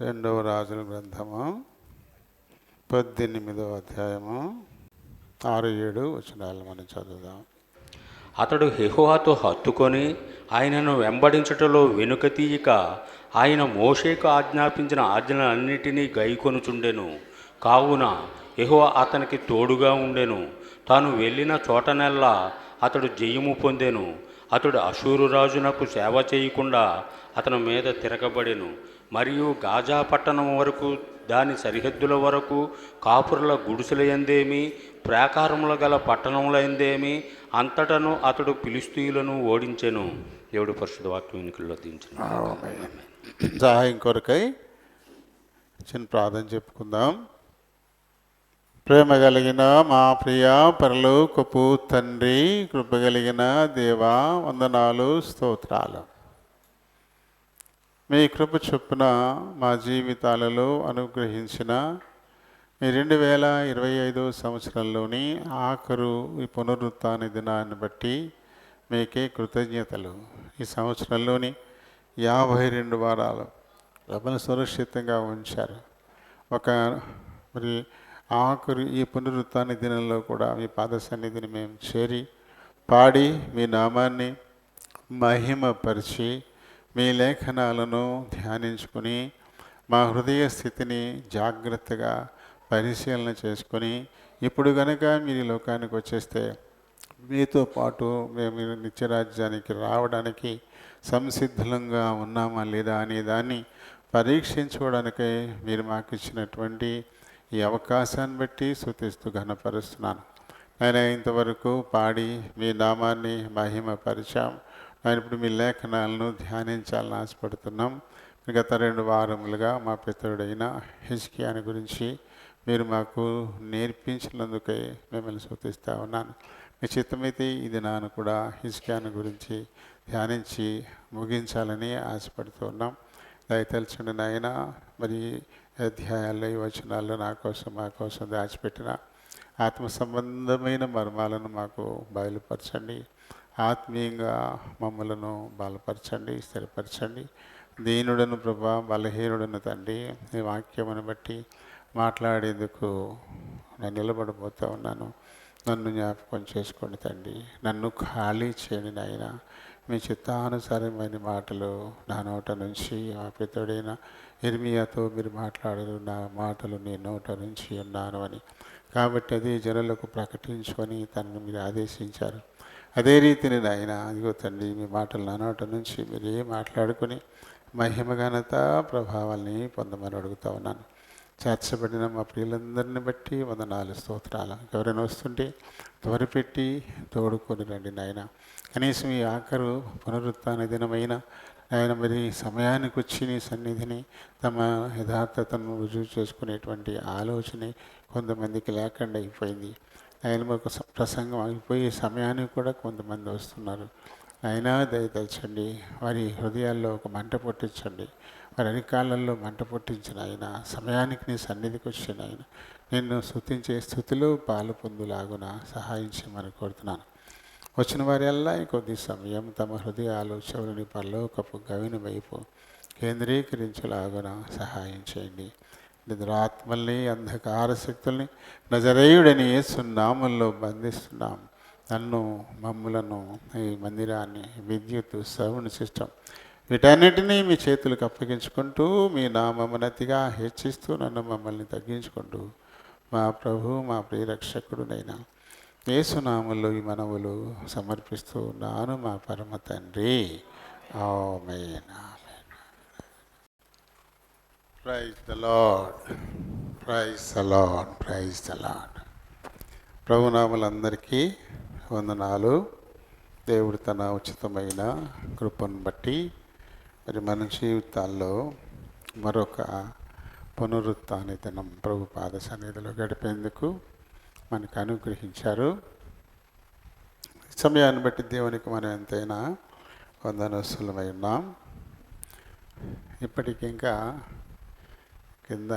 రెండవ రాజుల గ్రంథము 18వ అధ్యాయము 6-7 వచనాలు మనం చదువుదాం. అతడు యెహోవాతో హత్తుకొని ఆయనను వెంబడించుటలో వెనుక తీయక ఆయన మోషేకు ఆజ్ఞాపించిన ఆజ్ఞలన్నిటినీ గైకొనుచుండెను. కావున యెహోవా అతనికి తోడుగా ఉండెను. తాను వెళ్ళిన చోటనెల్లా అతడు జయము పొందెను. అతడు అషూరు రాజునకు సేవ చేయకుండా అతని మీద తిరగబడెను. మరియు గాజా పట్టణం వరకు దాని సరిహద్దుల వరకు కాపురుల గుడిసెలయందేమి ప్రాకారముల గల పట్టణములయందేమి అంతటను అతడు ఫిలిష్తీయులను ఓడించెను. దేవుడు పరిశుద్ధ వాక్యం ఎన్నికల్లో దించిన సహాయం కొరకై చిన్న ప్రార్థన చెప్పుకుందాం. ప్రేమ కలిగిన మా ప్రియ పరలోకపు తండ్రి, కృప కలిగిన దేవా, వందనాలు, స్తోత్రాలు. మీ కృప చొప్పున మా జీవితాలలో అనుగ్రహించిన ఈ 2025 సంవత్సరంలోని ఆఖరు ఈ పునరుత్థాన దినాన్ని బట్టి మీకే కృతజ్ఞతలు. ఈ సంవత్సరంలోని 52 వారాలు మమ్మల్ని సురక్షితంగా ఉంచారు. మరి ఆఖరు ఈ పునరుత్థాన దినంలో కూడా మీ పాద సన్నిధిని మేము చేరి పాడి మీ నామాన్ని మహిమపరిచి మీ లేఖనాలను ధ్యానించుకొని మా హృదయ స్థితిని జాగ్రత్తగా పరిశీలన చేసుకొని ఇప్పుడు కనుక మీరు ఈ లోకానికి వచ్చేస్తే మీతో పాటు మేము నిత్యరాజ్యానికి రావడానికి సంసిద్ధంగా ఉన్నామా లేదా అనే దాన్ని పరీక్షించుకోవడానికై మీరు మాకు ఇచ్చినటువంటి ఈ అవకాశాన్ని బట్టి స్తుతిస్తూ ఘనపరుస్తున్నాను. ఆయన ఇంతవరకు పాడి మీ నామాన్ని మహిమపరిచాం. ఆయన ఇప్పుడు మీ లేఖనాలను ధ్యానించాలని ఆశపడుతున్నాం. గత 2 వారములుగా మా పితరుడైన హిజ్కియాని గురించి మీరు మాకు నేర్పించినందుకై మిమ్మల్ని స్తుతిస్తూ ఉన్నాను. మీ చిత్తమైతే ఇది నాను కూడా హిజ్కియాని గురించి ధ్యానించి ముగించాలని ఆశపడుతూ ఉన్నాం. దయతలచండి నాయన. మరి అధ్యాయాల్లో ఈ వచనాల్లో నా కోసం మా కోసం దాచిపెట్టిన ఆత్మ సంబంధమైన మర్మాలను మాకు బయలుపరచండి. ఆత్మీయంగా మమ్మలను బలపరచండి, స్థిరపరచండి. దీనుడను ప్రభా, బలహీనుడను తండ్రి, ఈ వాక్యమును బట్టి మాట్లాడేందుకు నేను నిలబడిపోతూ ఉన్నాను. నన్ను జ్ఞాపకం చేసుకోండి తండ్రి. నన్ను ఖాళీ చేయండి నాయన. మీ చిత్తానుసారమైన మాటలు నా నోట నుంచి ఆ పితరుడైన ఇర్మియాతో మీరు మాట్లాడారు. నా మాటలు నీ నోట నుంచి ఉన్నాను అని. కాబట్టి అది జనులకు ప్రకటించుకొని తనను మీరు ఆదేశించారు. అదే రీతిని నాయన అదిగో తండ్రి, మీ మాటలు నా నోట నుంచి మీరు మాట్లాడుకొని మహిమఘనత ప్రభావాల్ని పొందమని అడుగుతా ఉన్నాను. చేర్చబడిన మా ప్రియులందరిని బట్టి వందనాలు, స్తోత్రాలు. ఎవరైనా వస్తుంటే త్వరపెట్టి తోడుకొని రండి నాయన. కనీసం ఈ ఆఖరు పునరుత్థాన దినమైన ఆయన మరి సమయానికి వచ్చి నీ సన్నిధిని తమ యథార్థతను రుజువు చేసుకునేటువంటి ఆలోచన కొంతమందికి లేకుండా అయిపోయింది. ఆయన ఒక ప్రసంగం అయిపోయే సమయానికి కూడా కొంతమంది వస్తున్నారు. అయినా దయతలచండి. వారి హృదయాల్లో ఒక మంట పుట్టించండి. వారి అరికాళ్ళల్లో మంట పుట్టించిన ఆయన సమయానికి నీ సన్నిధికి వచ్చిన ఆయన నిన్ను స్తుతించే స్థుతిలో పాలు పొందులాగున సహాయం చేయమని కోరుతున్నాను. వచ్చిన వారెల్లా కొద్ది సమయం తమ హృదయ ఆలోచనని పరలోకపు గవిని వైపు కేంద్రీకరించేలాగున సహాయం చేయండి. నిద్రాత్మల్ని, అంధకార శక్తుల్ని నజరేయుడని యేసు నామములో బంధిస్తున్నాం. నన్ను, మమ్ములను, ఈ మందిరాన్ని, విద్యుత్, సౌండ్ సిస్టమ్ వీటన్నిటినీ మీ చేతులకు అప్పగించుకుంటూ మీ నామమునతిగా హెచ్చిస్తూ నన్ను మమ్మల్ని తగ్గించుకుంటూ మా ప్రభు, మా ప్రియరక్షకుడునైనా యేసునామములో ఈ మనవులు సమర్పిస్తూ ఉన్నాను మా పరమ తండ్రి. ఆమేన్. Praise the Lord, praise the Lord, praise the Lord. ప్రభునామలందరికీ వందనాలు. దేవుడు తన ఉచితమైన కృపను బట్టి మరి మన జీవితాల్లో మరొక పునరుత్థాన దినం ప్రభు పాద సన్నిధిలో గడిపేందుకు మనకు అనుగ్రహించారు. సమయాన్ని బట్టి దేవునికి మనం ఎంతైనా వందనస్తులమై ఉన్నాం. ఇప్పటికి ఇంకా కింద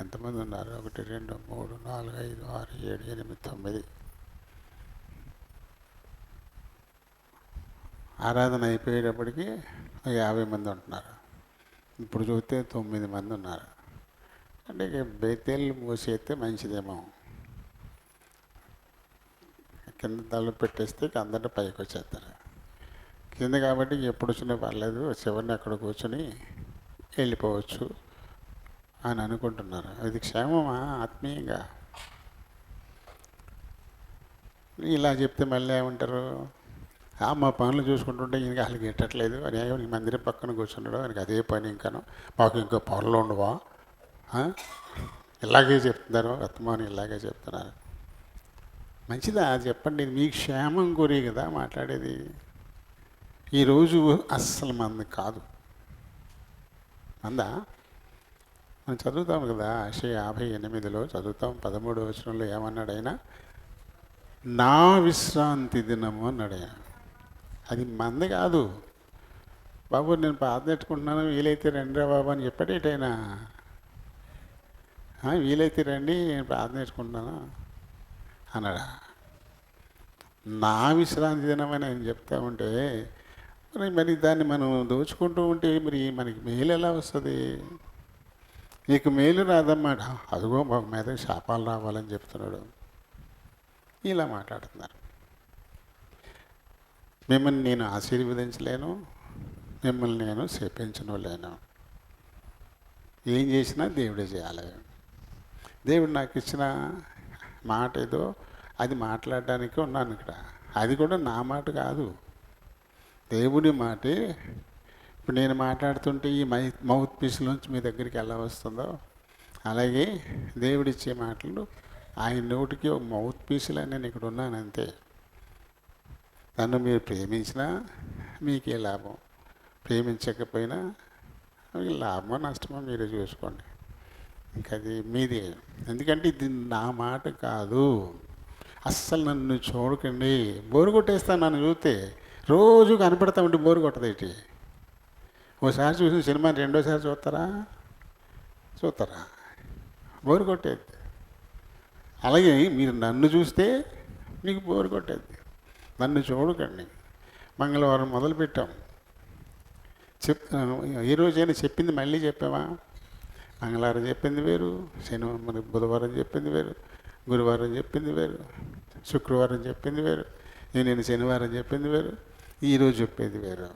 ఎంతమంది ఉన్నారు? 1 2 3 4 5 6 7 8 9 ఆరాధన అయిపోయేటప్పటికి 50 మంది ఉంటున్నారు. ఇప్పుడు చూస్తే 9 మంది ఉన్నారు. అంటే ఇక బేతేళ్ళు మూసేస్తే మంచిదేమో, కింద తలుపు పెట్టేస్తే ఇక అందరూ పైకి వచ్చేస్తారు. కింద కాబట్టి ఎప్పుడు వచ్చినా పర్లేదు, చివరిని అక్కడ కూర్చొని వెళ్ళిపోవచ్చు అని అనుకుంటున్నారు. అది క్షేమమా ఆత్మీయంగా? ఇలా చెప్తే మళ్ళీ ఏమంటారు, మా పనులు చూసుకుంటుంటే ఈయనకి అసలు గిట్టట్లేదు అని, ఈ మందిరం పక్కన కూర్చున్నాడు ఆయనకి అదే పని, ఇంకాను మాకు ఇంకా పనులు ఉండవా? ఇలాగే చెప్తున్నారు, వర్తమానం ఇలాగే చెప్తున్నారు. మంచిదా చెప్పండి, మీ క్షేమం గురి కదా మాట్లాడేది. ఈరోజు అస్సలు మంది కాదు, మందా? మనం చదువుతాం కదా, 58 చదువుతాం, 13వ వచనంలో ఏమన్నాడు ఆయన? నా విశ్రాంతి దినము అన్నాడు ఆయన. అది మంద కాదు. బాబు నేను ప్రార్థించుకుంటున్నాను, వీలైతే రండి రా బాబు అని చెప్పాడు ఏటైనా? వీలైతే రండి నేను ప్రార్థించుకుంటున్నాను అన్నాడా? నా విశ్రాంతి దినమని ఆయన చెప్తా ఉంటే మరి దాన్ని మనం దోచుకుంటూ ఉంటే మరి మనకి మేలు ఎలా వస్తుంది? నీకు మేలు రాదన్నమాట, అదిగో మా మీద శాపాలు రావాలని చెప్తున్నాడు. ఇలా మాట్లాడుతున్నారు. మిమ్మల్ని నేను ఆశీర్వదించలేను, మిమ్మల్ని నేను శపించలేను. ఏం చేసినా దేవుడే చేయాలి. దేవుడు నాకు ఇచ్చిన మాట ఏదో అది మాట్లాడడానికి ఉన్నాను ఇక్కడ. అది కూడా నా మాట కాదు, దేవుడి మాటే. ఇప్పుడు నేను మాట్లాడుతుంటే ఈ మౌత్ పీస్లోంచి మీ దగ్గరికి ఎలా వస్తుందో, అలాగే దేవుడిచ్చే మాటలు ఆయన నోటికి ఒక మౌత్ పీసులా నేను ఇక్కడ ఉన్నాను అంతే. నన్ను మీరు ప్రేమించినా మీకే లాభం, ప్రేమించకపోయినా మీకు లాభమో నష్టమో మీరే చూసుకోండి, ఇంకా అది మీదే. ఎందుకంటే ఇది నా మాట కాదు. అస్సలు నన్ను చూడకండి, బోరు కొట్టేస్తాను. నన్ను చూస్తే రోజు కనపడతా ఉంటే బోరు కొట్టదేటి? ఓసారి చూసిన సినిమాని రెండోసారి చూస్తారా? బోరు కొట్టేది. అలాగే మీరు నన్ను చూస్తే మీకు బోరు కొట్టేది. నన్ను చూడకండి. మంగళవారం మొదలుపెట్టాం, ఏ రోజైనా చెప్పింది మళ్ళీ చెప్పావా? మంగళవారం చెప్పింది వేరు, శనివారం బుధవారం చెప్పింది వేరు, గురువారం చెప్పింది వేరు, శుక్రవారం చెప్పింది వేరు, నేను శనివారం చెప్పింది వేరు, ఈరోజు చెప్పేది వేరు.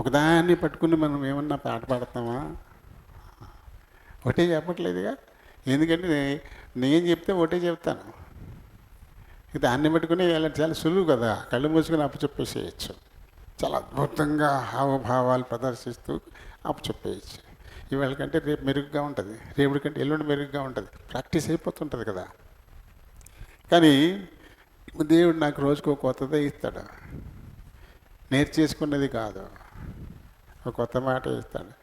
ఒకదాన్ని పట్టుకుని మనం ఏమన్నా పాట పాడతామా? ఒకటే చెప్పట్లేదుగా. ఎందుకంటే నేను చెప్తే ఒకటే చెప్తాను, దాన్ని పట్టుకుని చాలా సులువు కదా, కళ్ళు మూసుకొని అప్పచెప్పేసేయచ్చు. చాలా అద్భుతంగా హావభావాలు ప్రదర్శిస్తూ అప్పచెప్పేయచ్చు. ఇవాళ కంటే రేపు మెరుగ్గా ఉంటుంది, రేపటి కంటే ఎల్లుండి మెరుగ్గా ఉంటుంది, ప్రాక్టీస్ అయిపోతుంటుంది కదా. కానీ దేవుడు నాకు రోజుకు ఒక కొత్తదే ఇస్తాడు, నేర్చేసుకున్నది కాదు, ఒక కొత్త మాట ఇస్తాడు.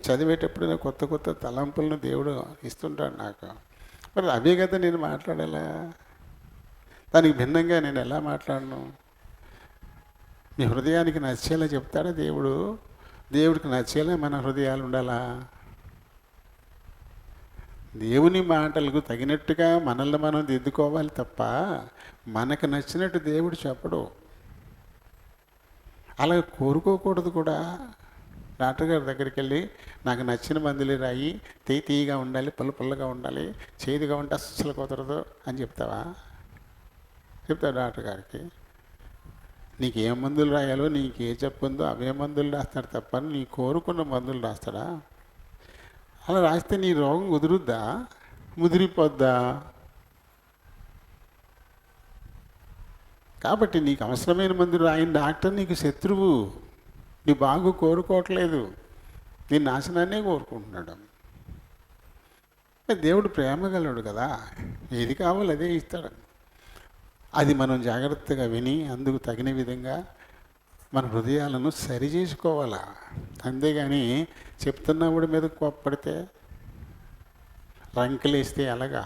చదివేటప్పుడు నాకు కొత్త కొత్త తలంపులను దేవుడు ఇస్తుంటాడు నాకు. మరి అవే కదా నేను మాట్లాడాలా, దానికి భిన్నంగా నేను ఎలా మాట్లాడను? మీ హృదయానికి నచ్చేలా చెప్తాడా దేవుడు? దేవుడికి నచ్చేలా మన హృదయాలు ఉండాలా? దేవుని మాటలకు తగినట్టుగా మనల్ని మనం దిద్దుకోవాలి తప్ప మనకు నచ్చినట్టు దేవుడు చెప్పడు. అలా కోరుకోకూడదు కూడా. డాక్టర్ గారి దగ్గరికి వెళ్ళి నాకు నచ్చిన మందులు రాయి, తీయగా ఉండాలి, పుల్లగా ఉండాలి, చేదుగా ఉంటే అస్సలు కుదరదు అని చెప్తావా? చెప్తావు డాక్టర్ గారికి? నీకు ఏ మందులు రాయాలో, నీకు ఏ చెప్పు ఉందో అవే మందులు రాస్తాడు తప్ప నీ కోరుకున్న మందులు రాస్తాడా? అలా రాస్తే నీ రోగం కుదురుద్దా, ముదిరిపోద్దా? కాబట్టి నీకు అవసరమైన మందులు ఆయన డాక్టర్ నీకు శత్రువు, నీ బాగు కోరుకోవట్లేదు, నీ నాశనాన్నే కోరుకుంటున్నాడు. దేవుడు ప్రేమగలడు కదా, ఏది కావాలో అదే ఇస్తాడు. అది మనం జాగ్రత్తగా విని అందుకు తగిన విధంగా మన హృదయాలను సరి చేసుకోవాలా. అంతేగాని చెప్తున్నవాడి మీద కోప్పడితే, రంకెలేస్తే అలాగా.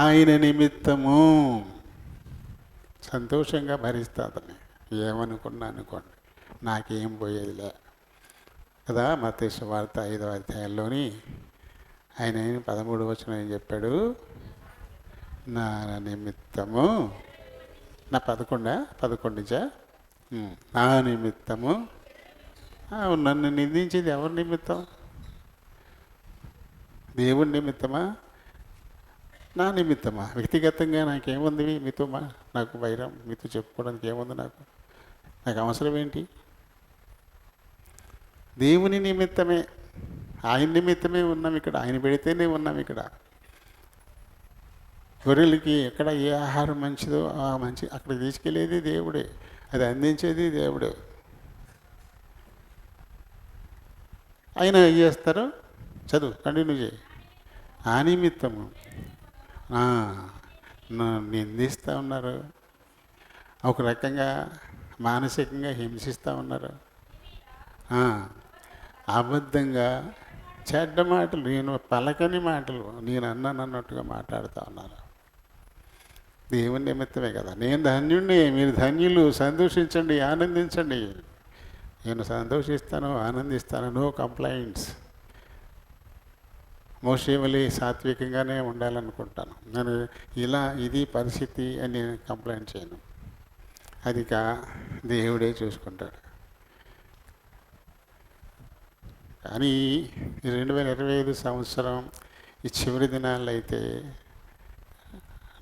ఆయన నిమిత్తము సంతోషంగా భరిస్తాదని ఏమనుకున్నా అనుకోండి, నాకేం పోయేదిలే కదా. మత్తయి సువార్త 5వ అధ్యాయంలోని ఆయన 13వ వచనం ఏం చెప్పాడు? నా నిమిత్తము, నా 11 11 నా నిమిత్తము. నన్ను నిందించేది ఎవరి నిమిత్తం? దేవుని నిమిత్తమా, నా నిమిత్తమా? వ్యక్తిగతంగా నాకేముంది మీతో? నాకు వైరం మీతో చెప్పుకోవడానికి ఏముంది? నాకు అవసరం ఏంటి? దేవుని నిమిత్తమే, ఆయన నిమిత్తమే ఉన్నాం ఇక్కడ. ఆయన పెడితేనే ఉన్నాం ఇక్కడ. గొర్రెలకి ఎక్కడ ఏ ఆహారం మంచిదో ఆ మంచి అక్కడ తీసుకెళ్ళేది దేవుడే, అది అందించేది దేవుడే. ఆయన ఏం చేస్తారు? చదువు, కంటిన్యూ చేయి. ఆ నిమిత్తము నిందిస్తూ ఉన్నారు, ఒక రకంగా మానసికంగా హింసిస్తూ ఉన్నారు, అబద్ధంగా చెడ్డ మాటలు, నేను పలకని మాటలు, నేను అన్నట్టుగా మాట్లాడుతూ ఉన్నారు. దేవుని నిమిత్తమే కదా. నేను ధన్యుణ్ణి, మీరు ధన్యులు, సంతోషించండి, ఆనందించండి. నేను సంతోషిస్తాను, ఆనందిస్తాను, నో కంప్లైంట్స్. మోషేవలి సాత్వికంగానే ఉండాలనుకుంటాను. నేను ఇది పరిస్థితి అని నేను కంప్లైంట్ చేయను. అది దేవుడే చూసుకుంటాడు. కానీ 2025 సంవత్సరం ఈ చివరి దినాల్లో అయితే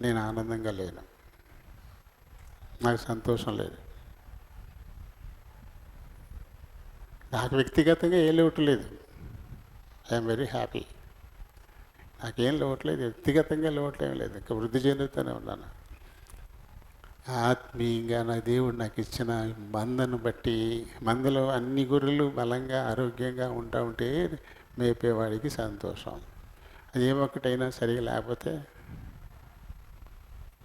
నేను ఆనందంగా లేను, నాకు సంతోషం లేదు. నాకు వ్యక్తిగతంగా ఏ లోటు లేదు. I'm very happy. నాకేం లోట్లేదు, వ్యక్తిగతంగా లోట్లేం లేదు. ఇంకా వృద్ధి చెందుతూనే ఉన్నాను. ఆత్మీయంగా నా దేవుడు నాకు ఇచ్చిన మందను బట్టి, మందలో అన్ని గొర్రెలు బలంగా ఆరోగ్యంగా ఉంటా ఉంటే మేపేవాడికి సంతోషం. అది ఒక్కటైనా సరిగా లేకపోతే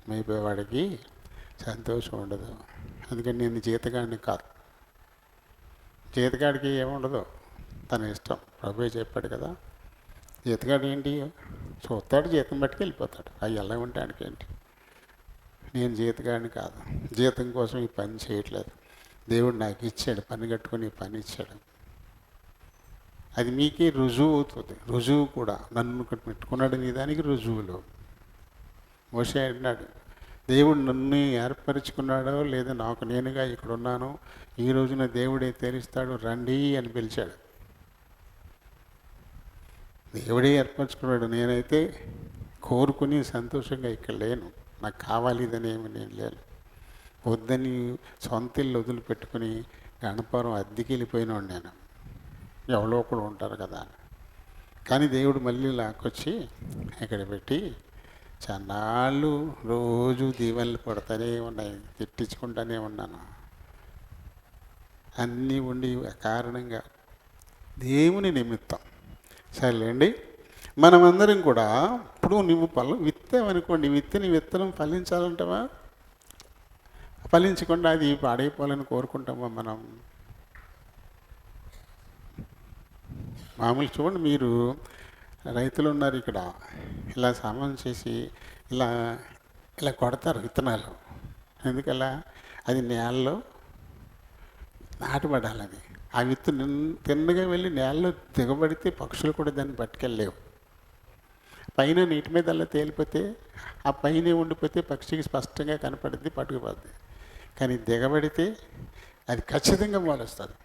మేపేవాడికి సంతోషం ఉండదు. అందుకని నేను జీతగాడిని కాదు. జీతగాడికి ఏముండదు, తన ఇష్టం. ప్రభువే చెప్పాడు కదా, జీతగాడు ఏంటి చూస్తాడు, జీతం బట్టుకు వెళ్ళిపోతాడు. అవి ఎలా ఉంటానికి ఏంటి? నేను జీతగాడిని కాదు, జీతం కోసం ఈ పని చేయట్లేదు. దేవుడు నాకు ఇచ్చాడు, పని కట్టుకొని ఈ పని ఇచ్చాడు. అది మీకే రుజువు అవుతుంది. రుజువు కూడా నన్ను పెట్టుకున్నాడు నీ దానికి రుజువులు. మోషే అన్నాడు, దేవుడు నన్ను ఏర్పరచుకున్నాడో లేదా నాకు నేనుగా ఇక్కడ ఉన్నాను, ఈ రోజున దేవుడే తెలుస్తాడు, రండి అని పిలిచాడు. దేవుడే ఏర్పరచుకున్నాడు. నేనైతే కోరుకుని సంతోషంగా ఇక్కడ లేను. నాకు కావాలి ఇదని ఏమి నేను లేను. వద్దని సొంత ఇల్లు వదిలిపెట్టుకుని గణపురం అద్దెకి వెళ్ళిపోయినాడు నేను. ఎవరో ఒకడు ఉంటారు కదా. కానీ దేవుడు మళ్ళీ లాక్కొచ్చి ఇక్కడ పెట్టి చన్నాళ్ళు రోజు దీవెనలు పడుతూనే ఉన్నాయి, తిట్టించుకుంటూనే ఉన్నాను. అన్నీ ఉండి కారణంగా దేవుని నిమిత్తం. సరేలేండి, మనమందరం కూడా ఇప్పుడు నువ్వు విత్తావనుకోండి, విత్తనం ఫలించాలంటావా? ఫలించకుండా అది పాడైపోవాలని కోరుకుంటామా మనం? మామూలు చూడండి, మీరు రైతులు ఉన్నారు ఇక్కడ, ఇలా సామాన్ చేసి ఇలా కొడతారు విత్తనాలు. ఎందుకలా? అది నేలలో నాటుపడాలని. ఆ విత్తు తిన్నగా వెళ్ళి నేలలో దిగబడితే పక్షులు కూడా దాన్ని పట్టుకెళ్ళలేవు. పైన నీటి మీద అలా తేలిపోతే ఆ పైన ఉండిపోతే పక్షికి స్పష్టంగా కనపడుద్ది, పట్టుకుపోద్ది. కానీ దిగబడితే అది ఖచ్చితంగా మొలుస్తుంది.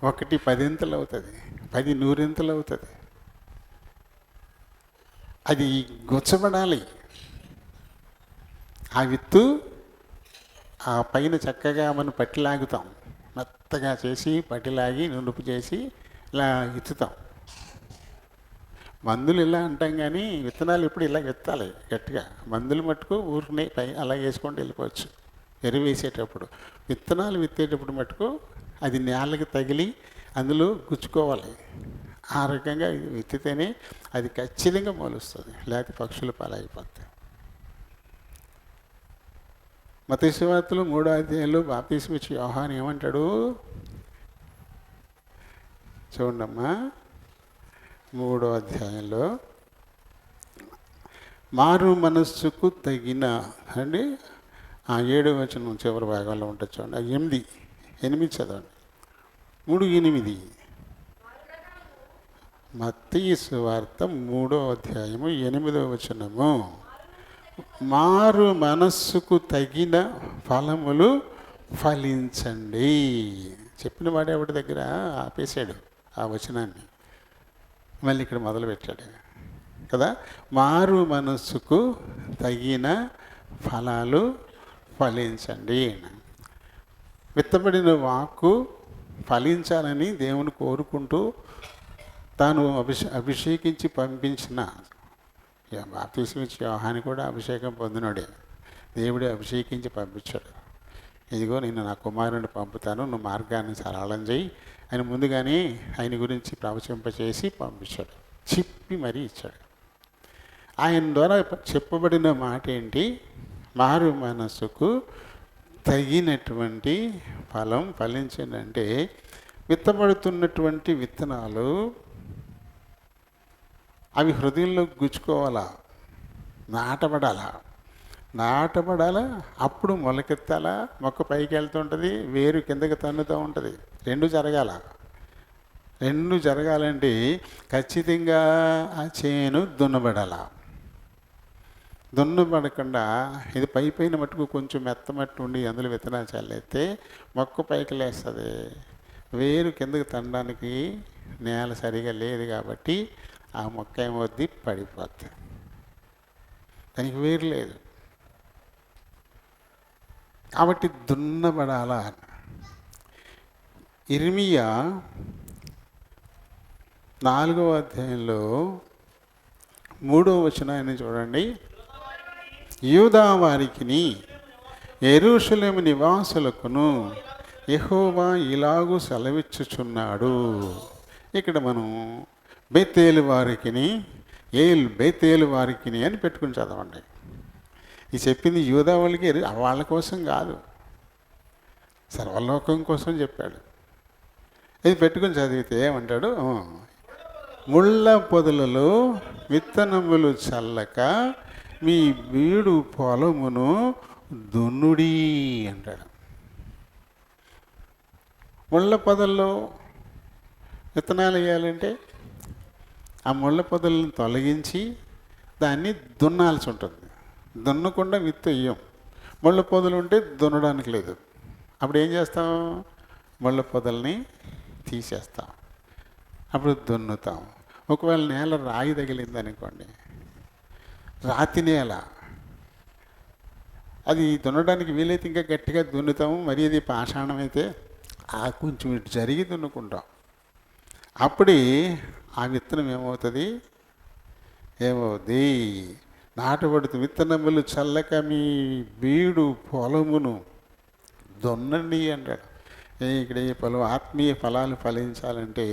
1 10 అవుతుంది, 10 100 అవుతుంది. అది గుచ్చబడాలి. ఆ విత్తు ఆ పైన చక్కగా మనం పట్టిలాగుతాం, మెత్తగా చేసి పట్టిలాగి నునుపు చేసి ఇలా విత్తుతాం. మందులు ఇలా అంటాం కానీ విత్తనాలు ఇప్పుడు ఇలా విత్తాలి గట్టిగా. మందులు మట్టుకు ఊరిని పై అలా వేసుకొని వెళ్ళిపోవచ్చు. ఎరువు వేసేటప్పుడు, విత్తనాలు విత్తేటప్పుడు మట్టుకు అది నేలకి తగిలి అందులో గుచ్చుకోవాలి. ఆ రకంగా విత్తితేనే అది ఖచ్చితంగా మొలుస్తుంది, లేకపోతే పక్షుల పాలైపోతాయి. మత్తయి సువార్తలో 3వ అధ్యాయంలో బాప్తిస్మం ఇచ్చే యోహాను ఏమంటాడు చూడమ్మా. 3వ అధ్యాయంలో మారు మనస్సుకు తగిన అండి 7వ వచనం చివరి భాగంలో ఉంటుంది చూడండి. 8 చదవండి. 3:8 మత్తయి సువార్త 3వ అధ్యాయము 8వ వచనము. మారు మనస్సుకు తగిన ఫలములు ఫలించండి. చెప్పిన వాడే ఒకటి దగ్గర ఆపేశాడు ఆ వచనాన్ని, మళ్ళీ ఇక్కడ మొదలుపెట్టాడు కదా. మారు మనస్సుకు తగిన ఫలాలు ఫలించండి. విత్తబడిన వాక్కు ఫలించాలని దేవుని కోరుకుంటూ తాను అభిషేకించి పంపించిన బాప్తీసం ఇచ్చి యోహాను కూడా అభిషేకం పొందినాడే, దేవుడే అభిషేకించి పంపించాడు. ఇదిగో నేను నా కుమారుని పంపుతాను, నువ్వు మార్గాన్ని సరళం చేయి అని ముందుగానే ఆయన గురించి ప్రవచింపచేసి పంపించాడు, చెప్పి మరీ ఇచ్చాడు. ఆయన ద్వారా చెప్పబడిన మాట ఏంటి? మారు మనస్సుకు తగినటువంటి ఫలం ఫలించిందంటే విత్తబడుతున్నటువంటి విత్తనాలు అవి హృదయంలో గుచ్చుకోవాలా, నాటబడాలా, అప్పుడు మొలకెత్తాలా, మొక్క పైకి వెళ్తుంటుంది, వేరు కిందకి తన్నుతూ ఉంటుంది. రెండు జరగాలంటే ఖచ్చితంగా ఆ చేను దున్నబడకుండా ఇది పైన మట్టుకు కొంచెం మెత్తమట్టు ఉండి అందులో విత్తనాలు చల్లేస్తే మొక్క పైకి లేస్తుంది. వేరు కిందకి తనడానికి నేల సరిగా లేదు కాబట్టి ఆ మొక్క ఏమవుద్ది, పడిపోద్ది, దానికి వేరు లేదు. కాబట్టి దున్నబడాలా. ఇర్మియా 4వ అధ్యాయంలో 3వ వచనాన్ని చూడండి. యూదా వారికిని యెరూషలేము నివాసులకును యెహోవా ఇలాగూ సెలవిచ్చుచున్నాడు. ఇక్కడ మనం బేతేలు వారికిని బేతేలు వారికిని అని పెట్టుకుని చదవండి. ఇది చెప్పింది యూదా వాళ్ళకి, వాళ్ళ కోసం కాదు, సర్వలోకం కోసం చెప్పాడు. ఇది పెట్టుకుని చదివితే ఏమంటాడు? ముళ్ళ పొదలలో విత్తనములు చల్లక మీ బీడు పొలమును దున్నుడి అంటాడు. ముళ్ళ పొదల్లో విత్తనాలు వేయాలంటే ఆ ముళ్ళ పొదలను తొలగించి దాన్ని దున్నాల్సి ఉంటుంది. దున్నకుండా విత్తు వేయం. ముళ్ళ పొదలు ఉంటే దున్నడానికి లేదు. అప్పుడు ఏం చేస్తాం? ముళ్ళ పొదల్ని తీసేస్తాం, అప్పుడు దున్నుతాం. ఒకవేళ నేల రాయి తగిలింది అనుకోండి, రాతి నేల, అది దున్నడానికి వీలైతే ఇంకా గట్టిగా దున్నుతాము. మరి అది పాషాణం అయితే ఆ కొంచెం ఇటు జరిగి దున్నుకుంటాం. అప్పుడే ఆ విత్తనం ఏమవుతుంది? నాటబడుతుంది. విత్తనములు చల్లక మీ బీడు పొలమును దున్నండి అంటాడు. ఇక్కడ ఈ ఆత్మీయ ఫలాలు ఫలించాలంటే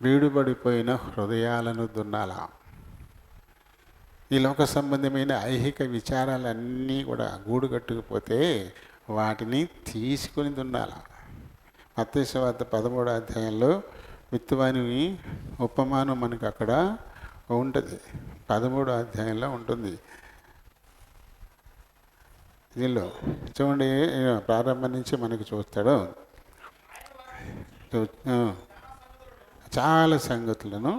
బీడుబడిపోయిన హృదయాలను దున్నాలా. ఈ లోక సంబంధమైన ఐహిక విచారాలన్నీ కూడా గూడు కట్టుకుపోతే వాటిని తీసుకొని దున్నాల. మత్తయి సువార్త 13వ అధ్యాయంలో విత్తువాని ఉపమానం మనకు అక్కడ ఉంటుంది. 13వ అధ్యాయంలో ఉంటుంది. దీనిలో చూడండి, ప్రారంభం నుంచి మనకి చూస్తాడు. చాలా సంగతులను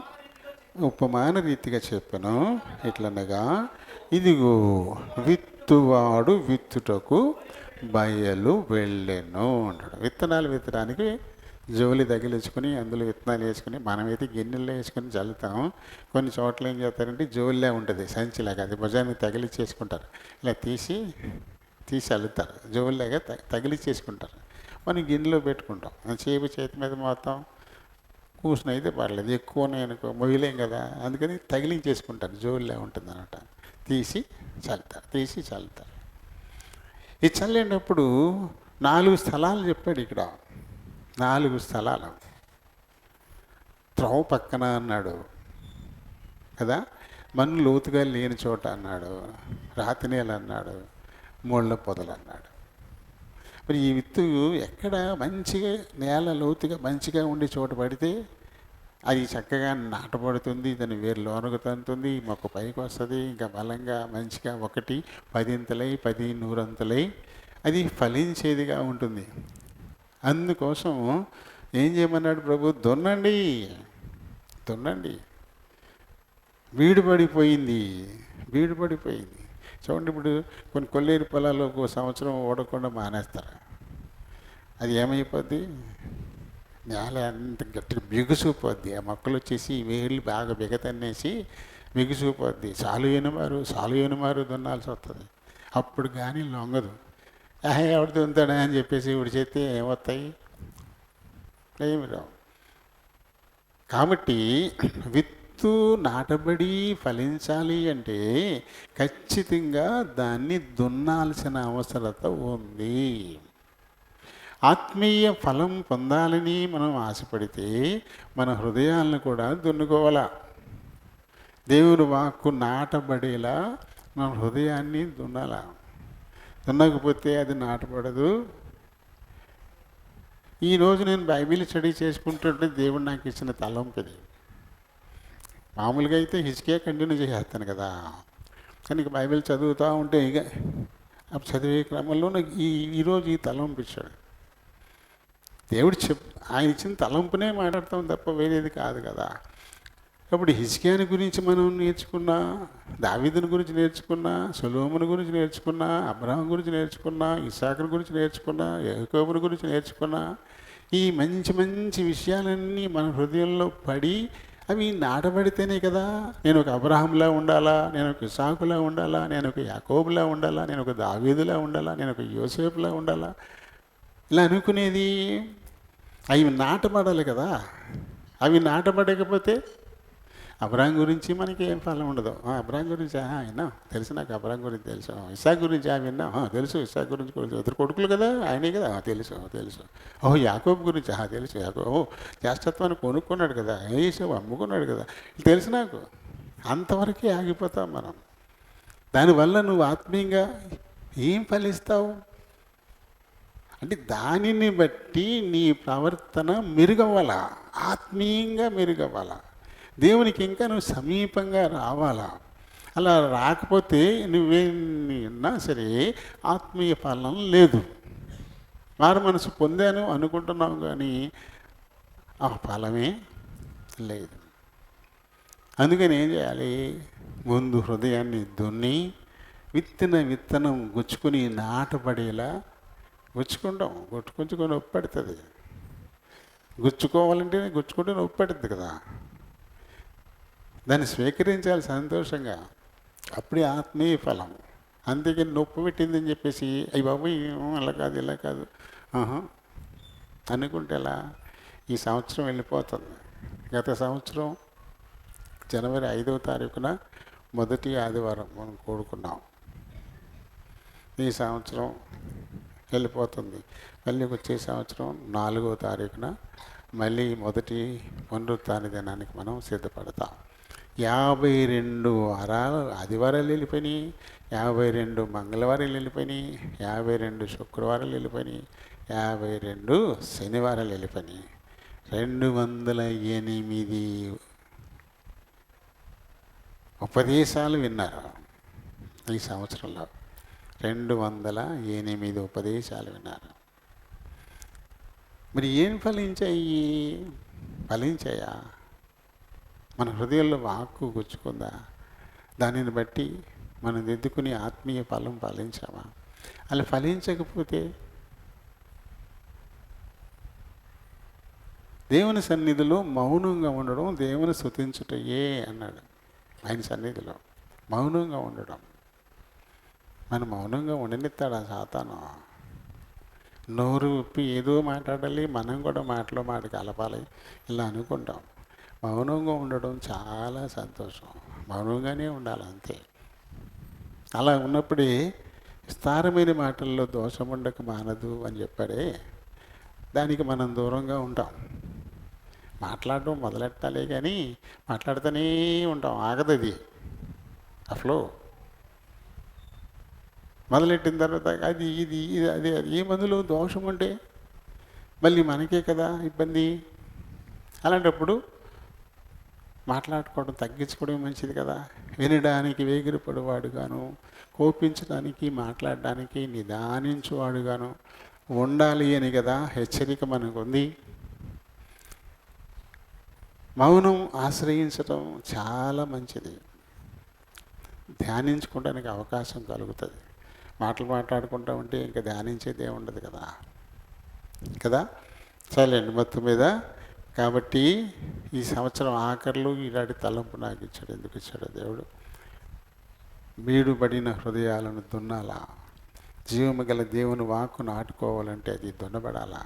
ఉపమాన రీతిగా చెప్పాను. ఎట్లనగా, ఇదిగో విత్తువాడు విత్తుటకు బయలు వెళ్ళెను అంటాడు. విత్తనాలు విత్తడానికి జోలి తగిలించుకొని అందులో విత్తనాలు వేసుకుని, మనమైతే గిన్నెల్లో వేసుకొని చల్లుతాం. కొన్ని చోట్ల ఏం చేస్తారంటే జోలిలా ఉంటుంది, సంచిలాగా, అది భుజానికి తగిలిచ్చేసుకుంటారు. ఇలా తీసి అల్లుతారు, జోలిలాగా తగిలిచ్చేసుకుంటారు. మనం గిన్నెలో పెట్టుకుంటాం. చేతి మీద మొత్తం కూర్చుని అయితే పర్లేదు, ఎక్కువనే అనుకో మొయ్యలేం కదా, అందుకని తగిలించేసుకుంటారు, జోలిలా ఉంటుంది అనమాట. తీసి చల్లుతారు. ఈ చల్లేటప్పుడు 4 స్థలాలు చెప్పాడు ఇక్కడ. 4 స్థలాలు. త్రోవ పక్కన అన్నాడు కదా, మన్ను లోతుగా లేని చోట అన్నాడు, రాతి నేల అన్నాడు, ముళ్ళ పొదలు అన్నాడు. మరి ఈ విత్తు ఎక్కడ మంచిగా నేల లోతుగా మంచిగా ఉండే చోట పడితే అది చక్కగా నాటబడుతుంది, దాని వేరు లోనకు తంతుంది, మొక్క పైకి వస్తుంది, ఇంకా బలంగా మంచిగా 1 10 అంతలై 10 100 అంతలై అది ఫలించేదిగా ఉంటుంది. అందుకోసం ఏం చేయమన్నాడు ప్రభు? దున్నండి. బీడుపడిపోయింది. చూడండి, ఇప్పుడు కొన్ని కొల్లేరు పొలాలు 1 సంవత్సరం ఓడకుండా మానేస్తారు. అది ఏమైపోద్ది? నేల అంత గట్టిగా బిగుసుకుపోద్ది. ఆ మొక్కలు వచ్చేసి వేళ్ళు బాగా బిగతన్నేసి బిగుసుకుపోద్ది. సాలు ఎనుమారు దున్నాల్సి వస్తుంది. అప్పుడు కానీ లొంగదు. ఎవడు దున్నుతాడా అని చెప్పేసి ఇప్పుడు చేస్తే ఏమొస్తాయి? ఏమి రావు. కాబట్టి విత్తు నాటబడి ఫలించాలి అంటే ఖచ్చితంగా దాన్ని దున్నాల్సిన అవసరత ఉంది. ఆత్మీయ ఫలం పొందాలని మనం ఆశపడితే మన హృదయాలను కూడా దున్నుకోవాలా. దేవుని వాక్కు నాటబడేలా మన హృదయాన్ని దున్నాలా. దున్నకపోతే అది నాటబడదు. ఈరోజు నేను బైబిల్ స్టడీ చేసుకుంటుంటే దేవుడు నాకు ఇచ్చిన తలంపు ఇది. మామూలుగా అయితే హిజ్కియా కంటిన్యూ చేసేస్తాను కదా, కానీ ఇక బైబిల్ చదువుతూ ఉంటే ఇక చదివే క్రమంలో నాకు ఈరోజు ఈ తలంపు ఇచ్చాడు దేవుడు. ఆయన ఇచ్చిన తలంపునే మాట్లాడతాం తప్ప వేరేది కాదు కదా. కాబట్టి హిజ్కియాని గురించి మనం నేర్చుకున్నా, దావీదుని గురించి నేర్చుకున్నా, సొలొమోను గురించి నేర్చుకున్నా, అబ్రహాం గురించి నేర్చుకున్నా, ఇస్సాకుని గురించి నేర్చుకున్నా, యాకోబుని గురించి నేర్చుకున్నా, ఈ మంచి మంచి విషయాలన్నీ మన హృదయంలో పడి అవి నాటబడితేనే కదా నేను ఒక అబ్రహాంలా ఉండాలా, నేను ఒక ఇస్సాకులా ఉండాలా, నేను ఒక యాకోబులా ఉండాలా, నేను ఒక దావీదులా ఉండాలా, నేను ఒక యోసేపులా ఉండాలా ఇలా అనుకునేది. అవి నాటబడాలి కదా. అవి నాటబడకపోతే అబ్రహాం గురించి మనకి ఏం ఫలం ఉండదు. అబ్రహాం గురించి విన్నాం, తెలుసు, నాకు అబ్రహాం గురించి తెలుసు. ఇస్సాకు గురించి విన్నాం, తెలుసు, ఇస్సాకు గురించి ఇద్దరు కొడుకులు కదా, ఆయనే కదా, తెలుసు తెలుసు. యాకోబు గురించి తెలుసు, యాకోబు జ్యేష్ఠత్వాన్ని కొనుక్కున్నాడు కదా, ఏసేపు అమ్ముకున్నాడు కదా, తెలుసు నాకు. అంతవరకే ఆగిపోతాం మనం. దానివల్ల నువ్వు ఆత్మీయంగా ఏం ఫలిస్తావు అంటే దానిని బట్టి నీ ప్రవర్తన మెరుగవ్వాలా, ఆత్మీయంగా మెరుగవ్వాలా, దేవునికి ఇంకా నువ్వు సమీపంగా రావాలా. అలా రాకపోతే నువ్వేనా సరే ఆత్మీయ ఫలం లేదు. మారు మనసు పొందాను అనుకుంటున్నావు కానీ ఆ ఫలమే లేదు. అందుకని ఏం చేయాలి? ముందు హృదయాన్ని దున్ని విత్తనం గుచ్చుకుని నాటపడేలా గుచ్చుకుంటాం. గుచ్చుకొని నొప్పి పెడుతుంది. గుచ్చుకోవాలంటే గుచ్చుకుంటే నొప్పి పెడుతుంది కదా. దాన్ని స్వీకరించాలి సంతోషంగా. అప్పుడే ఆత్మీయ ఫలం. అందుకని నొప్పి పెట్టిందని చెప్పేసి అయ్యి బాబు అలా కాదు ఇలా కాదు అనుకుంటే ఎలా? ఈ సంవత్సరం వెళ్ళిపోతుంది. గత సంవత్సరం జనవరి 5వ తారీఖున మొదటి ఆదివారం మనం కూడుకున్నాం. ఈ సంవత్సరం వెళ్ళిపోతుంది. మళ్ళీ వచ్చే సంవత్సరం 4వ తారీఖున మళ్ళీ మొదటి పునరుత్థాన దినానికి మనం సిద్ధపడతాం. 52 ఆదివారాలు వెళ్ళిపోయినాయి, 52 మంగళవారాలు వెళ్ళిపోయినాయి, 52 శుక్రవారాలు వెళ్ళిపోయినాయి, 52 శనివారాలు వెళ్ళిపోయినాయి. 208 ఉపదేశాలు విన్నారు ఈ సంవత్సరంలో. 208 ఉపదేశాలు విన్నారు. మరి ఏం ఫలించాయా? మన హృదయంలో వాక్కు గుచ్చుకుందా? దానిని బట్టి మనం దిద్దుకుని ఆత్మీయ ఫలం ఫలించామా? అలా ఫలించకపోతే దేవుని సన్నిధిలో మౌనంగా ఉండడం దేవుని స్తుతించుటయే అన్నాడు. ఆయన సన్నిధిలో మౌనంగా ఉండడం. మనం మౌనంగా ఉండనిస్తాడా సాతాను? నోరు ఉప్పి ఏదో మాట్లాడాలి, మనం కూడా మాటలో మాట కలపాలి ఇలా అనుకుంటాం. మౌనంగా ఉండడం చాలా సంతోషం. మౌనంగానే ఉండాలి అంతే. అలా ఉన్నప్పుడే విస్తారమైన మాటల్లో దోషం ఉండక మానదు అని చెప్పాడే, దానికి మనం దూరంగా ఉంటాం. మాట్లాడడం మొదలెట్టాలి కానీ మాట్లాడుతూనే ఉంటాం, ఆగదది. ఆ ఫ్లో మొదలెట్టిన తర్వాత అది ఇది ఇది అది ఏ మందులో దోషం ఉంటే మళ్ళీ మనకే కదా ఇబ్బంది. అలాంటప్పుడు మాట్లాడుకోవడం తగ్గించుకోవడం మంచిది కదా. వినడానికి వేగిరపడేవాడుగాను, కోపించడానికి మాట్లాడడానికి నిదానించువాడుగాను ఉండాలి అని కదా హెచ్చరిక మనకుంది. మౌనం ఆశ్రయించడం చాలా మంచిది. ధ్యానించుకోవడానికి అవకాశం కలుగుతుంది. మాటలు మాట్లాడుకుంటూ ఉంటే ఇంకా ధ్యానించేదే ఉండదు కదా. కదా. చాలండి మొత్తం మీద. కాబట్టి ఈ సంవత్సరం ఆఖరిలో ఇలాంటి తలంపు నాకు ఇచ్చాడు. ఎందుకు ఇచ్చాడు దేవుడు? బీడుబడిన హృదయాలను దున్నాలా, జీవము గల దేవుని వాక్కు నాటుకోవాలంటే అది దున్నబడాలా.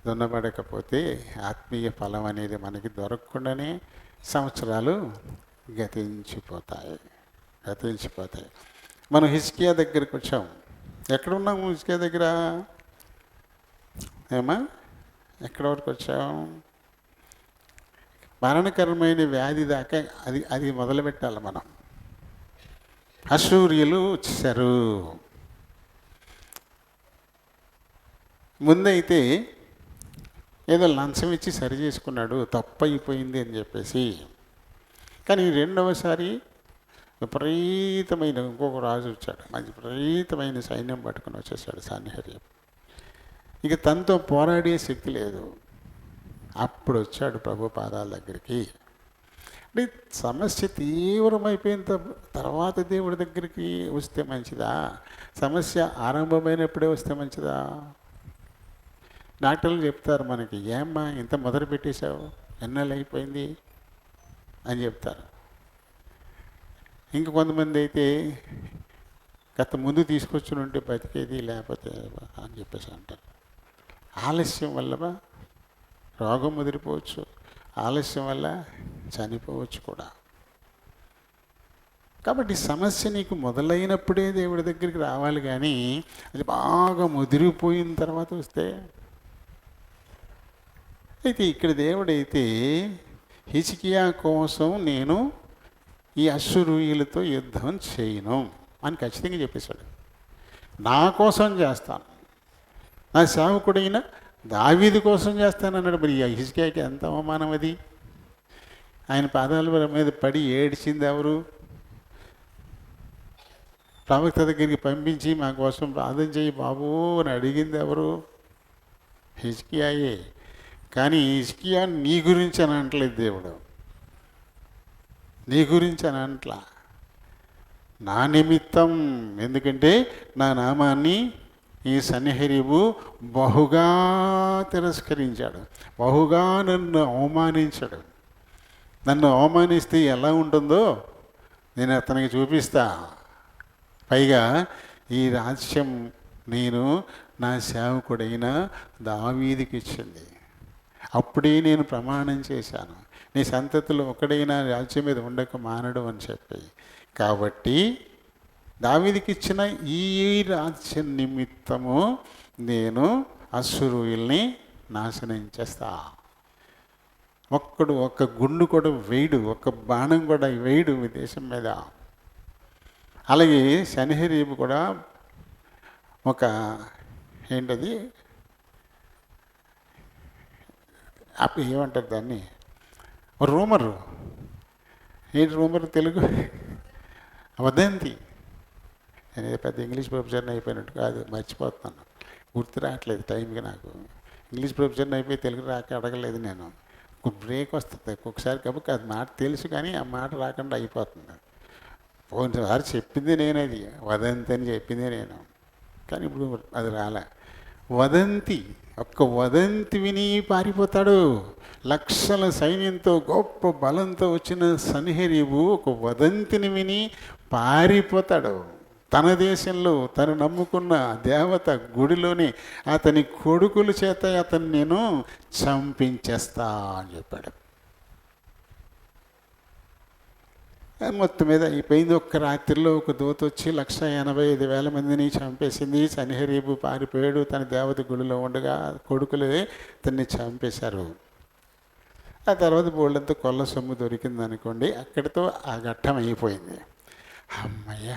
దున్నబడకపోతే ఆత్మీయ ఫలం అనేది మనకి దొరకకుండానే సంవత్సరాలు గతించిపోతాయి. మనం హిజ్కియా దగ్గరికి వచ్చాం. ఎక్కడున్నాము హిజ్కియా దగ్గర? ఎక్కడ వరకు వచ్చాం? మరణకరమైన వ్యాధి దాకా అది మొదలు పెట్టాలి మనం. అశూర్యులు వచ్చేసారు. ముందైతే ఏదో లంచం ఇచ్చి సరి చేసుకున్నాడు, తప్పు అయిపోయింది అని చెప్పేసి. కానీ రెండవసారి విపరీతమైన ఇంకొక రాజు వచ్చాడు. మంచి విపరీతమైన సైన్యం పట్టుకుని వచ్చేసాడు సన్హెరీబు. ఇక తనతో పోరాడే శక్తి లేదు. అప్పుడు వచ్చాడు ప్రభు పాదాల దగ్గరికి. అంటే సమస్య తీవ్రమైపోయిన తర్వాత దేవుడి దగ్గరికి వస్తే మంచిదా? సమస్య ఆరంభమైనప్పుడే వస్తే మంచిదా? డాక్టర్లు చెప్తారు మనకి, ఏమ్మా ఇంత మొదలు పెట్టేశావు, ఎన్నాళ్ళు అయిపోయింది అని చెప్తారు. ఇంక కొంతమంది అయితే గత ముందు తీసుకొచ్చి ఉంటే బతికేది, లేకపోతే అని చెప్పేసి అంటారు. ఆలస్యం వల్ల రోగం ముదిరిపోవచ్చు, ఆలస్యం వల్ల చనిపోవచ్చు కూడా. కాబట్టి సమస్య నీకు మొదలైనప్పుడే దేవుడి దగ్గరికి రావాలి, కానీ అది బాగా ముదిరిపోయిన తర్వాత వస్తే. అయితే ఇక్కడ దేవుడైతే హిజ్కియా కోసం నేను ఈ అశ్షూరీయులతో యుద్ధం చేయను అని ఖచ్చితంగా చెప్పేశాడు. నా కోసం చేస్తాను, నా సేవకుడైన దావీదు కోసం చేస్తానన్నాడు. మరి హిజ్కియాకి ఎంత అవమానం అది! ఆయన పాదాల మీద పడి ఏడ్చింది ఎవరు? ప్రవక్త దగ్గరికి పంపించి మా కోసం ప్రార్థన చేయి బాబు అని అడిగింది ఎవరు? హిజ్కియాయే. కానీ హిజ్కియా నీ గురించి అని అంటలేదు దేవుడు, నీ గురించి అని అంటలా, నా నిమిత్తం. ఎందుకంటే నా నామాన్ని ఈ సన్హెరీబు బహుగా తిరస్కరించాడు, బహుగా నన్ను అవమానించాడు. నన్ను అవమానిస్తే ఎలా ఉంటుందో నేను అతనికి చూపిస్తా. పైగా ఈ రాజ్యం నేను నా సేవకుడైన దావీదుకి ఇచ్చింది. అప్పుడే నేను ప్రమాణం చేశాను, నీ సంతతిలో ఒకడైనా రాజ్యం మీద ఉండక మానడు అని చెప్పి. కాబట్టి దావీదుకి ఇచ్చిన ఈ రాజ్యం నిమిత్తము నేను అశ్షూరీయుల్ని నాశనం చేస్తా. ఒక్క గుండు కూడా వేయడు, ఒక్క బాణం కూడా వేయడు ఈ దేశం మీద. అలాగే సన్హెరీబు కూడా ఒక ఏంటది అప్పుడు ఏమంటారు దాన్ని, రూమరు. ఏంటి రూమర్ తెలుగు? వదంతి. నేను పెద్ద ఇంగ్లీష్ ప్రొఫెసర్ని అయిపోయినట్టు కాదు, మర్చిపోతున్నాను, గుర్తు రావట్లేదు టైంకి. నాకు ఇంగ్లీష్ ప్రొఫెసర్ని అయిపోయి తెలుగు రాక అడగలేదు నేను. బ్రేక్ వస్తుంది ఒక్కొక్కసారి, కాబట్టి అది మాట తెలుసు కానీ ఆ మాట రాకుండా అయిపోతుంది. పోయినసారి చెప్పింది నేను, అది వదంతి అని చెప్పింది నేను, కానీ ఇప్పుడు అది రాలే. వదంతి, ఒక్క వదంతి విని పారిపోతాడు. లక్షల సైన్యంతో గొప్ప బలంతో వచ్చిన సన్హెరీబు ఒక వదంతిని విని పారిపోతాడు. తన దేశంలో తను నమ్ముకున్న దేవత గుడిలోని అతని కొడుకుల చేత అతన్ని నేను చంపించేస్తా అని చెప్పాడు. మొత్తం మీద అయిపోయింది. ఒక్క రాత్రిలో ఒక దూత వచ్చి 185,000 మందిని చంపేసింది. సన్హెరీబు పారిపోయాడు, తన దేవత గుడిలో ఉండగా కొడుకులే అతన్ని చంపేశారు. ఆ తర్వాత బోళ్ళంతా కొల్ల సొమ్ము దొరికింది అనుకోండి. అక్కడితో ఆ ఘట్టం అయిపోయింది. అమ్మయ్య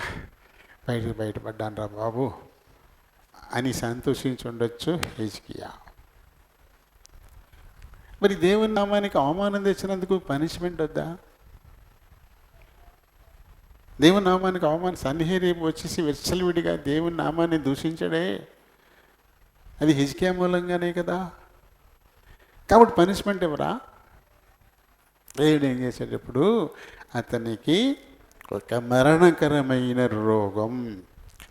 బయటపడ్డాను రా బాబు అని సంతోషించి ఉండొచ్చు హిజ్కియా. మరి దేవుని నామానికి అవమానం తెచ్చినందుకు పనిష్మెంట్ వద్దా? దేవుని నామానికి అవమానం. సన్హెరీబు వచ్చేసి విచ్చలవిడిగా దేవుని నామాన్ని దూషించాడే, అది హిజ్కియా మూలంగానే కదా. కాబట్టి పనిష్మెంట్ ఎవరా? దేవుడు ఏం చేశాడు? ఇప్పుడు అతనికి ఒక మరణకరమైన రోగం.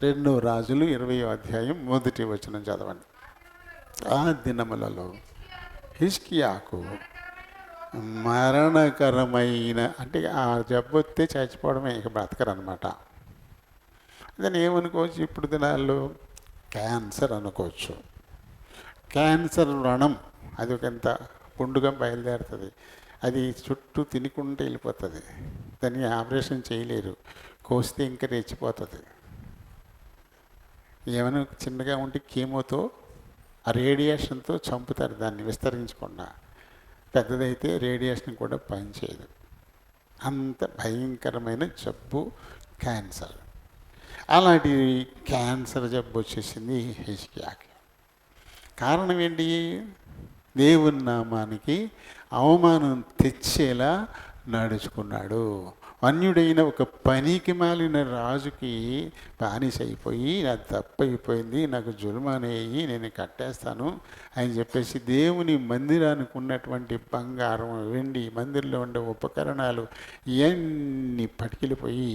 2 రాజులు 20వ అధ్యాయం 1వ వచనం చదవండి. ఆ దినములలో హిజ్కియాకు మరణకరమైన, అంటే ఆ జబ్బు వస్తే చచ్చిపోవడమే, ఇక బ్రతకరనమాట. దాన్ని ఏమనుకోవచ్చు ఇప్పుడు దినాల్లో? క్యాన్సర్ అనుకోవచ్చు. క్యాన్సర్ వ్రణం, అది ఒక ఎంత పుండుగా బయలుదేరుతుంది, అది చుట్టూ తినుకుంటూ వెళ్ళిపోతుంది. దాన్ని ఆపరేషన్ చేయలేరు, కోస్తే ఇంకా రెచ్చిపోతుంది. ఏమైనా చిన్నగా ఉంటే కీమోతో, ఆ రేడియేషన్తో చంపుతారు దాన్ని విస్తరించకుండా. పెద్దదైతే రేడియేషన్ కూడా పనిచేయదు. అంత భయంకరమైన జబ్బు క్యాన్సర్. అలాంటి క్యాన్సర్ జబ్బు వచ్చేసింది హిజ్కియాకి. కారణం ఏంటి? దేవుని నామానికి అవమానం తెచ్చేలా నడుచుకున్నాడు. అన్యుడైన ఒక పనికి మాలిన రాజుకి బానిస అయిపోయి, అది తప్పైపోయింది, నాకు జుల్మానేయి, నేను కట్టేస్తాను అని చెప్పేసి దేవుని మందిరానికి ఉన్నటువంటి బంగారం, వెండి, మందిరంలో ఉండే ఉపకరణాలు ఇవన్నీ పట్టుకెళ్ళిపోయి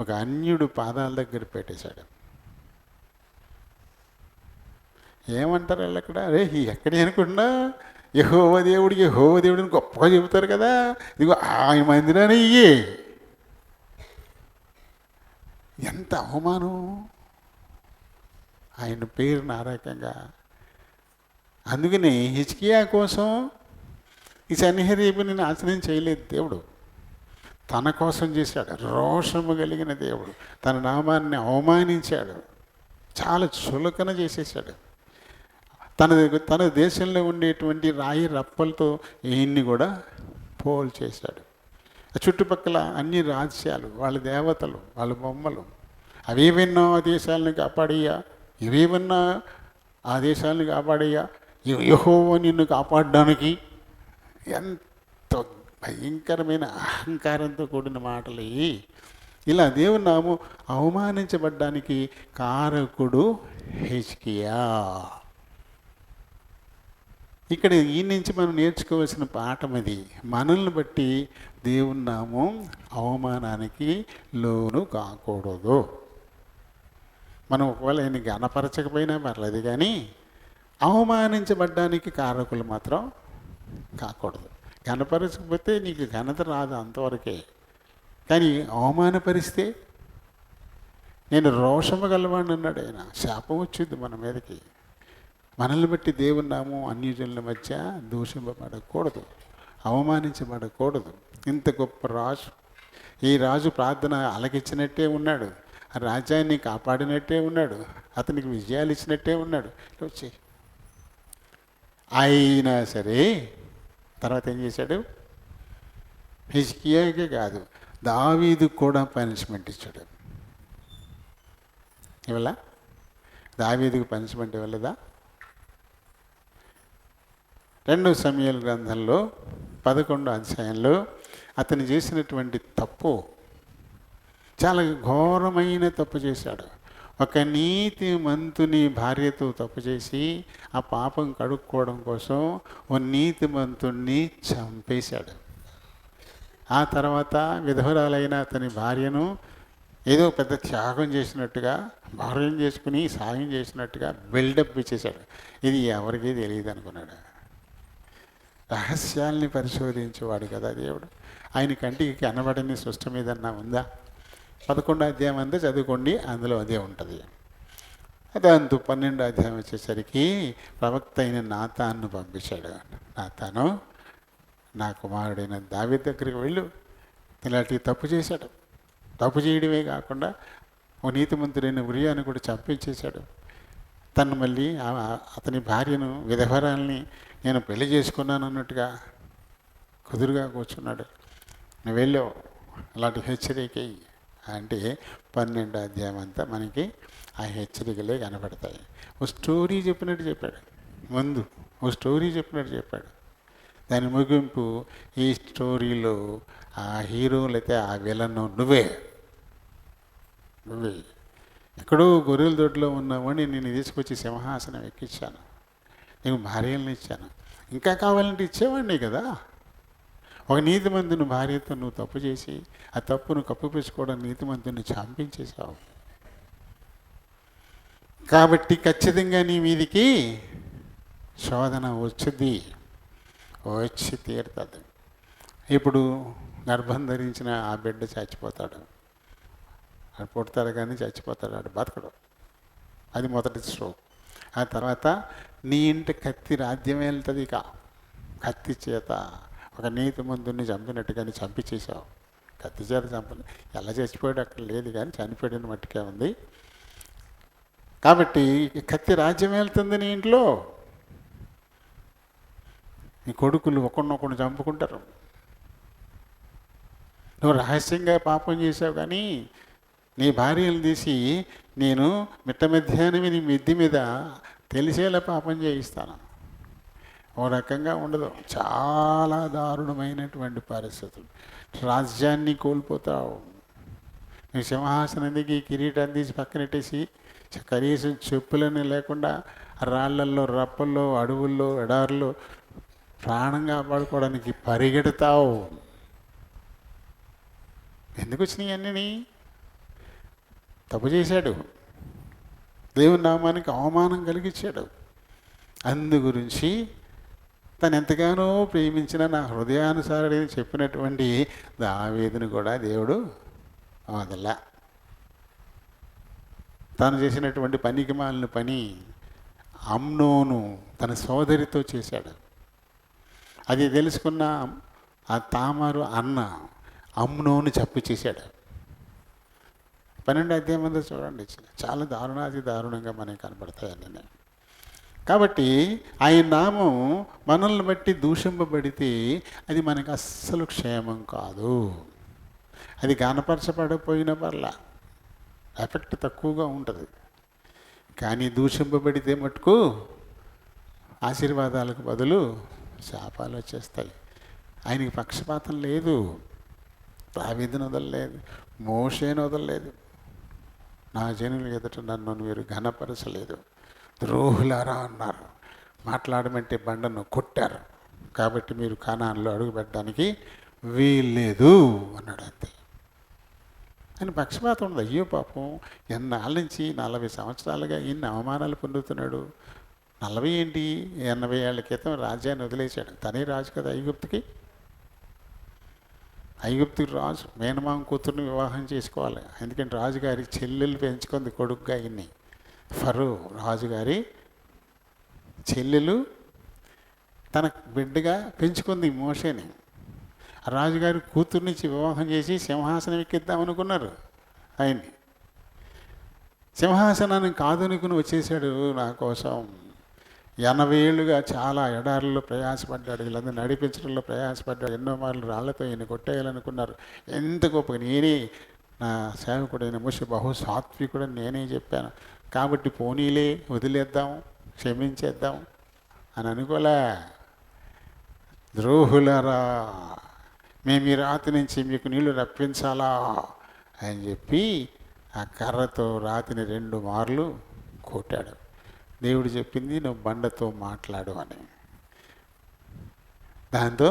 ఒక అన్యుడు పాదాల దగ్గర పెట్టేశాడు. ఏమంటారు వాళ్ళు అక్కడ? అరే ఎక్కడే అనుకున్నా యెహోవా దేవుడిని గొప్పగా చెబుతారు కదా, ఇదిగో ఆయన మందిరాన్ని ఇయ్యే. ఎంత అవమానం! ఆయన పేరు నారకంగా. అందుకని హిజ్కియా కోసం ఈ సన్హెరీబుని నాశనం చేయలేదు దేవుడు, తన కోసం చేశాడు. రోషము కలిగిన దేవుడు తన నామాన్ని అవమానించాడు, చాలా చులకన చేసేసాడు. తన దేశంలో ఉండేటువంటి రాయి రప్పలతో ఈయన్ని కూడా పోల్ చేశాడు. చుట్టుపక్కల అన్ని రాజ్యాలు, వాళ్ళ దేవతలు, వాళ్ళ బొమ్మలు, అవేవన్నా ఆ దేశాలను కాపాడయ్యా, ఇవేవన్నా ఆ దేశాలను కాపాడయ్యా, యెహోవా నిన్ను కాపాడడానికి. ఎంత భయంకరమైన అహంకారంతో కూడిన మాటలు. ఇలా దేవుని నామం అవమానించబడ్డానికి కారకుడు హిజ్కియా. ఇక్కడ ఈ నుంచి మనం నేర్చుకోవాల్సిన పాఠం అది. మనల్ని బట్టి దేవుని నామం అవమానానికి లోను కాకూడదు. మనం ఒకవేళ ఆయన గణపరచకపోయినా పర్లేదు, కానీ అవమానించబడ్డానికి కారకులు మాత్రం కాకూడదు. గణపరచకపోతే నీకు ఘనత రాదు, అంతవరకే. కానీ అవమానపరిస్తే, నేను రోషము గలవాడిని అన్నాడు ఆయన, శాపం వచ్చింది మన మీదకి. మనల్ని బట్టి దేవుని నామం అన్యజనుల మధ్య దూషింపబడకూడదు, అవమానించబడకూడదు. ఇంత గొప్ప రాజు, ఈ రాజు ప్రార్థన అలకిచ్చినట్టే ఉన్నాడు, ఆ రాజ్యాన్ని కాపాడినట్టే ఉన్నాడు, అతనికి విజయాలు ఇచ్చినట్టే ఉన్నాడు. వచ్చి అయినా సరే తర్వాత ఏం చేశాడు? హిజ్కియాకే కాదు, దావీదుకు కూడా పనిష్మెంట్ ఇచ్చాడు. ఇవల్ల దావీదుకు పనిష్మెంట్ ఇవ్వలేదా? 2 సమూయేలు గ్రంథంలో 11వ అధ్యాయంలో అతను చేసినటువంటి తప్పు, చాలా ఘోరమైన తప్పు చేశాడు. ఒక నీతిమంతుని భార్యతో తప్పు చేసి ఆ పాపం కడుక్కోవడం కోసం ఓ నీతిమంతుణ్ణి చంపేశాడు. ఆ తర్వాత విధవరాలైన అతని భార్యను ఏదో పెద్ద త్యాగం చేసినట్టుగా, భార్యం చేసుకుని సాయం చేసినట్టుగా బిల్డప్ ఇచ్చేశాడు. ఇది ఎవరికీ తెలియదు అనుకున్నాడు. రహస్యాల్ని పరిశోధించేవాడు కదా దేవుడు. ఆయన కంటికి కనబడని సృష్టి మీదన్నా ఉందా? 11వ అధ్యాయం అంతా చదువుకోండి, అందులో అదే ఉంటుంది. దాంతో 12వ అధ్యాయం వచ్చేసరికి ప్రవక్త అయిన నాతాన్ను పంపించాడు. నాతాను, నా కుమారుడైన దావీదు దగ్గరికి వెళ్ళు, ఇలాంటి తప్పు చేశాడు. తప్పు చేయడమే కాకుండా ఓ నీతిమంతుడైన ఉరియాను కూడా చంపించేశాడు. తను మళ్ళీ అతని భార్యను, విధవరాల్ని నేను పెళ్లి చేసుకున్నాను అన్నట్టుగా కుదురుగా కూర్చున్నాడు. నువ్వు వెళ్ళావు, అలాంటి హెచ్చరిక అంటే 12వ అధ్యాయం అంతా మనకి ఆ హెచ్చరికలే కనబడతాయి. ఓ స్టోరీ చెప్పినట్టు చెప్పాడు, ముందు ఓ స్టోరీ చెప్పినట్టు చెప్పాడు. దాని ముగింపు ఈ స్టోరీలో ఆ హీరోలు అయితే ఆ విలను నువ్వే ఎక్కడో గొర్రెల దొడ్లో ఉన్నామని నేను తీసుకొచ్చి సింహాసనం ఎక్కించాను, నీకు భార్యలను ఇచ్చాను, ఇంకా కావాలంటే ఇచ్చేవాడిని కదా. ఒక నీతిమంతుని భార్యతో నువ్వు తప్పు చేసి ఆ తప్పును కప్పిపుచ్చుకోవడం నీతిమంతుని చంపించేశావు. కాబట్టి ఖచ్చితంగా నీ మీదికి శోధన వచ్చుద్ది, వచ్చి తీరుతుంది. ఇప్పుడు గర్భం ధరించిన ఆ బిడ్డ చచ్చిపోతాడు, ఆడు పుడతాడు కానీ చచ్చిపోతాడు, ఆడు బతకడు. అది మొదటి స్ట్రోక్. ఆ తర్వాత నీ ఇంటి కత్తి రాజ్యం వెళ్తుంది. ఇక కత్తి చేత ఒక నీతిమంతుడిని చంపినట్టుగాని చంపించేశావు. కత్తి చేత చంపని ఎలా చచ్చిపోయాడు అక్కడ లేదు, కానీ చనిపోయిన మట్టుకే ఉంది. కాబట్టి కత్తి రాజ్యం వెళ్తుంది నీ ఇంట్లో. నీ కొడుకులు ఒకరినొకరు చంపుకుంటారు. నువ్వు రహస్యంగా పాపం చేసావు, కానీ నీ భార్యను తీసి నేను మిట్ట మధ్యాహ్నం నీ మిద్ది మీద తెలిసేలా పాపం చేయిస్తాను. ఓ రకంగా ఉండదు. చాలా దారుణమైనటువంటి పరిస్థితులు. రాజ్యాన్ని కోల్పోతావు. నీ సింహాసనం దిగి కిరీటాన్ని తీసి పక్కనెట్టేసి కనీసం చెప్పులని లేకుండా రాళ్లల్లో, రప్పల్లో, అడవుల్లో, ఎడారుల్లో ప్రాణం కాపాడుకోవడానికి పరిగెడతావు. ఎందుకు వచ్చినాయి అన్నీ? తప్పు చేశాడు, దేవుని నామానికి అవమానం కలిగించాడు. అందు గురించి తను ఎంతగానో ప్రేమించిన నా హృదయానుసారుడని చెప్పినటువంటి దావీదుని కూడా దేవుడు వదలా. తాను చేసినటువంటి పనికి మాలిన పని అమ్నోను తన సోదరితో చేశాడు. అది తెలుసుకున్న ఆ తామారు అన్న అమ్నోను చెప్పు చేశాడు. 12వ అధ్యాయం చూడండి, చాలా దారుణాది దారుణంగా మనకి కనబడతాయి అన్నీ. కాబట్టి ఆయన నామం మనల్ని బట్టి దూషింపబడితే అది మనకు అస్సలు క్షేమం కాదు. అది గానపరచబడపోయిన పర్లా ఎఫెక్ట్ తక్కువగా ఉంటుంది, కానీ దూషింపబడితే మటుకు ఆశీర్వాదాలకు బదులు శాపాలు వచ్చేస్తాయి. ఆయనకి పక్షపాతం లేదు. దావీదును వదలలేదు, మోషేను వదలలేదు. నా జనులు ఎదుట నన్ను మీరు ఘనపరచలేదు, ద్రోహులారా అన్నారు. మాట్లాడమంటే బండను కొట్టారు, కాబట్టి మీరు కానాన్లో అడుగు పెట్టడానికి వీల్లేదు అన్నాడు. అంతే. ఆయన పక్షపాతం ఉండదు. అయ్యో పాపం, ఎన్నాళ్ళ నుంచి 40 సంవత్సరాలుగా ఇన్ని అవమానాలు పొందుతున్నాడు. 40 ఏంటి, 80 ఏళ్ల క్రితం రాజ్యాన్ని వదిలేశాడు. తనే రాజు కదా ఐగుప్తుకి. ఐగుప్తుకి రాజు మేనమామ కూతుర్ని వివాహం చేసుకోవాలి, ఎందుకంటే రాజుగారి చెల్లెలు పెంచుకుంది కొడుకుగా. ఇన్ని ఫరో రాజుగారి చెల్లెలు తన బిడ్డగా పెంచుకుంది మోషేని. రాజుగారి కూతుర్నిచ్చి వివాహం చేసి సింహాసనం ఎక్కిద్దామనుకున్నారు. ఆయన్ని సింహాసనాన్ని కాదనుకుని వచ్చేసాడు నా కోసం. 80 ఏళ్ళుగా చాలా ఎడారుల్లో ప్రయాసపడ్డాడు, వీళ్ళందరూ నడిపించడంలో ప్రయాసపడ్డాడు. ఎన్నో మార్లు రాళ్లతో ఈయన కొట్టేయాలనుకున్నారు. ఎంత గొప్ప, నేనే నా సేవకుడైన మోషే బహు సాత్వికుడని నేనే చెప్పాను, కాబట్టి పోనీలే వదిలేద్దాం, క్షమించేద్దాం అని అనుకోలే. ద్రోహులరా, మేము ఈ రాతి నుంచి మీకు నీళ్లు రప్పించాలా అని చెప్పి ఆ కర్రతో రాతిని 2 మార్లు కొట్టాడు. దేవుడు చెప్పింది నువ్వు బండతో మాట్లాడు అని. దాంతో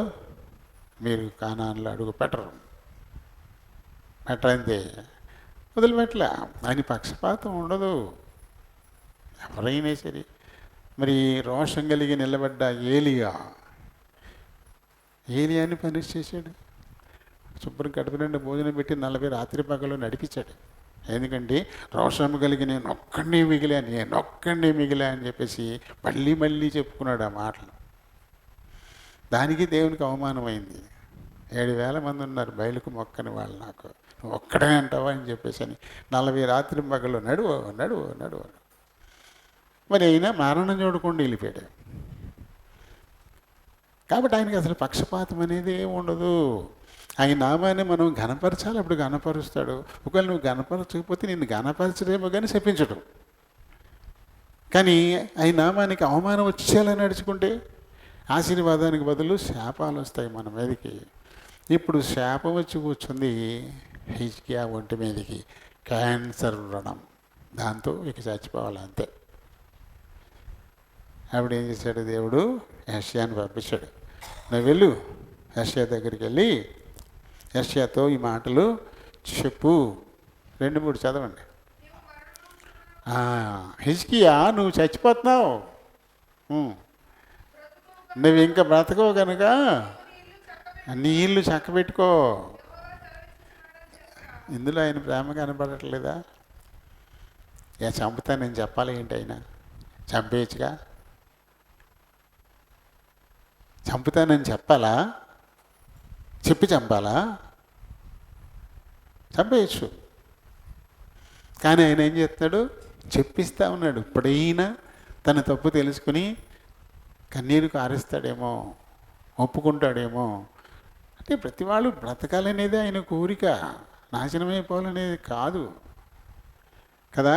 మీరు కానాన్లో అడుగు పెట్టరంతే, వదిలిపెట్టలే. ఆయన పక్షపాతం ఉండదు. ఎవరైనా సరే. మరి రోషం కలిగి నిలబడ్డ ఏలియాని పనిష్ చేశాడు. శుభ్రం కడుపు నిండా భోజనం పెట్టి 40 రాత్రి పగలు నడిపించాడు. ఎందుకంటే రోషం కలిగి నేను ఒక్కడినే మిగిలా అని చెప్పేసి మళ్ళీ చెప్పుకున్నాడు ఆ మాటలు. దానికి దేవునికి అవమానమైంది. 7,000 మంది ఉన్నారు బయలుకు మొక్కని వాళ్ళు, నాకు నువ్వు ఒక్కడే అంటావా అని చెప్పేసి అని 40 రాత్రి పగలు నడువు. మరి అయినా మరణం చూడకుండా వెళ్ళిపోయాడు. కాబట్టి ఆయనకి అసలు పక్షపాతం అనేది ఏమి ఉండదు. ఆయన నామాన్ని మనం ఘనపరచాలి, అప్పుడు ఘనపరుస్తాడు. ఒకవేళ నువ్వు ఘనపరచకపోతే నిన్ను ఘనపరచడేమో కానీ చెప్పించడం. కానీ ఆయన నామానికి అవమానం వచ్చేలా నడుచుకుంటే ఆశీర్వాదానికి బదులు శాపాలు వస్తాయి మన మీదకి. ఇప్పుడు శాపం వచ్చి కూర్చుంది హిజ్కియా ఒంటి మీదకి, క్యాన్సర్ రుణం. దాంతో ఇక చచ్చిపోవాలి అంతే. అప్పుడు ఏం చేశాడు దేవుడు? యెషయాని పంపించాడు. నువ్వు వెళ్ళు, యెషయా దగ్గరికి వెళ్ళి యెషయాతో ఈ మాటలు చెప్పు. 2-3 చదవండి. హిజ్కియా నువ్వు చచ్చిపోతున్నావు, నువ్వు ఇంకా బ్రతకవు కనుక నీళ్ళు చక్కబెట్టుకో. ఇందులో ఆయన ప్రేమ కనపడట్లేదా? చంపుతా నేను చెప్పాలి ఏంటి? అయినా చంపేయచ్చుగా. చంపుతానని చెప్పాలా? చెప్పి చంపాలా? చంపేయచ్చు. కానీ ఆయన ఏం చేస్తున్నాడు? చెప్పిస్తా ఉన్నాడు. ఇప్పుడైనా తన తప్పు తెలుసుకుని కన్నీరు కారుస్తాడేమో, ఒప్పుకుంటాడేమో. అంటే ప్రతి వాళ్ళు బ్రతకాలనేది ఆయన కోరిక, నాశనమైపోవాలనేది కాదు కదా.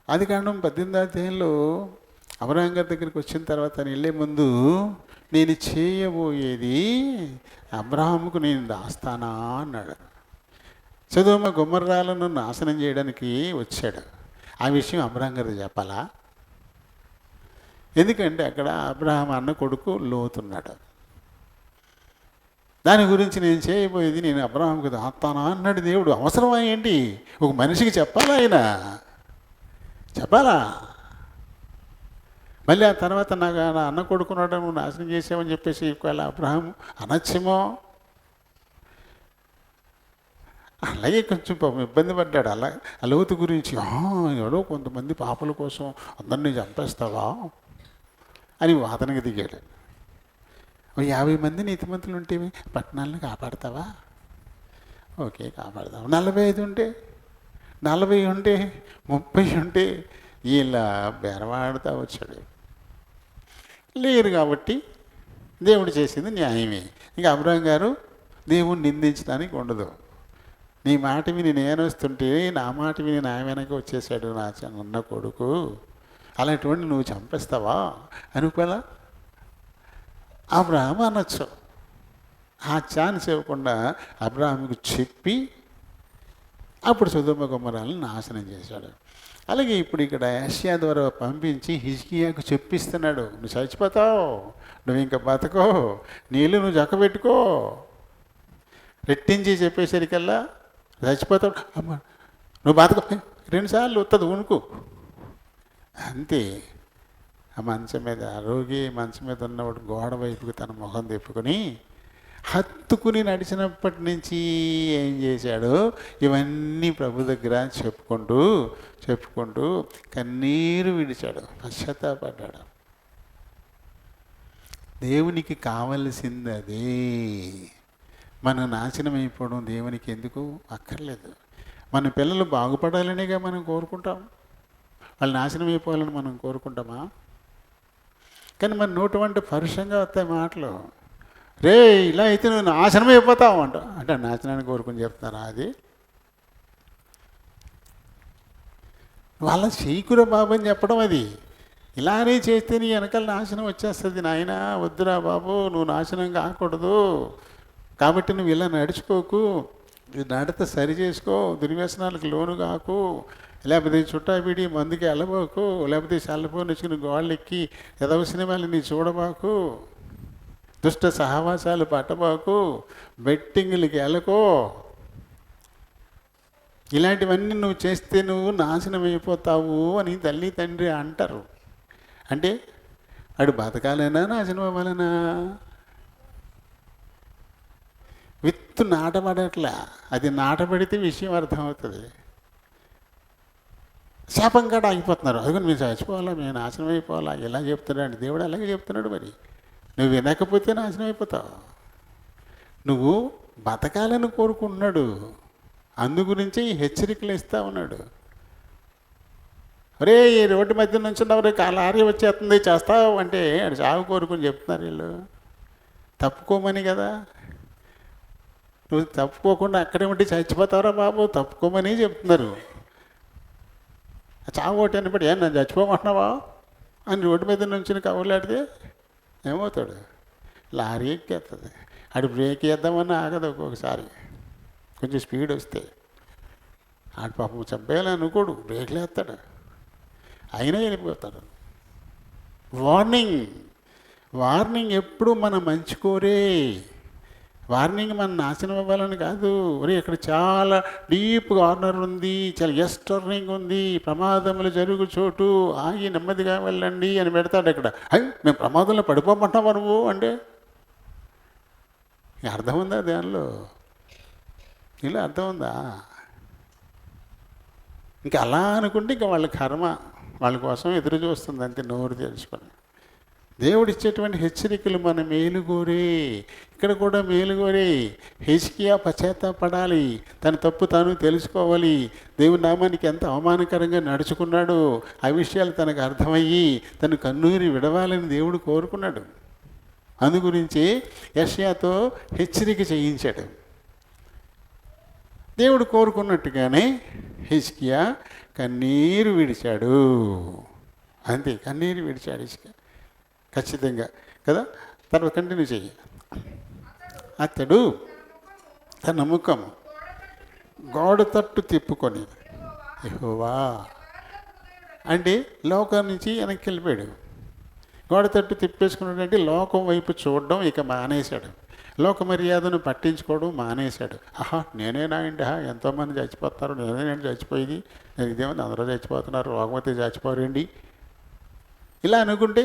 అది కారణం 18వ అధ్యాయంలో అబ్రహాం గారి దగ్గరికి వచ్చిన తర్వాత ఆయన వెళ్ళే ముందు, నేను చేయబోయేది అబ్రహాముకు నేను దాస్తానా అన్నాడు. సొదొమ గొమొర్రాలను నాశనం చేయడానికి వచ్చాడు. ఆ విషయం అబ్రహాం గారికి చెప్పాలా? ఎందుకంటే అక్కడ అబ్రహాం అన్న కొడుకు లోతున్నాడు. దాని గురించి నేను చేయబోయేది నేను అబ్రహాంకు దాస్తానా అన్నాడు దేవుడు. అవసరమా ఏంటి? ఒక మనిషికి చెప్పాలా? ఆయన చెప్పాలా? మళ్ళీ ఆ తర్వాత నాకు నా అన్న కొడుకున్నాడు, నువ్వు నాశనం చేసావని చెప్పేసి ఒకవేళ అబ్రహాం అనొచ్చేమో. అలాగే కొంచెం ఇబ్బంది పడ్డాడు. అలా లోతు గురించి, ఎవడో కొంతమంది పాపల కోసం అందరినీ చంపేస్తావా అని వాదనకు దిగాడు. 50 మంది నీతిమంతులు ఉంటే పట్టణాలను కాపాడతావా? ఓకే, కాపాడతావు. 45 ఉంటే, 40 ఉంటే, 30 ఉంటే ఇలా బెరవాడుతూ వచ్చాడు. లేరు కాబట్టి దేవుడు చేసింది న్యాయమే. ఇంకా అబ్రహాం గారు దేవుణ్ణి నిందించడానికి ఉండదు. నీ మాట విని నేను వస్తుంటే నా మాట విని నా వెనక వచ్చేసాడు నా చిన్న కొడుకు, అలాంటివాడిని నువ్వు చంపేస్తావా అనుకోలా? అబ్రహాం అనొచ్చు. ఆ ఛాన్స్ ఇవ్వకుండా అబ్రహాంకు చెప్పి అప్పుడు సొదొమ గొమొర్రాలను నాశనం చేశాడు. అలాగే ఇప్పుడు ఇక్కడ యెషయా ద్వారా పంపించి హిజ్కియాకు చెప్పిస్తున్నాడు, నువ్వు చచ్చిపోతావు, నువ్వు ఇంకా బతకో, నీళ్ళు నువ్వు జక్కబెట్టుకో. రెట్టించి చెప్పేసరికల్లా చచ్చిపోతావు, అమ్మ నువ్వు బతకో, 2 సార్లు వస్తుంది వణుకు అంతే. ఆ మంచం మీద రోగి మంచం మీద ఉన్నవాడు గోడ వైపుకి తన ముఖం తిప్పుకొని హత్తుకుని నడిచినప్పటి నుంచి ఏం చేశాడు? ఇవన్నీ ప్రభు దగ్గర చెప్పుకుంటూ కన్నీరు విడిచాడు, పశ్చాత్తాపడ్డాడు. దేవునికి కావలసింది అదే. మన నాశనం అయిపోవడం దేవునికి ఎందుకు అక్కర్లేదు. మన పిల్లలు బాగుపడాలనేగా మనం కోరుకుంటాం. వాళ్ళు నాశనం అయిపోవాలని మనం కోరుకుంటామా? కానీ మన నోటి వంట పరుషంగా వస్తాయి మాటలు. రే ఇలా అయితే నువ్వు నాశనం అయిపోతావు అంటే నాశనాన్ని కోరుకుని చెప్తారా? అది వాళ్ళ చేయకురా బాబు అని చెప్పడం. అది ఇలానే చేస్తే నీ వెనకాల నాశనం వచ్చేస్తుంది. నాయనా వద్దురా బాబు, నువ్వు నాశనం కాకూడదు, కాబట్టి నువ్వు ఇలా నడుచుకోకు, నడత సరి చేసుకో, దుర్వ్యసనాలకు లోను కాకు, లేకపోతే చుట్టాబిడి మందుకి వెళ్ళబోకు, లేకపోతే సెల్ఫోన్ వచ్చుకుని గోళ్ళెక్కి ఎదవ సినిమాలు నీ చూడబాకు, దుష్ట సహవాసాలు పట్టబాకు, బెట్టింగ్లకి వెళ్ళకో. ఇలాంటివన్నీ నువ్వు చేస్తే నువ్వు నాశనం అయిపోతావు అని తల్లి తండ్రి అంటారు. అంటే వాడు బతకాలనా నాశనం అవ్వాలనా? విత్తు నాటబడట్లా. అది నాటబడితే విషయం అర్థమవుతుంది. శాపం కాడ ఆగిపోతున్నారు. అదిగో మీరు చచ్చిపోవాలా, మేము నాశనం అయిపోవాలా, ఎలా చెప్తున్నాడు దేవుడు? అలాగే చెప్తున్నాడు. మరి నువ్వు వినకపోతే నాశనం అయిపోతావు. నువ్వు బతకాలని కోరుకుంటున్నాడు, అందు గురించి హెచ్చరికలు ఇస్తూ ఉన్నాడు. అరే ఈ రోడ్డు మధ్య నుంచి రే లారీ వచ్చేస్తుంది చేస్తావు అంటే అది చావు కోరుకుని చెప్తున్నారు వీళ్ళు. తప్పుకోమని కదా. నువ్వు తప్పుకోకుండా అక్కడే ఉంటే చచ్చిపోతావురా బాబు, తప్పుకోమని చెప్తున్నారు. చావు ఒకటి అని బట్టి నన్ను చచ్చిపోమంటున్నావా అని రోడ్డు మీద నుంచి కబుర్లాడితే ఏమవుతాడు? లారీ ఎక్కేస్తుంది. ఆడు బ్రేక్ వేద్దామని ఆగదు. ఒక్కొక్కసారి కొంచెం స్పీడ్ వస్తే ఆడు పాపం చంపేయాలని అనుకోడు, బ్రేక్లు వేస్తాడు, అయినా వెళ్ళిపోతాడు. వార్నింగ్ ఎప్పుడు మన మంచి కోరే. వార్నింగ్ మనం నాశనం అవ్వాలని కాదు. ఒరే ఇక్కడ చాలా డీప్ కార్నర్ ఉంది, చాలా టర్నింగ్ ఉంది, ప్రమాదములు జరుగు చోటు, ఆగి నెమ్మదిగా వెళ్ళండి అని పెడతాడు అక్కడ. అయ్యి మేము ప్రమాదంలో పడిపోమంటావా నువ్వు అంటే అర్థం ఉందా దానిలో? ఇలా అర్థం ఉందా? ఇంకా అలా అనుకుంటే ఇంకా వాళ్ళ కర్మ వాళ్ళ కోసం ఎదురు చూస్తుంది అంతే, నోరు తెలుసుకొని. దేవుడు ఇచ్చేటువంటి హెచ్చరికలు మన మేలుగోరే. ఇక్కడ కూడా మేలుగోరే. హిజ్కియా పశ్చాత్తాపడాలి, తన తప్పు తాను తెలుసుకోవాలి, దేవుని నామానికి ఎంత అవమానకరంగా నడుచుకున్నాడు ఆ విషయాలు తనకు అర్థమయ్యి తను కన్నీరు విడవాలని దేవుడు కోరుకున్నాడు. అందు గురించి యెషయాతో హెచ్చరిక చేయించాడు. దేవుడు కోరుకున్నట్టుగానే హిజ్కియా కన్నీరు విడిచాడు. అంతే, కన్నీరు విడిచాడు హిజ్కియా ఖచ్చితంగా కదా. తర్వాత కంటిన్యూ చెయ్యి. అతడు తన ముఖం గోడ తట్టు తిప్పుకొని, యెహోవా అంటే లోకం నుంచి వెనక్కి వెళ్ళిపోయాడు. గోడ తట్టు తిప్పేసుకున్నాడంటే లోకం వైపు చూడడం ఇక మానేశాడు. లోక మర్యాదను పట్టించుకోవడం మానేశాడు. ఆహా నేనేనా అండి, ఎంతోమంది చచ్చిపోతున్నారు, నేనేనండి చచ్చిపోయేది, నేను ఇదేమంది అందరూ చచ్చిపోతున్నారు, రోగమతి చచ్చిపోరండి ఇలా అనుకుంటే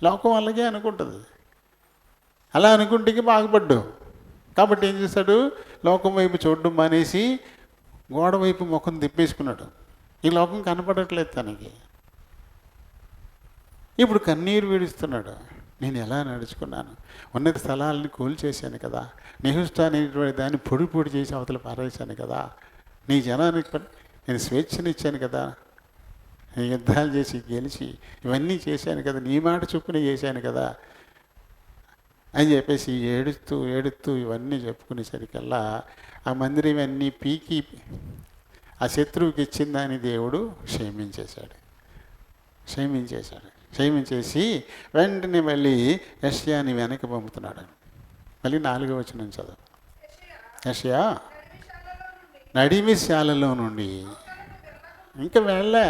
లోకం అలాగే అనుకుంటుంది. అలా అనుకుంటే బాగుపడ్డావు. కాబట్టి ఏం చేశాడు, లోకం వైపు చూడడం మానేసి గోడ వైపు ముఖం తిప్పేసుకున్నాడు. ఈ లోకం కనపడట్లేదు తనకి. ఇప్పుడు కన్నీరు విడుస్తున్నాడు. నేను ఎలా నడుచుకున్నాను, ఉన్నత స్థలాలని కూల్చేశాను కదా, నెహుష్ఠా అనేటువంటి దాన్ని పొడి పొడి చేసి అవతల పారేశాను కదా, నీ జనానికి నేను స్వేచ్ఛనిచ్చాను కదా, నేను యుద్ధాలు చేసి గెలిచి ఇవన్నీ చేశాను కదా, నీ మాట చొప్పున చేశాను కదా అని చెప్పేసి ఏడుస్తూ ఏడుస్తూ ఇవన్నీ చెప్పుకునేసరికల్లా ఆ మందిరం ఇవన్నీ పీకి ఆ శత్రువుకి ఇచ్చిందని దేవుడు క్షమించేసి వెంటనే మళ్ళీ యెషయాని వెనక్కి పంపుతున్నాడు. మళ్ళీ 4వ వచనం చదువు. యెషయా నడిమిశాలలో నుండి ఇంకా వెళ్ళే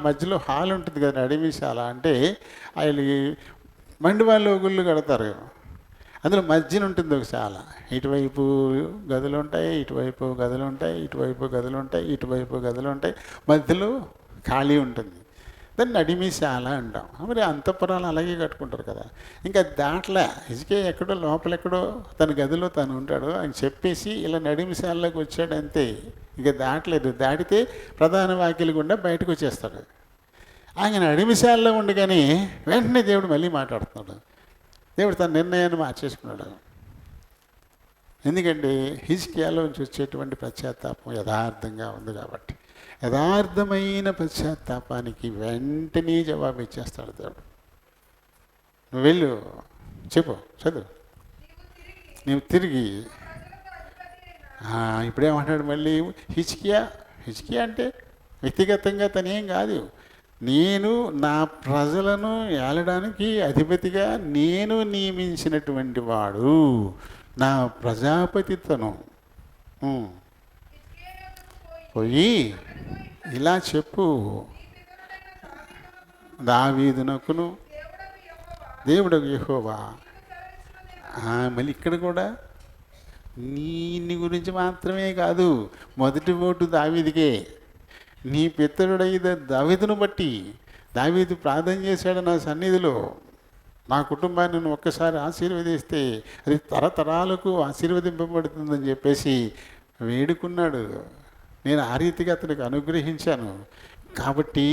మధ్యలో హాల్ ఉంటుంది కదా, నడిమిశాల అంటే వాళ్ళు మండివాళ్ళు గుళ్ళు కడతారు, అందులో మధ్యన ఉంటుంది ఒక శాల. ఇటువైపు గదులు ఉంటాయి, ఇటువైపు గదులు ఉంటాయి, ఇటువైపు గదులు ఉంటాయి, ఇటువైపు గదులు ఉంటాయి, మధ్యలో ఖాళీ ఉంటుంది. దాన్ని నడిమిశాల అంటాం. మరి అంతఃపురాలు అలాగే కట్టుకుంటారు కదా. ఇంకా దాంట్లో హిజ్కియా ఎక్కడో లోపలెక్కడో తన గదిలో తను ఉంటాడు అని చెప్పేసి ఇలా నడిమిశాలలోకి వచ్చాడు అంతే. ఇంకా దాటలేదు. దాటితే ప్రధాన వాక్యాలు గుండా బయటకు వచ్చేస్తాడు. ఆయన నడిమిశాలలో ఉండగానే వెంటనే దేవుడు మళ్ళీ మాట్లాడుతున్నాడు. దేవుడు తన నిర్ణయాన్ని మార్చేసుకున్నాడు. ఎందుకంటే హిజ్కియాలోంచి వచ్చేటువంటి పశ్చాత్తాపం యథార్థంగా ఉంది కాబట్టి. యథార్థమైన పశ్చాత్తాపానికి వెంటనే జవాబు ఇచ్చేస్తాడు దేవుడు. నువ్వు వెళ్ళు, చెప్పు, చదువు. నువ్వు తిరిగి ఇప్పుడేమంటాడు మళ్ళీ హిజ్కియా అంటే వ్యక్తిగతంగా తనేం కాదు, నేను నా ప్రజలను ఏలడానికి అధిపతిగా నేను నియమించినటువంటి వాడు, నా ప్రజాపతితను. పోయి ఇలా చెప్పు, దావీదునకును దేవుడకు యెహోవా. మళ్ళీ ఇక్కడ కూడా నీ గురించి మాత్రమే కాదు, మొదటి ఓటు దావీదుకే. నీ పితరుడైన దావీదును బట్టి, దావీదు ప్రార్థన చేశాడు నా సన్నిధిలో, నా కుటుంబాన్ని నువ్వు ఒక్కసారి ఆశీర్వదిస్తే అది తరతరాలకు ఆశీర్వదింపబడుతుందని చెప్పేసి వేడుకున్నాడు. నేను ఆ రీతిగా అతనికి అనుగ్రహించాను. కాబట్టి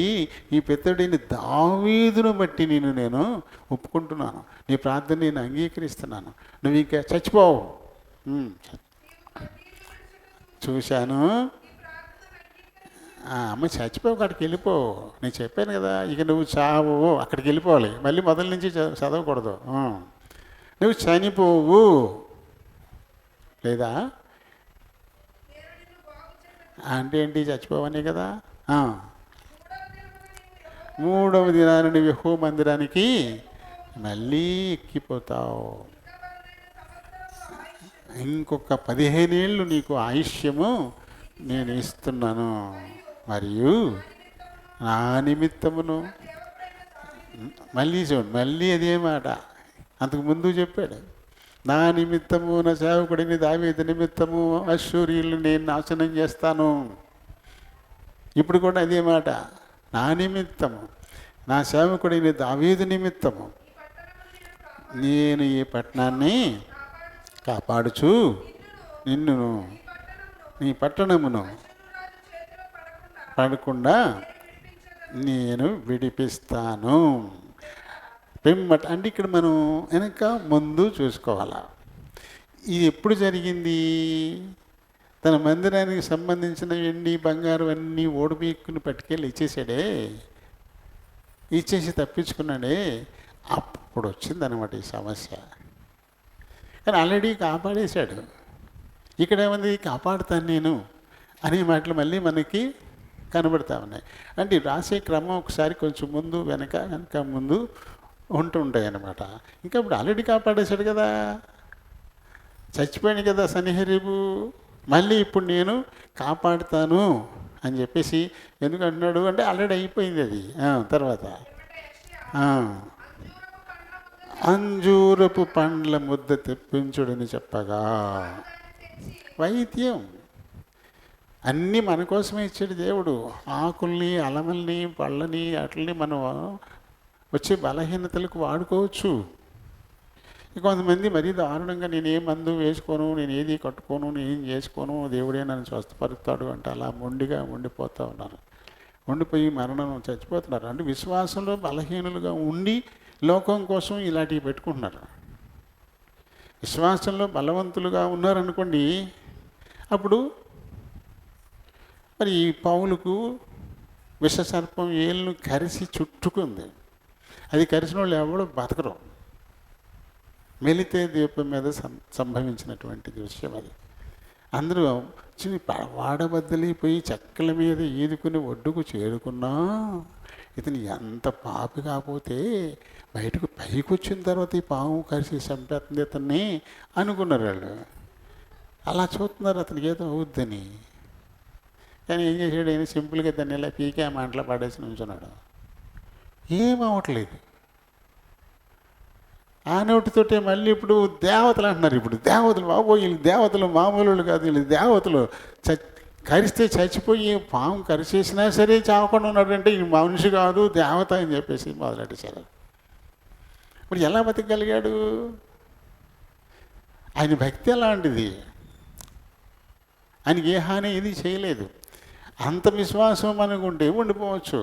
ఈ పితరుడైన దావీదును బట్టి నేను ఒప్పుకుంటున్నాను, నీ ప్రార్థన నేను అంగీకరిస్తున్నాను. నువ్వు ఇంకా చచ్చిపోవు. చూశాను, అమ్మ చచ్చిపోవు, అక్కడికి వెళ్ళిపో. నేను చెప్పాను కదా, ఇక నువ్వు చావు, అక్కడికి వెళ్ళిపోవాలి, మళ్ళీ మొదటి నుంచి చదవకూడదు. నువ్వు చనిపోవు లేదా అంటే ఏంటి, చచ్చిపోవని కదా. 3వ దినాన నువ్వు యెహోవా మందిరానికి మళ్ళీ ఎక్కిపోతావు. ఇంకొక 15 ఏళ్ళు నీకు ఆయుష్యము నేను ఇస్తున్నాను, మరియు నా నిమిత్తమును. మళ్ళీ చూడు, మళ్ళీ అదే మాట అంతకుముందు చెప్పాడు. నా నిమిత్తము, నా సేవకుడిని దావీదు నిమిత్తము అశ్షూరీయులను నేను నాశనం చేస్తాను. ఇప్పుడు కూడా అదే మాట, నా నిమిత్తము, నా సేవకుడిని దావీదు నిమిత్తము నేను ఈ పట్టణాన్ని కాపాడుచు నిన్నును నీ పట్టణమును పడకుండా నేను విడిపిస్తాను. పిమ్మట అంటే ఇక్కడ మనం వెనక ముందు చూసుకోవాలా. ఇది ఎప్పుడు జరిగింది? తన మందిరానికి సంబంధించిన వెండి బంగారం అన్నీ ఓడిపీక్కుని పట్టుకెళ్ళి ఇచ్చేసాడే, ఇచ్చేసి తప్పించుకున్నాడే, అప్పుడు వచ్చిందనమాట ఈ సమస్య. కానీ ఆల్రెడీ కాపాడేశాడు. ఇక్కడేముంది, కాపాడుతాను నేను అనే మాటలు మళ్ళీ మనకి కనబడతా ఉన్నాయి. అంటే రాసే క్రమం ఒకసారి కొంచెం ముందు వెనక ముందు ఉంటుంటాయి అన్నమాట. ఇంకా ఇప్పుడు ఆల్రెడీ కాపాడేశాడు కదా, చచ్చిపోయాడు కదా సన్హెరీబు, మళ్ళీ ఇప్పుడు నేను కాపాడుతాను అని చెప్పేసి ఎందుకు అంటున్నాడు అంటే ఆల్రెడీ అయిపోయింది అది. తర్వాత అంజూరపు పండ్ల ముద్ద తెప్పించుడని చెప్పగా, వైద్యం అన్నీ మన కోసమే ఇచ్చాడు దేవుడు. ఆకుల్ని, అలమల్ని, పళ్ళని, అట్లని మనం వచ్చే బలహీనతలకు వాడుకోవచ్చు. కొంతమంది మరీ దారుణంగా నేను ఏ మందు వేసుకోను, నేను ఏది కట్టుకోను, నేను ఏం చేసుకోను, దేవుడే నన్ను స్వస్థపరుస్తాడు అంటే అలా మొండిగా ఉండిపోతూ ఉన్నారు. ఉండిపోయి మరణం చచ్చిపోతున్నారు. అంటే విశ్వాసంలో బలహీనులుగా ఉండి లోకం కోసం ఇలాంటివి పెట్టుకుంటున్నారు. విశ్వాసంలో బలవంతులుగా ఉన్నారనుకోండి, అప్పుడు మరి ఈ పౌలుకు విషసర్పం ఏళ్ళను కరిసి చుట్టుకుంది. అది కరిసిన వాళ్ళు ఎవడో బతకరు. మెలితే ద్వీపం మీద సంభవించినటువంటి దృశ్యం అది. అందరూ వాడబద్దలిపోయి చెక్కల మీద ఈదుకుని ఒడ్డుకు చేరుకున్నా ఇతను ఎంత పాపి కాకపోతే బయటకు పైకి వచ్చిన తర్వాత ఈ పాము కరిసి చంపేస్తుంది ఇతన్ని అనుకున్నారు వాళ్ళు. అలా చూస్తున్నారు అతనికి ఏదో అవుద్దని. కానీ ఏం చేశాడు ఆయన? సింపుల్గా దాన్ని ఇలా పీకే ఆ మాటలో పడేసి నుంచున్నాడు. ఏమవట్లేదు. ఆ నోటితోటే మళ్ళీ ఇప్పుడు దేవతలు అంటున్నారు. ఇప్పుడు దేవతలు, బాబోయ్ వీళ్ళు దేవతలు మామూలు కాదు, వీళ్ళు దేవతలు. కరిస్తే చచ్చిపోయి పాము కరిచేసినా సరే చావకుండా ఉన్నాడంటే ఈ మనిషి కాదు దేవత అని చెప్పేసి మొదలెట్టేశారు. ఇప్పుడు ఎలా బతికగలిగాడు? ఆయన భక్తి అలాంటిది. ఆయనకి ఏ హాని ఇది చేయలేదు. అంత విశ్వాసం మనకుంటే ఉండిపోవచ్చు.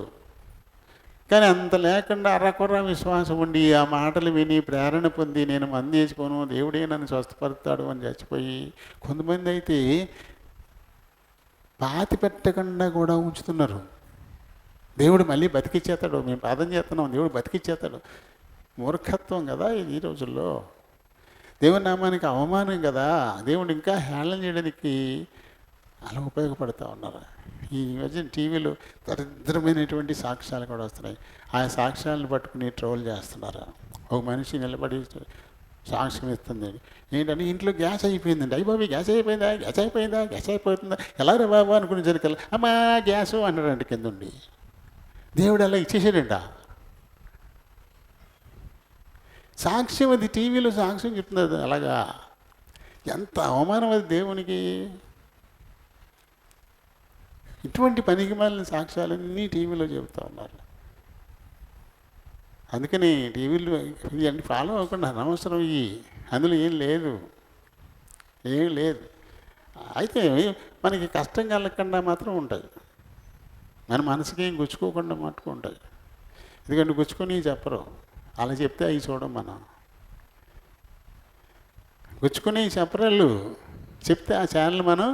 కానీ అంత లేకుండా అరకొర విశ్వాసం ఉండి ఆ మాటలు విని ప్రేరణ పొంది నేను మంది వేసుకోను, దేవుడే నన్ను స్వస్థపరుస్తాడు అని చచ్చిపోయి, కొంతమంది అయితే పాతి పెట్టకుండా కూడా ఉంచుతున్నారు. దేవుడు మళ్ళీ బతికిచ్చేస్తాడు, మేము ప్రార్థన చేస్తున్నాం, దేవుడు బతికిచ్చేస్తాడు. మూర్ఖత్వం కదా ఇది ఈ రోజుల్లో. దేవుని నామానికి అవమానం కదా. దేవుడు ఇంకా హేళన చేయడానికి అలా ఉపయోగపడుతూ ఉన్నారు. ఈ మధ్య టీవీలో దరిద్రమైనటువంటి సాక్ష్యాలు కూడా వస్తున్నాయి. ఆ సాక్ష్యాలను పట్టుకుని ట్రోల్ చేస్తున్నారు. ఒక మనిషి నిలబడి సాక్ష్యం ఇస్తుంది ఏంటంటే ఇంట్లో గ్యాస్ అయిపోయిందండి. అయ్యి బాబు గ్యాస్ అయిపోయిందా, గ్యాస్ అయిపోయిందా, గ్యాస్ అయిపోతుందా, ఎలా రా బాబు అనుకుని జరికల్లా అమ్మా గ్యాసు అన్నాడంటే కింద ఉండి. దేవుడు అలా ఇచ్చేసాడంట సాక్ష్యం. అది టీవీలో సాక్ష్యం చెప్తున్నది. అలాగా ఎంత అవమానం అది దేవునికి. ఇటువంటి పనికి మాలిన సాక్ష్యాలన్నీ టీవీలో చెబుతూ ఉన్నారు. అందుకని టీవీలో ఇవన్నీ ఫాలో అవ్వకుండా అనవసరం ఇవి. అందులో ఏం లేదు, ఏం లేదు. అయితే మనకి కష్టం కలగకుండా మాత్రం ఉంటుంది. మన మనసుకి ఏం గుచ్చుకోకుండా మట్టుకు ఉంటుంది. ఎందుకంటే గుచ్చుకొని చెప్పరు. అలా చెప్తే అవి చూడం మనం. గుచ్చుకొని చెప్పరాళ్ళు చెప్తే ఆ ఛానల్ మనం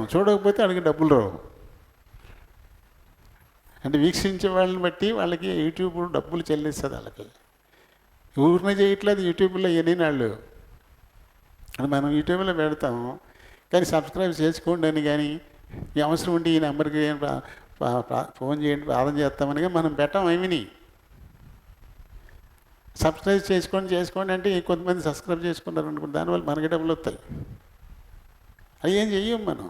చూడకపోతే వాళ్ళకి డబ్బులు రావు. అంటే వీక్షించే వాళ్ళని బట్టి వాళ్ళకి యూట్యూబ్ డబ్బులు చెల్లిస్తుంది. వాళ్ళకి ఊరినే చేయట్లేదు యూట్యూబ్లో ఎన్ని నాళ్ళు. అది మనం యూట్యూబ్లో పెడతాము కానీ సబ్స్క్రైబ్ చేసుకోండి అని, కానీ ఈ అవసరం ఉంటే ఈ నెంబర్కి ఫోన్ చేయండి ప్రార్థన చేస్తామని మనం పెట్టాం. ఏమిని సబ్స్క్రైబ్ చేసుకోండి అంటే కొంతమంది సబ్స్క్రైబ్ చేసుకున్నారు అనుకుంటే దానివల్ల మనకి డబ్బులు వస్తాయి. అవి ఏం చెయ్యం మనం.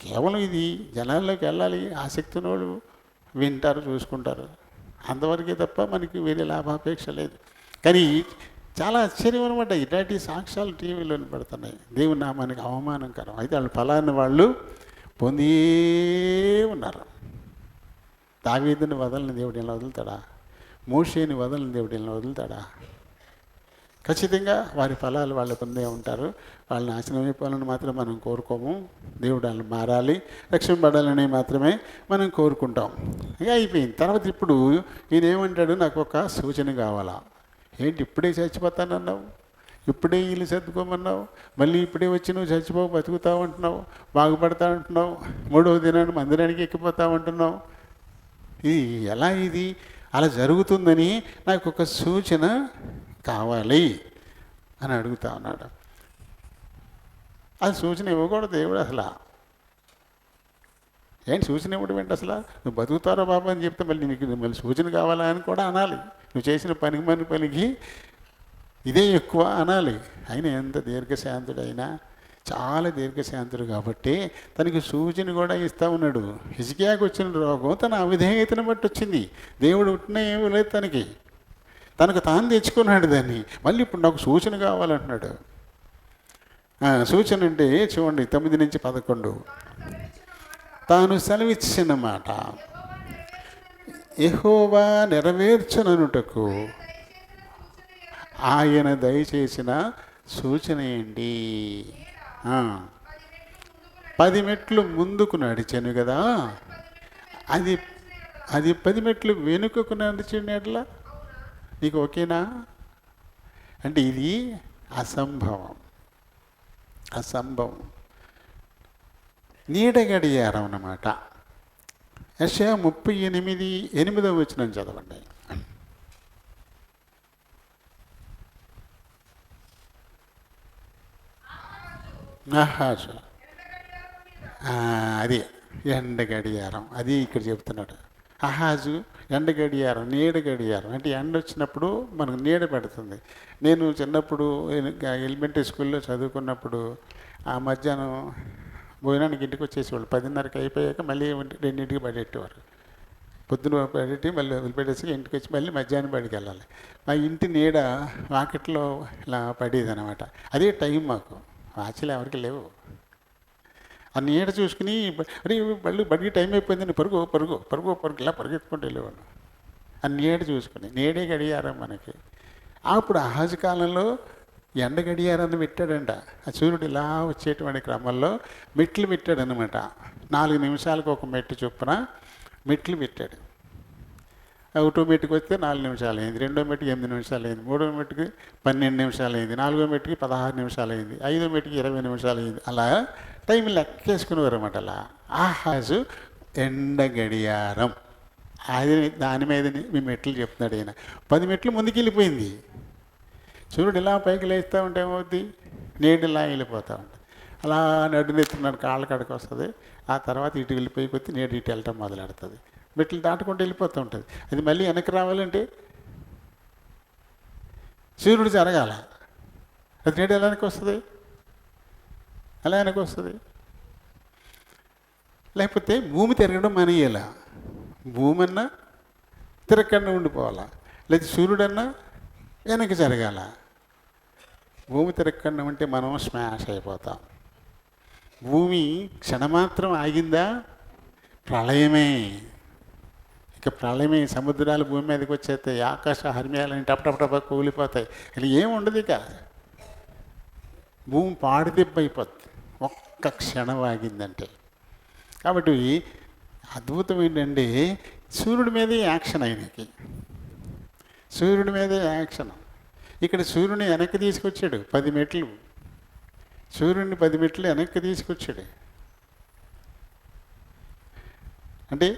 కేవలం ఇది జనాల్లోకి వెళ్ళాలి. ఆసక్తి ఉన్నవాళ్ళు వింటారు, చూసుకుంటారు, అంతవరకే తప్ప మనకి వేరే లాభాపేక్ష లేదు. కానీ చాలా ఆశ్చర్యం అనమాట. ఇలాంటి సాక్ష్యాలు టీవీలో పడుతున్నాయి. దేవుని నామానికి అవమానకరం. అయితే వాళ్ళు ఫలాన్ని వాళ్ళు పొందే ఉన్నారు. దావీదుని వదలని దేవుడు ఇలా వదులుతాడా? మోషేని వదలని దేవుడు ఇలా వదులుతాడా? ఖచ్చితంగా వారి ఫలాలు వాళ్ళు పొందే ఉంటారు. వాళ్ళని నాశనం అయిపోవాలని మాత్రం మనం కోరుకోము. దేవుడు వాళ్ళని మారాలి, రక్షింపబడాలని మాత్రమే మనం కోరుకుంటాం. ఇక అయిపోయింది. తర్వాత ఇప్పుడు ఈయన ఏమంటాడు, నాకు ఒక సూచన కావాలా. ఏంటి ఇప్పుడే చచ్చిపోతానన్నావు, ఇప్పుడే ఇల్లు సర్దుకోమన్నావు, మళ్ళీ ఇప్పుడే వచ్చి నువ్వు చచ్చిపోవు బతుకుతావు అంటున్నావు, బాగుపడతా అంటున్నావు, 3వ దినాన్ని మందిరానికి ఎక్కిపోతావు అంటున్నావు. ఇది ఎలా? ఇది అలా జరుగుతుందని నాకు ఒక సూచన కావాలి అని అడుగుతా ఉన్నాడు. అది సూచన ఇవ్వకూడదు దేవుడు అసలు. ఏంటి సూచన ఇవ్వడం ఏంటి అసలు? నువ్వు బతుకుతారా బాబా అని చెప్తే మళ్ళీ నీకు మళ్ళీ సూచన కావాలా అని కూడా అనాలి. నువ్వు చేసిన పనికి ఇదే ఎక్కువ అనాలి. ఆయన ఎంత దీర్ఘశాంతుడైనా, చాలా దీర్ఘశాంతుడు కాబట్టి తనకి సూచన కూడా ఇస్తూ ఉన్నాడు. హిజ్కియాకు వచ్చిన రోగం తన అవిధేయతను బట్టి వచ్చింది. దేవుడు ఉట్టిన ఏమీ లేదు తనకు తాను తెచ్చుకున్నాడు దాన్ని. మళ్ళీ ఇప్పుడు నాకు సూచన కావాలంటున్నాడు. సూచన అంటే చూడండి 9 నుంచి 11. తాను సెలవిచ్చిన మాట యెహోవా నెరవేర్చుననుటకు ఆయన దయచేసిన సూచన ఏంటి? 10 మెట్లు ముందుకు నడిచాను కదా, అది 10 మెట్లు వెనుకకు నడిచినట్లా నీకు ఓకేనా అంటే ఇది అసంభవం. నీడ గడియారం అన్నమాట. యెషయా 38:8 వచనం చదవండి. ఆహాజు అది ఎండ గడియారం, అది ఇక్కడ చెప్తున్నాడు. ఆహాజు ఎండ గడియారం, నీడ గడియారం అంటే ఎండ వచ్చినప్పుడు మనకు నీడ పెడుతుంది. నేను చిన్నప్పుడు ఎలిమెంటరీ స్కూల్లో చదువుకున్నప్పుడు ఆ మధ్యాహ్నం భోజనానికి ఇంటికి వచ్చేసేవాళ్ళు. 10:30కి అయిపోయాక మళ్ళీ 2ంటికి పడేట్టేవారు. పొద్దున పడేటి మళ్ళీ వదిలిపెట్టేసి ఇంటికి వచ్చి మళ్ళీ మధ్యాహ్నం బడికి వెళ్ళాలి. మా ఇంటి నీడ వాకిట్లో ఇలా పడేది అనమాట. అదే టైం మాకు. వాచ్లు ఎవరికి లేవు. ఆ నీడ చూసుకుని అరే మళ్ళీ బడికి టైం అయిపోయిందని పరుగు ఇలా పరిగెత్తుకుంటూ వెళ్ళేవాడు. ఆ నీడ చూసుకుని, నీడే గడియారం మనకి. అప్పుడు ఆహాజు కాలంలో ఎండ గడియారాన్ని పెట్టాడంట. ఆ సూర్యుడు ఇలా వచ్చేటువంటి క్రమంలో మెట్లు పెట్టాడనమాట. 4 నిమిషాలకు ఒక మెట్టు చొప్పున మెట్లు పెట్టాడు. ఒకటో మెట్టుకు వస్తే 4 నిమిషాలు అయింది, 2వ మెట్టుకి 8 నిమిషాలు అయింది, 3వ మెట్టుకి 12 నిమిషాలు అయింది, 4వ మెట్టుకి 16 నిమిషాలు అయింది, 5వ మెట్టుకి 20 నిమిషాలు అయింది. అలా టైం లెక్కేసుకునేవారు అన్నమాట. అలా ఆహాజు ఎండ గడియారం అది దాని మీద మీ మెట్లు చెప్తున్నాడు ఆయన. 10 మెట్లు ముందుకు వెళ్ళిపోయింది. సూర్యుడు ఇలా పైకి లేస్తూ ఉంటే ఏమవుద్ది, నీడు ఇలా వెళ్ళిపోతూ ఉంటుంది. అలా నడునెత్తున్నాడు, కాళ్ళ కాడికి వస్తుంది. ఆ తర్వాత ఇటు వెళ్ళిపోయి కొద్ది నీడు ఇటు వెళ్ళటం మొదలెడుతుంది. మెట్లు దాటుకుంటూ వెళ్ళిపోతూ ఉంటుంది. అది మళ్ళీ వెనక్కి రావాలంటే సూర్యుడు జరగాల. అది నీడు ఎలా వెనక్కి వస్తుంది? ఎలా వెనక్కి వస్తుంది? లేకపోతే భూమి తిరగడం మానేయాల. భూమి అన్నా తిరగకుండా ఉండిపోవాలా, లేదా సూర్యుడన్నా వెనక్కి జరగాల. భూమి తిరగకుండా ఉంటే మనం స్మాష్ అయిపోతాం. భూమి క్షణమాత్రం ఆగిందా ప్రళయమే. ఇక ప్రళయమే. సముద్రాలు భూమి మీదకి వచ్చేస్తాయి, ఆకాశ హర్మ్యాలని టపటపటప కూలిపోతాయి. ఇలా ఏం ఉండదు. ఇక భూమి పాడిదెబ్బ అయిపోతుంది ఒక్క క్షణం ఆగిందంటే. కాబట్టి అద్భుతం ఏంటంటే సూర్యుడి మీదే యాక్షన్. ఆయనకి సూర్యుడి మీదే యాక్షన్. ఇక్కడ సూర్యుని వెనక్కి తీసుకొచ్చాడు 10 మెట్లు. సూర్యుడిని 10 మెట్లు వెనక్కి తీసుకొచ్చాడు. అంటే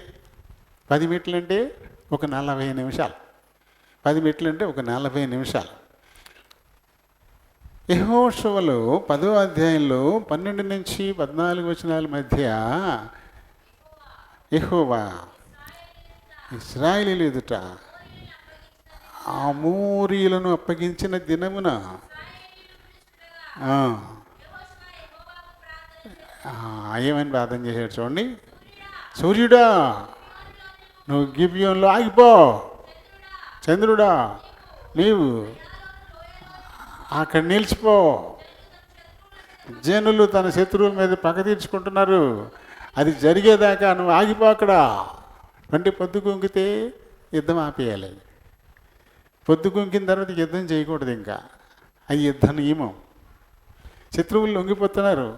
10 మెట్లు అంటే ఒక 40 నిమిషాలు. 10 మెట్లు అంటే ఒక 40 నిమిషాలు. యెహోషువలో 10వ అధ్యాయంలో 12 నుంచి 14 వచనాల మధ్య యెహోవా ఇశ్రాయేలీయుల ఎదుట అమోరీయులను అప్పగించిన దినమున ఏమని ప్రార్థన చేశాడు చూడండి. సూర్యుడా నువ్వు గిబియోన్లో ఆగిపో, చంద్రుడా నీవు అక్కడ నిలిచిపో. జనులు తన శత్రువుల మీద పగ తీర్చుకుంటున్నారు, అది జరిగేదాకా నువ్వు ఆగిపో అక్కడ. అంటే పొద్దు కుంకితే యుద్ధం ఆపేయాలి. పొద్దు కుంకిన తర్వాత యుద్ధం చేయకూడదు. ఇంకా అది యుద్ధ నియమం. శత్రువులు లొంగిపోతున్నారు,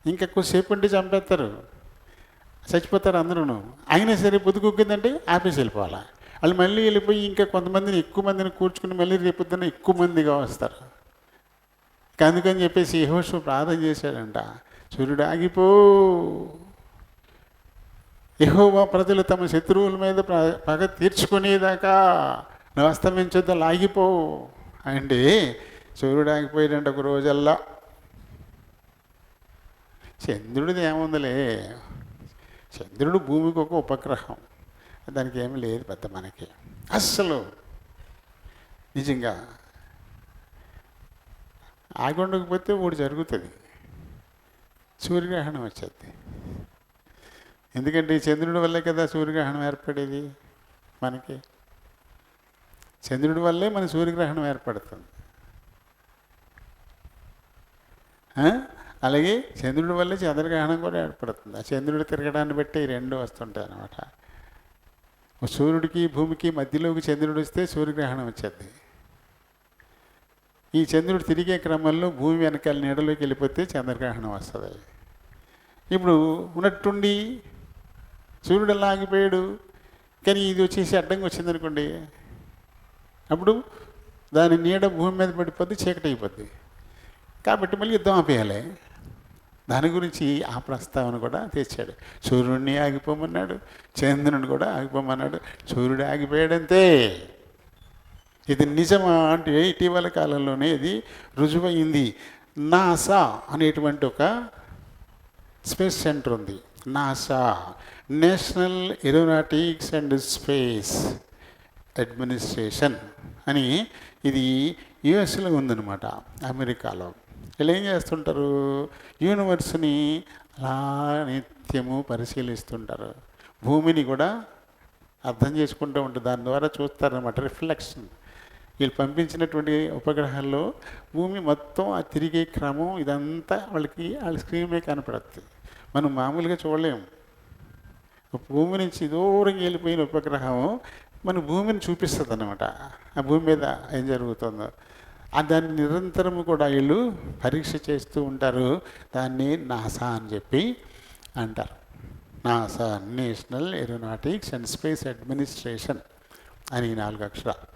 ఇంకెక్కువసేపు ఉండి చంపేస్తారు, చచ్చిపోతారు అందరూ. అయినా సరే పొద్దు కుంకిందంటే ఆపేసి వెళ్ళిపోవాలి. వాళ్ళు మళ్ళీ వెళ్ళిపోయి ఇంకా కొంతమందిని ఎక్కువ మందిని కూర్చుకుని మళ్ళీ రేపొద్దున ఎక్కువ మందిగా వస్తారు. అందుకని చెప్పేసి యెహోషువ ప్రార్థన చేశాడంట, సూర్యుడు ఆగిపో, యెహోవా ప్రజలు తమ శత్రువుల మీద పగ తీర్చుకునేదాకా నువ్వు అస్తమించొద్దు, ఆగిపో అంటే సూర్యుడు ఆగిపోయాడంట ఒక రోజల్లా. చంద్రుడిది ఏముందిలే, చంద్రుడు భూమికి ఒక ఉపగ్రహం, దానికి ఏమీ లేదు పెద్ద మనకి అస్సలు. నిజంగా ఆగి ఉండకపోతే ఒకటి జరుగుతుంది, సూర్యగ్రహణం వచ్చేది. ఎందుకంటే చంద్రుడి వల్లే కదా సూర్యగ్రహణం ఏర్పడేది మనకి. చంద్రుడి వల్లే మన సూర్యగ్రహణం ఏర్పడుతుంది. అలాగే చంద్రుడి వల్లే చంద్రగ్రహణం కూడా ఏర్పడుతుంది. ఆ చంద్రుడు తిరగడాన్ని బట్టి ఈ రెండు వస్తుంటాయి అన్నమాట. సూర్యుడికి భూమికి మధ్యలోకి చంద్రుడు వస్తే సూర్యగ్రహణం వచ్చేది. ఈ చంద్రుడు తిరిగే క్రమంలో భూమి వెనకాల నీడలోకి వెళ్ళిపోతే చంద్రగ్రహణం వస్తుంది. ఇప్పుడు ఉన్నట్టుండి సూర్యుడు అలా ఆగిపోయాడు, కానీ ఇది వచ్చేసి అడ్డంగా వచ్చిందనుకోండి, అప్పుడు దాని నీడ భూమి మీద పడిపోద్ది, చీకటి అయిపోద్ది. కాబట్టి మళ్ళీ యుద్ధం ఆపేయాలి. దాని గురించి ఆ ప్రస్తావన కూడా తెచ్చాడు. సూర్యుడిని ఆగిపోమన్నాడు, చంద్రుని కూడా ఆగిపోమన్నాడు. సూర్యుడు ఆగిపోయాడంతే. ఇది నిజమా అంటే ఇటీవల కాలంలోనే ఇది రుజువైంది. నాసా అనేటువంటి ఒక స్పేస్ సెంటర్ ఉంది. NASA, national aeronautics and space administration అని, ఇది యుఎస్లో ఉందన్నమాట, అమెరికాలో. వీళ్ళు ఏం చేస్తుంటారు, యూనివర్స్ని అలా నిత్యము పరిశీలిస్తుంటారు, భూమిని కూడా అర్థం చేసుకుంటూ ఉంటారు, దాని ద్వారా చూస్తారన్నమాట, రిఫ్లెక్షన్. వీళ్ళు పంపించినటువంటి ఉపగ్రహాల్లో భూమి మొత్తం ఆ తిరిగే క్రమం ఇదంతా వాళ్ళ స్క్రీన్ మీద కనపడుతుంది. మనం మామూలుగా చూడలేము. భూమి నుంచి దూరంగా వెళ్ళిపోయిన ఉపగ్రహం మన భూమిని చూపిస్తుంది అన్నమాట, ఆ భూమి మీద ఏం జరుగుతుందో. దాన్ని నిరంతరము కూడా వీళ్ళు పరీక్ష చేస్తూ ఉంటారు. దాన్ని నాసా అని చెప్పి అంటారు. NASA, national aeronautics and space administration అని 4 అక్షరాలు.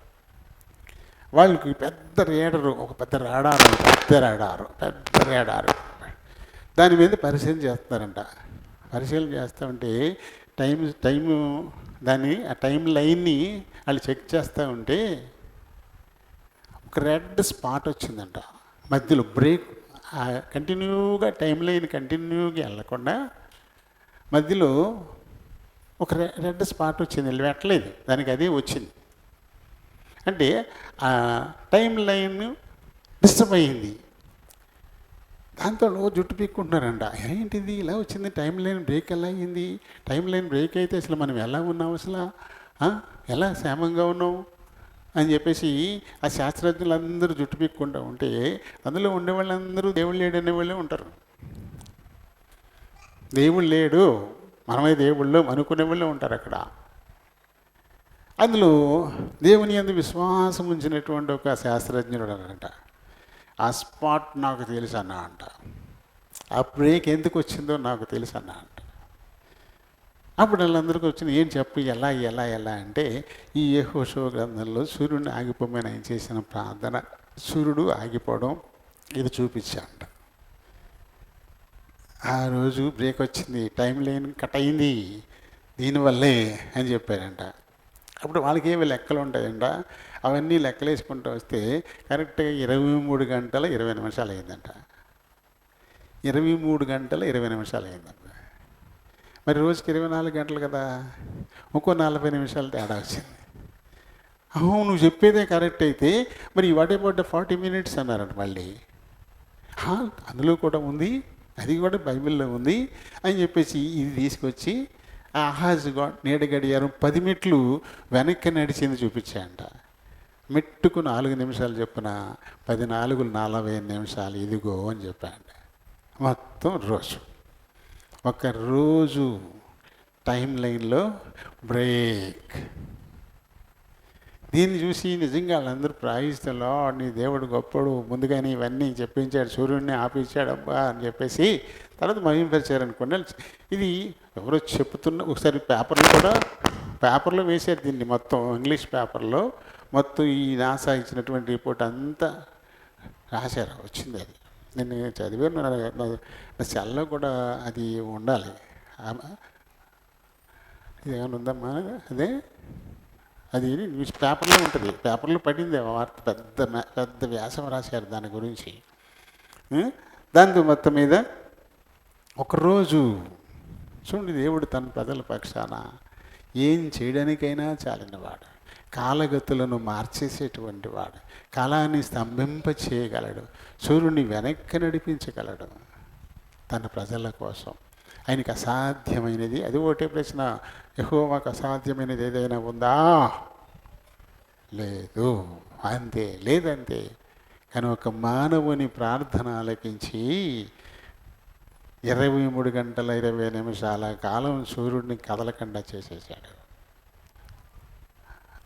వాళ్ళకి పెద్ద రేడరు, ఒక పెద్ద రాడారు, దాని మీద పరిశీలన చేస్తున్నారంట. పరిశీలన చేస్తూ ఉంటే టైము దాన్ని, ఆ టైం లైన్ని వాళ్ళు చెక్ చేస్తూ ఉంటే ఒక రెడ్ స్పాట్ వచ్చిందంట మధ్యలో. బ్రేక్ కంటిన్యూగా టైం లైన్ కంటిన్యూగా వెళ్ళకుండా మధ్యలో ఒక రెడ్ స్పాట్ వచ్చింది. వెళ్ళట్లేదు, దానికి అదే వచ్చింది. అంటే ఆ టైం లైన్ డిస్టర్బ్ అయ్యింది. దాంతో జుట్టు పీక్కుంటున్నారంట, ఏంటిది ఇలా వచ్చింది, టైం లైన్ బ్రేక్ ఎలా అయ్యింది, టైం లైన్ బ్రేక్ అయితే అసలు మనం ఎలా ఉన్నాం, అసలు ఎలా క్షేమంగా ఉన్నాం అని చెప్పేసి ఆ శాస్త్రజ్ఞులందరూ జుట్టు పీక్కుంటూ ఉంటే అందులో ఉండేవాళ్ళందరూ దేవుడు లేడు అనేవాళ్ళే ఉంటారు. దేవుడు లేడు, మనమే దేవుళ్ళు అనుకునే వాళ్ళే ఉంటారు అక్కడ. అందులో దేవుని యందు విశ్వాసం ఉంచినటువంటి ఒక శాస్త్రజ్ఞుడు అన్నారంట, ఆ స్పాట్ నాకు తెలుసు అన్నా అంట, ఆ బ్రేక్ ఎందుకు వచ్చిందో నాకు తెలుసు అన్నా అంట. అప్పుడు వాళ్ళందరికీ వచ్చింది, ఏం చెప్పు, ఎలా ఎలా ఎలా అంటే ఈ యెహోషువ గ్రంథంలో సూర్యుడిని ఆగిపోమని ఆయన చేసిన ప్రార్థన, సూర్యుడు ఆగిపోవడం ఇది చూపించాంట. ఆ రోజు బ్రేక్ వచ్చింది, టైం లైన్ కట్ అయింది దీనివల్లే అని చెప్పారంట. అప్పుడు వాళ్ళకి ఏమి లెక్కలు ఉంటాయంట, అవన్నీ లెక్కలు వేసుకుంటూ వస్తే కరెక్ట్గా 23 గంటల 20 నిమిషాలు అయిందంట. 23 గంటల 20 నిమిషాలు అయిందంట. మరి రోజుకి 24 గంటలు కదా, ఇంకో 40 నిమిషాలు తేడా వచ్చింది. అవును, నువ్వు చెప్పేదే కరెక్ట్ అయితే మరి వాట్ అబౌట్ 40 మినిట్స్ అన్నారంట మళ్ళీ. అందులో కూడా ఉంది, అది కూడా బైబిల్లో ఉంది అని చెప్పేసి ఇది తీసుకొచ్చి ఆ అహాజ్ నీడ గడియారం 10 మెట్లు వెనక్కి నడిచింది చూపించాయంట. మెట్టుకు 4 నిమిషాలు చొప్పున 10 4 40 నిమిషాలు ఇదిగో అని చెప్పాడు. మొత్తం రోజు ఒక రోజు టైం లైన్లో బ్రేక్. దీన్ని చూసి నిజంగా వాళ్ళందరూ ప్రాయిస్తలో నీ దేవుడు గొప్పడు, ముందుగానే ఇవన్నీ చెప్పించాడు, సూర్యుడిని ఆపించాడు అబ్బా అని చెప్పేసి తర్వాత మహింపరిచారనుకోండి. ఇది ఎవరో చెప్తున్న ఒకసారి పేపర్లో వేశారు దీన్ని, మొత్తం ఇంగ్లీష్ పేపర్లో మొత్తం ఈ నాసా ఇచ్చినటువంటి రిపోర్ట్ అంతా రాశారు, వచ్చింది. అది నేను చదివాను, నా సెల్లో కూడా అది ఉండాలి. ఇది ఏమైనా ఉందమ్మా? అదే అది న్యూస్ పేపర్లో ఉంటుంది, పేపర్లో పడింది వార్త, పెద్ద వ్యాసం రాశారు దాని గురించి. దాంతో మొత్తం మీద ఒకరోజు చూడండి, దేవుడు తన ప్రజల పక్షాన ఏం చేయడానికైనా చాలినవాడు, కాలగతులను మార్చేసేటువంటి వాడు, కాలాన్ని స్తంభింప చేయగలడు, సూర్యుని వెనక్కి నడిపించగలడు తన ప్రజల కోసం. ఆయనకి అసాధ్యమైనది అది ఒకటే ప్రశ్న, యెహోవాకు అసాధ్యమైనది ఏదైనా ఉందా? లేదు, అంతే, లేదంతే. కానీ ఒక మానవుని ప్రార్థన ఆలకించి 23 గంటల 20 నిమిషాల కాలం సూర్యుడిని కదలకుండా చేసేసాడు.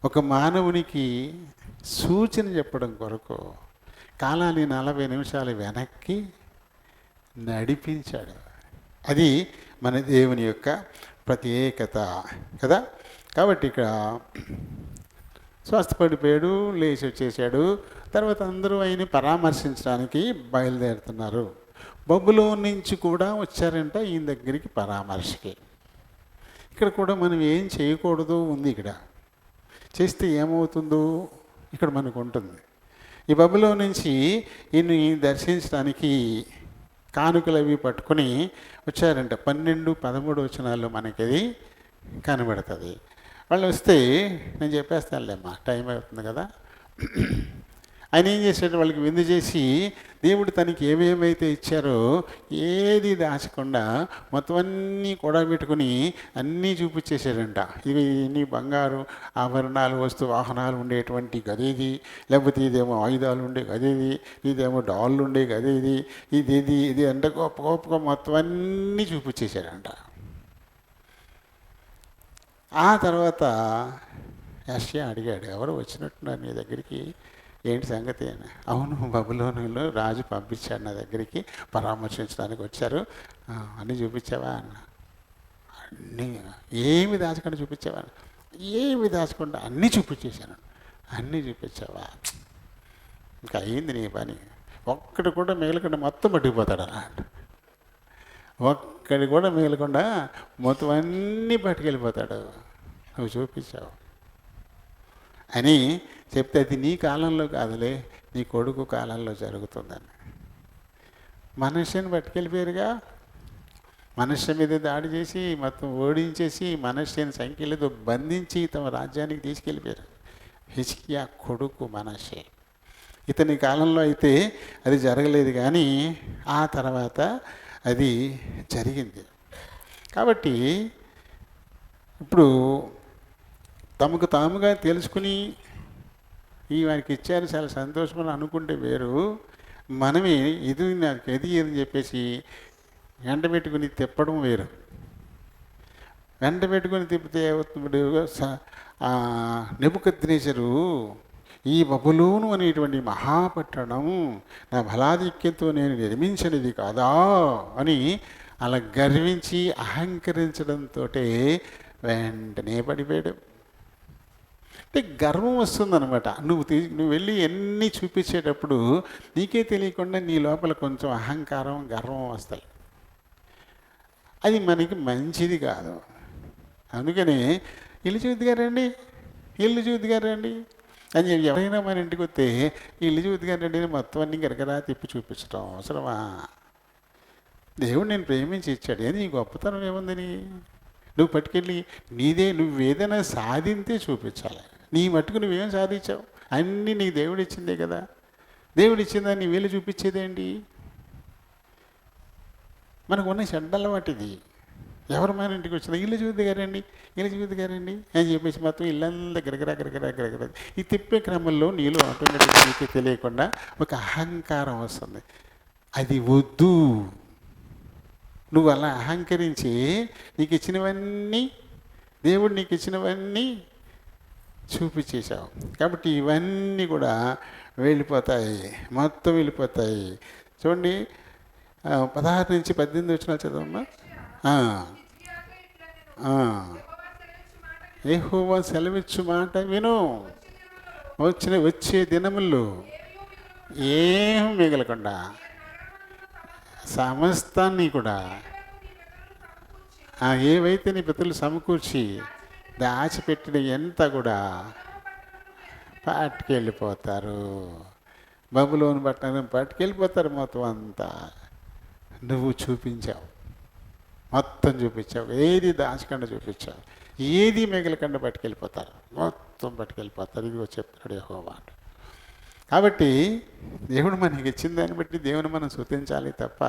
ఒక మానవునికి సూచన చెప్పడం కొరకు కాలాన్ని 40 నిమిషాలు వెనక్కి నడిపించాడు. అది మన దేవుని యొక్క ప్రత్యేకత కదా. కాబట్టి ఇక్కడ స్వస్థపడిపోయాడు, లేచి వచ్చేసాడు. తర్వాత అందరూ ఆయన్ని పరామర్శించడానికి బయలుదేరుతున్నారు. బబులోను నుంచి కూడా వచ్చారంట ఈయన దగ్గరికి పరామర్శకి. ఇక్కడ కూడా మనం ఏం చేయకూడదు ఉంది. ఇక్కడ చేస్తే ఏమవుతుందో ఇక్కడ మనకు ఉంటుంది. ఈ బబులోను నుంచి ఈయన్ని దర్శించడానికి కానుకలు అవి పట్టుకొని వచ్చారంట. 12, 13 వచనాల్లో మనకి అది కనబడుతుంది. వాళ్ళు వస్తే నేను చెప్పేస్తానులేమ్మా, టైం అవుతుంది కదా. ఆయన ఏం చేశాడు, వాళ్ళకి విందు చేసి దేవుడు తనకి ఏమేమైతే ఇచ్చారో ఏది దాచకుండా మొత్తం అన్నీ కూడా పెట్టుకుని అన్నీ చూపించేశాడంట. ఇవి ఇన్ని బంగారు ఆభరణాలు, వాహనాలు ఉండేటువంటి గదేది, లేకపోతే ఇదేమో ఆయుధాలు ఉండే గదేది, ఇదేమో డాళ్ళు ఉండే గదేది, ఇది అంటే గొప్పగా మొత్తం అన్నీ చూపించేశాడంట. ఆ తర్వాత యెషయా అడిగాడు, ఎవరు వచ్చినట్టున్నారు నీ దగ్గరికి, ఏంటి సంగతి అని. అవును, బబులోనులో రాజు పంపించాడు నా దగ్గరికి, పరామర్శించడానికి వచ్చారు, అన్నీ చూపించావా అన్న. అన్నీ ఏమి దాచకుండా చూపించావా? ఏమి దాచకుండా అన్నీ చూపించేశాను. అన్నీ చూపించావా? ఇంకా అయింది నీ పని, ఒక్కటి కూడా మిగలకుండా మొత్తం పట్టుకుపోతాడు అలా. ఒక్కడి కూడా మిగలకుండా మొత్తం అన్నీ పట్టుకెళ్ళిపోతాడు, నువ్వు చూపించావు అని చెప్తే, అది నీ కాలంలో కాదులే, నీ కొడుకు కాలంలో జరుగుతుందని. మనష్యని పట్టుకెళ్ళిపోయారుగా, మనష్య మీద దాడి చేసి మొత్తం ఓడించేసి మనష్యని సంఖ్యలతో బంధించి తమ రాజ్యానికి తీసుకెళ్ళిపోయారు. హిజ్కియా కొడుకు మనష్యే. ఇతని కాలంలో అయితే అది జరగలేదు, కానీ ఆ తర్వాత అది జరిగింది. కాబట్టి ఇప్పుడు తమకు తాముగా తెలుసుకుని ఈ వారికి ఇచ్చారు చాలా సంతోషమని అనుకుంటే వేరు, మనమే ఇది నాకు ఎది అని చెప్పేసి వెంట పెట్టుకుని తిప్పడం వేరు. వెంట పెట్టుకుని తిప్పితే ఏమవుతుంది, నెబుకద్నెజరు ఈ బబులోను అనేటువంటి మహాపట్టణం నా బలాధిక్యంతో నేను నిర్మించినది కాదా అని అలా గర్వించి అహంకరించడంతో వెంటనే పడిపోయాడు. అంటే గర్వం వస్తుందన్నమాట. నువ్వు వెళ్ళి ఎన్ని చూపించేటప్పుడు నీకే తెలియకుండా నీ లోపల కొంచెం అహంకారం, గర్వం వస్తాయి. అది మనకి మంచిది కాదు. అందుకని ఇల్లు చూద్దిగారండి అని చెప్పి ఎవరైనా మన ఇంటికి వస్తే ఇల్లు చూద్దిగారండి మొత్తం అన్ని గరగరా తిప్పి చూపించడం అవసరమా? దేవుడు నేను ప్రేమించి ఇచ్చాడు, అని నీ గొప్పతనం ఏముందని నువ్వు పట్టుకెళ్ళి నువ్వేదైనా సాధింతే చూపించాలి. నీ మట్టుకు నువ్వేం సాధించావు? అన్నీ నీకు దేవుడు ఇచ్చిందే కదా. దేవుడు ఇచ్చిందని నీ వీళ్ళు చూపించేదేంటి? మనకు ఉన్న చెడ్డ అలవాటు ఇది. ఎవరు మన ఇంటికి వచ్చినా ఇల్లు చూద్దిగారండి, ఇల్లు చూద్దిగారండి అని చెప్పేసి మొత్తం ఇల్లంతా గిరగిరా ఈ తిప్పే క్రమంలో నీళ్ళు ఆటోమేటిక్గా నీకు తెలియకుండా ఒక అహంకారం వస్తుంది. అది వద్దు. నువ్వు అలా అహంకరించి నీకు ఇచ్చినవన్నీ, దేవుడు నీకు ఇచ్చినవన్నీ చూపించేశావు. కాబట్టి ఇవన్నీ కూడా వెళ్ళిపోతాయి, మొత్తం వెళ్ళిపోతాయి. చూడండి 16 నుంచి 18 వచ్చిన చదవమ్మా. యెహోవా సెలవిచ్చు మాట విను, వచ్చే దినములు ఏం మిగలకుండా సమస్తాన్ని కూడా ఏవైతే నీ పితరులు సమకూర్చి దాచిపెట్టిన ఎంత కూడా పట్టుకెళ్ళిపోతారు. బబులోను పట్టణం పట్టుకెళ్ళిపోతారు. మొత్తం అంతా నువ్వు చూపించావు, మొత్తం చూపించావు, ఏది దాచకుండా చూపించావు, ఏది మిగలకుండా పట్టుకెళ్ళిపోతారు, మొత్తం పట్టుకెళ్ళిపోతారు. ఇదిగో చెప్తాడు యెహోవా. కాబట్టి దేవుడు మనకి ఇచ్చిన దాన్ని బట్టి దేవుని మనం స్తుతించాలి తప్ప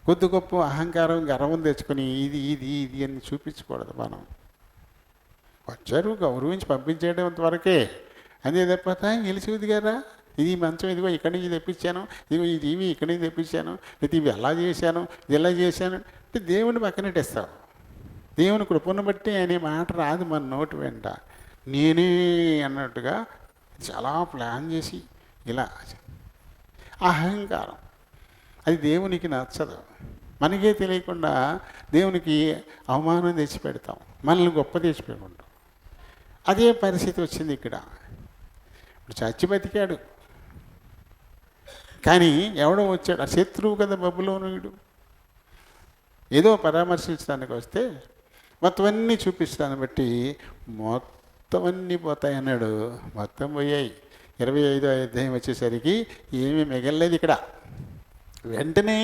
కొద్ది గొప్ప అహంకారం గర్వం తెచ్చుకొని ఇది ఇది ఇది అని చూపించకూడదు. మనం వచ్చారు గౌరవించి పంపించేయడం వరకే, అదే తప్ప గెలిచిది కదా, ఇది మంచం ఇదిగో ఇక్కడి నుంచి తెప్పించాను, ఇదిగో ఇది ఇవి ఇక్కడి నుంచి తెప్పించాను, ఇది ఇవి ఎలా చేశాను, ఇది ఎలా చేశాను అంటే దేవుని పక్కనట్టేస్తావు. దేవుని కృపను బట్టి అనే మాట రాదు మన నోటి వెంట. నేనే అన్నట్టుగా చాలా ప్లాన్ చేసి ఇలా అహంకారం, అది దేవునికి నచ్చదు. మనకే తెలియకుండా దేవునికి అవమానం తెచ్చి పెడతాం, మనల్ని గొప్ప తెచ్చి పెట్టుకుంటాం. అదే పరిస్థితి వచ్చింది ఇక్కడ. ఇప్పుడు చచ్చి బతికాడు, కానీ ఎవడో వచ్చాడు, ఆ శత్రువు కదా బబులోనుడు, ఏదో పరామర్శించడానికి వస్తే మొత్తం అన్నీ చూపించడాన్ని బట్టి మొత్తం అన్నీ పోతాయి అన్నాడు. మొత్తం పోయాయి. 25వ అధ్యాయం వచ్చేసరికి ఏమీ మిగలలేదు ఇక్కడ. వెంటనే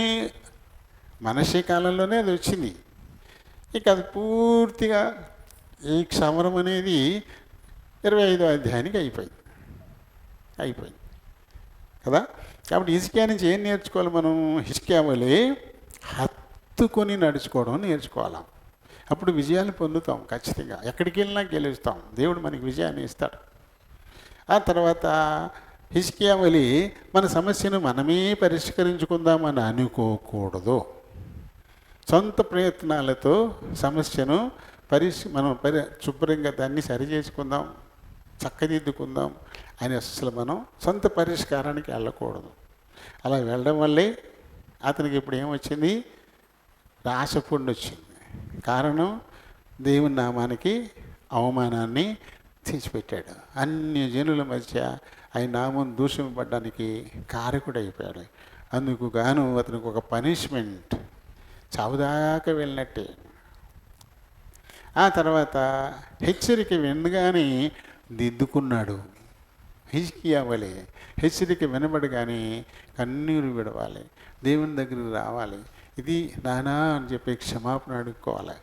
మనషే కాలంలోనే అది వచ్చింది. ఇక అది పూర్తిగా ఈ క్షమరం అనేది 25వ అధ్యాయానికి అయిపోయింది కదా. కాబట్టి హిజ్కియా నుంచి ఏం నేర్చుకోవాలి మనం? హిజ్కియా వలె హత్తుకొని నడుచుకోవడం నేర్చుకోవాలి. అప్పుడు విజయాలు పొందుతాం ఖచ్చితంగా. ఎక్కడికి వెళ్ళినా గెలుస్తాం, దేవుడు మనకి విజయాన్ని ఇస్తాడు. ఆ తర్వాత హిజ్కియా వలె మన సమస్యను మనమే పరిష్కరించుకుందామని అనుకోకూడదు. సొంత ప్రయత్నాలతో సమస్యను మనం శుభ్రంగా దాన్ని సరి చేసుకుందాం, చక్కదిద్దుకుందాం అని అసలు మనం సొంత పరిష్కారానికి వెళ్ళకూడదు. అలా వెళ్ళడం వల్లే అతనికి ఇప్పుడు ఏమొచ్చింది? రాసపుండు వచ్చింది. కారణం దేవుని నామానికి అవమానాన్ని తెచ్చిపెట్టాడు. అన్ని జనుల మధ్య ఆయన నామం దూషింపబడ్డానికి కారకుడైపోయాడు. అందుకు గాను అతనికి ఒక పనిష్మెంట్, చావుదాకా వెళ్ళినట్టే. ఆ తర్వాత హెచ్చరిక వినగానే దిద్దుకున్నాడు. హిజ్కియా వలె హెచ్చరిక వినబడగానే కన్నీరు విడవాలి, దేవుని దగ్గరికి రావాలి, ఇది నానా అని చెప్పి క్షమాపణ అడుక్కోవాలి.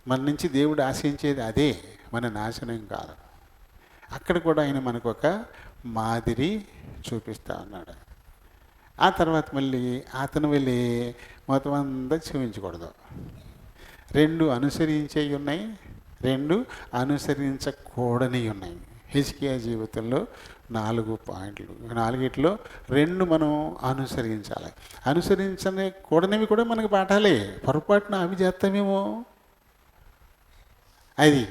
మన నుంచి దేవుడు ఆశించేది అదే, మన నాశనం కాదు. అక్కడ కూడా ఆయన మనకు ఒక మాదిరి చూపిస్తూ ఉన్నాడు. ఆ తర్వాత మళ్ళీ అతను వెళ్ళి మొత్తం అంతా చూపించకూడదు. 2 అనుసరించేవి ఉన్నాయి, 2 అనుసరించకూడని ఉన్నాయి. హిజ్కియా జీవితంలో 4 పాయింట్లు, 4 2 మనం అనుసరించాలి. అనుసరించకూడనివి కూడా మనకు పాఠాలే. పొరపాటున అవి చేస్తామేమో, అది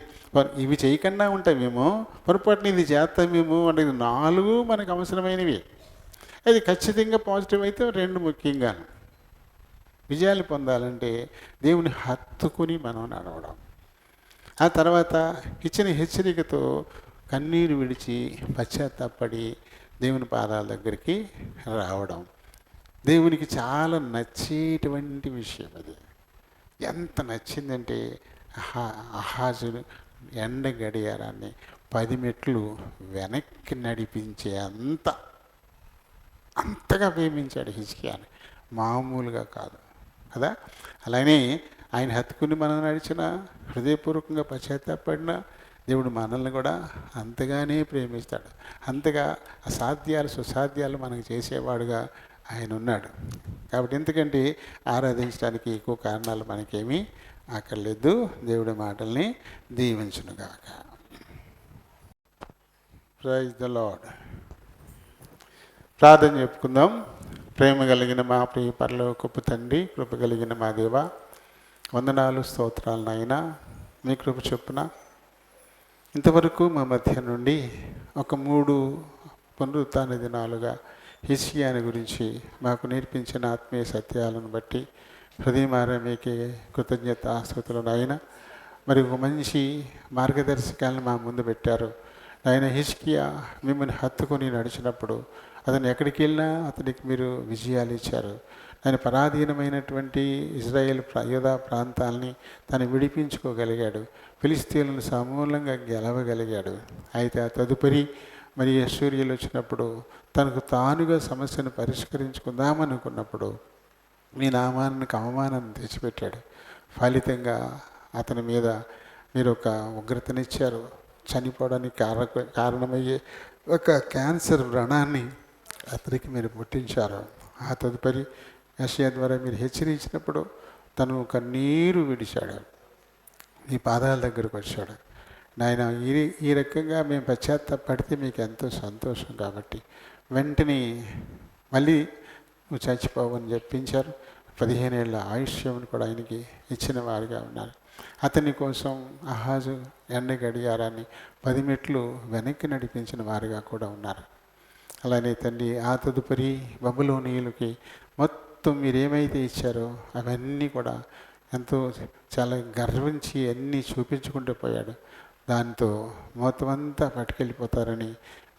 ఇవి చేయకుండా ఉంటామేమో, పొరపాటున ఇది చేస్తామేమో అనేది 4 మనకు అవసరమైనవి. అది ఖచ్చితంగా పాజిటివ్ అయితే 2 ముఖ్యంగా. విజయాలు పొందాలంటే దేవుని హత్తుకుని మనం నడవడం. ఆ తర్వాత ఇచ్చిన హెచ్చరికతో కన్నీరు విడిచి పశ్చాత్తాపడి దేవుని పాదాల దగ్గరికి రావడం దేవునికి చాలా నచ్చేటువంటి విషయం. అది ఎంత నచ్చిందంటే అహాజును ఎండ గడియారాన్ని 10 మెట్లు వెనక్కి నడిపించే అంతగా ప్రేమించాడు హిజ్కియాని, మామూలుగా కాదు కదా. అలానే ఆయన హత్తుకుని మనం నడిచిన, హృదయపూర్వకంగా పశ్చాత్తాపడిన దేవుడు మనల్ని కూడా అంతగానే ప్రేమిస్తాడు. అంతగా అసాధ్యాలు సుసాధ్యాలు మనకు చేసేవాడుగా ఆయన ఉన్నాడు. కాబట్టి ఎందుకంటే ఆరాధించడానికి ఎక్కువ కారణాలు మనకేమీ అక్కర్లేదు. దేవుడి మాటల్ని దీవించునుగాక. Praise the Lord. ప్రార్థన చెప్పుకుందాం. ప్రేమ కలిగిన మా ప్రియ పరలోకపు తండ్రి, కృప కలిగిన మా దేవ, వందనాలు స్తోత్రాలు నాయన. మీ కృప చొప్పున ఇంతవరకు మా మధ్య నుండి ఒక 3 పునరుత్థాన దినాలుగా హిజ్కియాని గురించి మాకు నేర్పించిన ఆత్మీయ సత్యాలను బట్టి హృదయమారా మీకే కృతజ్ఞత ఆస్తుతులు నాయన. మరి ఒక మంచి మార్గదర్శకాలను మా ముందు పెట్టారు నాయన. హిజ్కియా మిమ్మల్ని హత్తుకొని నడిచినప్పుడు అతను ఎక్కడికి వెళ్ళినా అతనికి మీరు విజయాలు ఇచ్చారు. ఆయన పరాధీనమైనటువంటి ఇజ్రాయేల్ యూదా ప్రాంతాలని తను విడిపించుకోగలిగాడు. ఫిలిస్తీన్లను సమూలంగా గెలవగలిగాడు. అయితే ఆ తదుపరి మరి అష్షూరీయులు వచ్చినప్పుడు తనకు తానుగా సమస్యను పరిష్కరించుకుందామనుకున్నప్పుడు మీ నామానికి అవమానాన్ని తెచ్చిపెట్టాడు. ఫలితంగా అతని మీద మీరు ఒక ఉగ్రతనిచ్చారు. చనిపోవడానికి కారణమయ్యే ఒక క్యాన్సర్ వ్రణాన్ని అతనికి మీరు పుట్టించారు. ఆ తదుపరి యెషయా ద్వారా మీరు హెచ్చరించినప్పుడు తను కన్నీరు విడిచాడు. మీ పాదాల దగ్గరకు వచ్చాడు. నాయన, ఈ రకంగా మేము పశ్చాత్తాపడితే మీకు ఎంతో సంతోషం. కాబట్టి వెంటనే మళ్ళీ నువ్వు చచ్చిపోవని చెప్పించారు. 15 ఏళ్ల ఆయుష్యమును కూడా ఆయనకి ఇచ్చిన వారిగా ఉన్నారు. అతని కోసం అహాజు ఎండ గడియారాన్ని 10 మెట్లు వెనక్కి నడిపించిన వారిగా కూడా ఉన్నారు. అలానే తండ్రి, ఆ తదుపరి బబులోనీయులకి మొత్తం మీరేమైతే ఇచ్చారో అవన్నీ కూడా ఎంతో చాలా గర్వించి అన్నీ చూపించుకుంటూ పోయాడు. దాంతో మొత్తం అంతా పట్టుకెళ్ళిపోతారని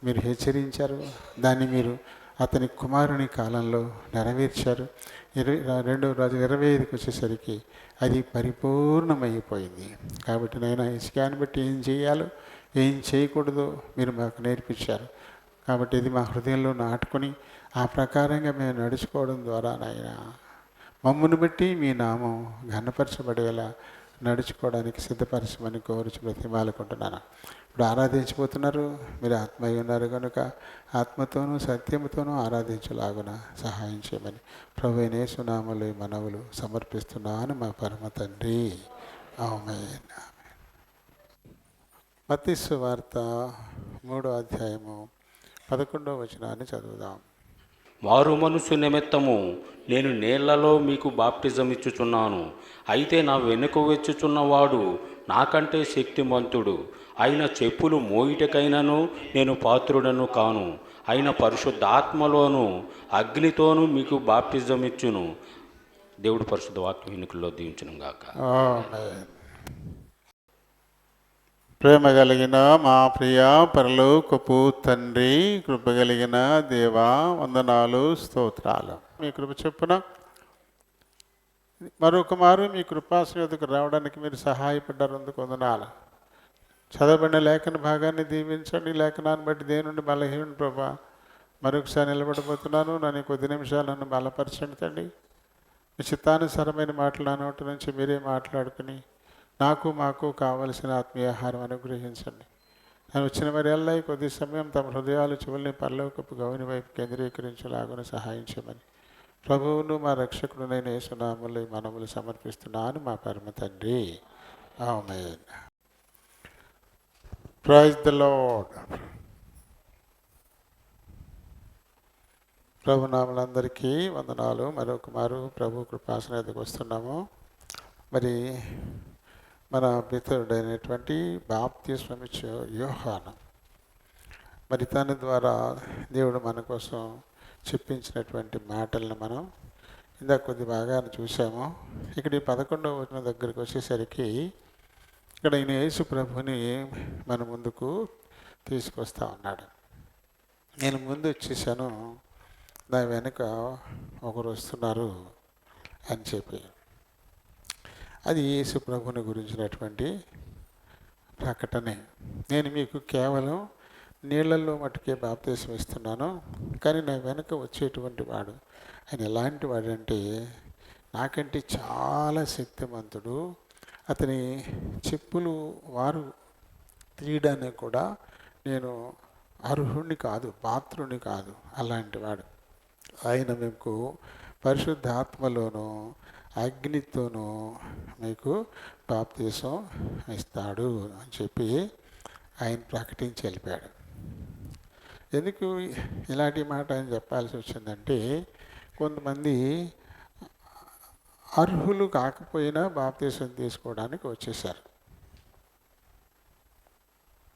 మీరు హెచ్చరించారు. దాన్ని మీరు అతని కుమారుని కాలంలో నెరవేర్చారు. 2వ రాజు 25కి వచ్చేసరికి అది పరిపూర్ణమైపోయింది. కాబట్టి నేను హిజ్కియాని బట్టి ఏం చేయాలో ఏం చేయకూడదో మీరు మాకు నేర్పించారు. కాబట్టి ఇది మా హృదయంలో నాటుకొని ఆ ప్రకారంగా మేము నడుచుకోవడం ద్వారా నాయన మమ్మల్ని బట్టి మీ నామం ఘనపరచబడేలా నడుచుకోవడానికి సిద్ధపరచమని కోరుచు బ్రతిమాలుకుంటున్నాను. ఇప్పుడు ఆరాధించిపోతున్నారు. మీరు ఆత్మయ్య ఉన్నారు కనుక ఆత్మతోనూ సత్యముతోనూ ఆరాధించలాగున సహాయం చేయమని ప్రభువైన యేసు నామములో ఈ మనవులు సమర్పిస్తున్నాను మా పరమ తండ్రి. ఆమేన్. మత్తయి సువార్త 3వ అధ్యాయము 11వ వచనాన్ని చదువుదాం. మారు మనసు నిమిత్తము నేను నీళ్లలో మీకు బాప్టిజం ఇచ్చుచున్నాను. అయితే నా వెనుక వచ్చుచున్నవాడు నాకంటే శక్తిమంతుడు. ఆయన చెప్పులు మోయిటకైనను నేను పాత్రుడను కాను. ఆయన పరిశుద్ధాత్మలోను అగ్నితోనూ మీకు బాప్టిజం ఇచ్చును. దేవుడు పరిశుద్ధ వాక్య ఎన్నికల్లో దీవించును గాక. ఆమేన్. ప్రేమ కలిగిన మా ప్రియ పరలోకపు తండ్రి, కృప కలిగిన దేవా, వందనాలు స్తోత్రాలు. మీ కృప చొప్పున మరొక మారు మీ కృపాశ్రయతకు రావడానికి మీరు సహాయపడ్డారు. అందుకు వందనాలు. చదవబడిన లేఖన భాగాన్ని దీవించండి. లేఖనాన్ని బట్టి దేవుని బలహీన ప్రభా మరొకసారి నిలబడిపోతున్నాను. నన్ను కొద్ది నిమిషాలు నన్ను బలపరచండి తండ్రి. మీ చిత్తానుసారమైన మాటలు నా నోటి నుంచి మీరే మాట్లాడుకుని నాకు మాకు కావలసిన ఆత్మీయ ఆహారం అనుగ్రహించండి. నేను వచ్చిన వారెల్లా కొద్ది సమయం తమ హృదయాలు చెవుల్ని పరలోకపు గౌని వైపు కేంద్రీకరించేలాగా సహాయం చేయమని ప్రభువును మా రక్షకుడునైన యేసు నామములో మనములు సమర్పిస్తున్నాను మా పరమ తండ్రి. ఆమేన్. Praise the Lord. ప్రభునామలందరికీ వందనాలు. మరొక మారు ప్రభు కృపాసనకు వస్తున్నాము. మరి మన పితరుడైనటువంటి బాప్తిస్మం ఇచ్చే యోహాను, మరి తన ద్వారా దేవుడు మన కోసం చెప్పించినటువంటి మాటలను మనం ఇందాక కొద్ది భాగాన్ని చూసాము. ఇక్కడ ఈ 11వ వచనం దగ్గరికి వచ్చేసరికి ఇక్కడ ఈయన యేసు ప్రభుని మన ముందుకు తీసుకొస్తా ఉన్నాడు. నేను ముందు వచ్చేసాను, నా వెనుక ఒకరు వస్తున్నారు అని చెప్పి, అది యేసు ప్రభుని గురించినటువంటి ప్రకటనే. నేను మీకు కేవలం నీళ్లలో మటుకే బాప్తీసం ఇస్తున్నాను, కానీ నా వెనుక వచ్చేటువంటి వాడు ఆయన ఎలాంటి వాడంటే నాకంటే చాలా శక్తిమంతుడు. అతని చెప్పులు వారు తీయడానికి కూడా నేను అర్హుణ్ణి కాదు, పాత్రుని కాదు. అలాంటి వాడు ఆయన మీకు పరిశుద్ధాత్మలోను అగ్నితోనూ మీకు బాప్తీసం ఇస్తాడు అని చెప్పి ఆయన ప్రకటించి వెళ్ళిపోయాడు. ఎందుకు ఇలాంటి మాట ఆయన చెప్పాల్సి వచ్చిందంటే, కొంతమంది అర్హులు కాకపోయినా బాప్తీసం తీసుకోవడానికి వచ్చేసారు.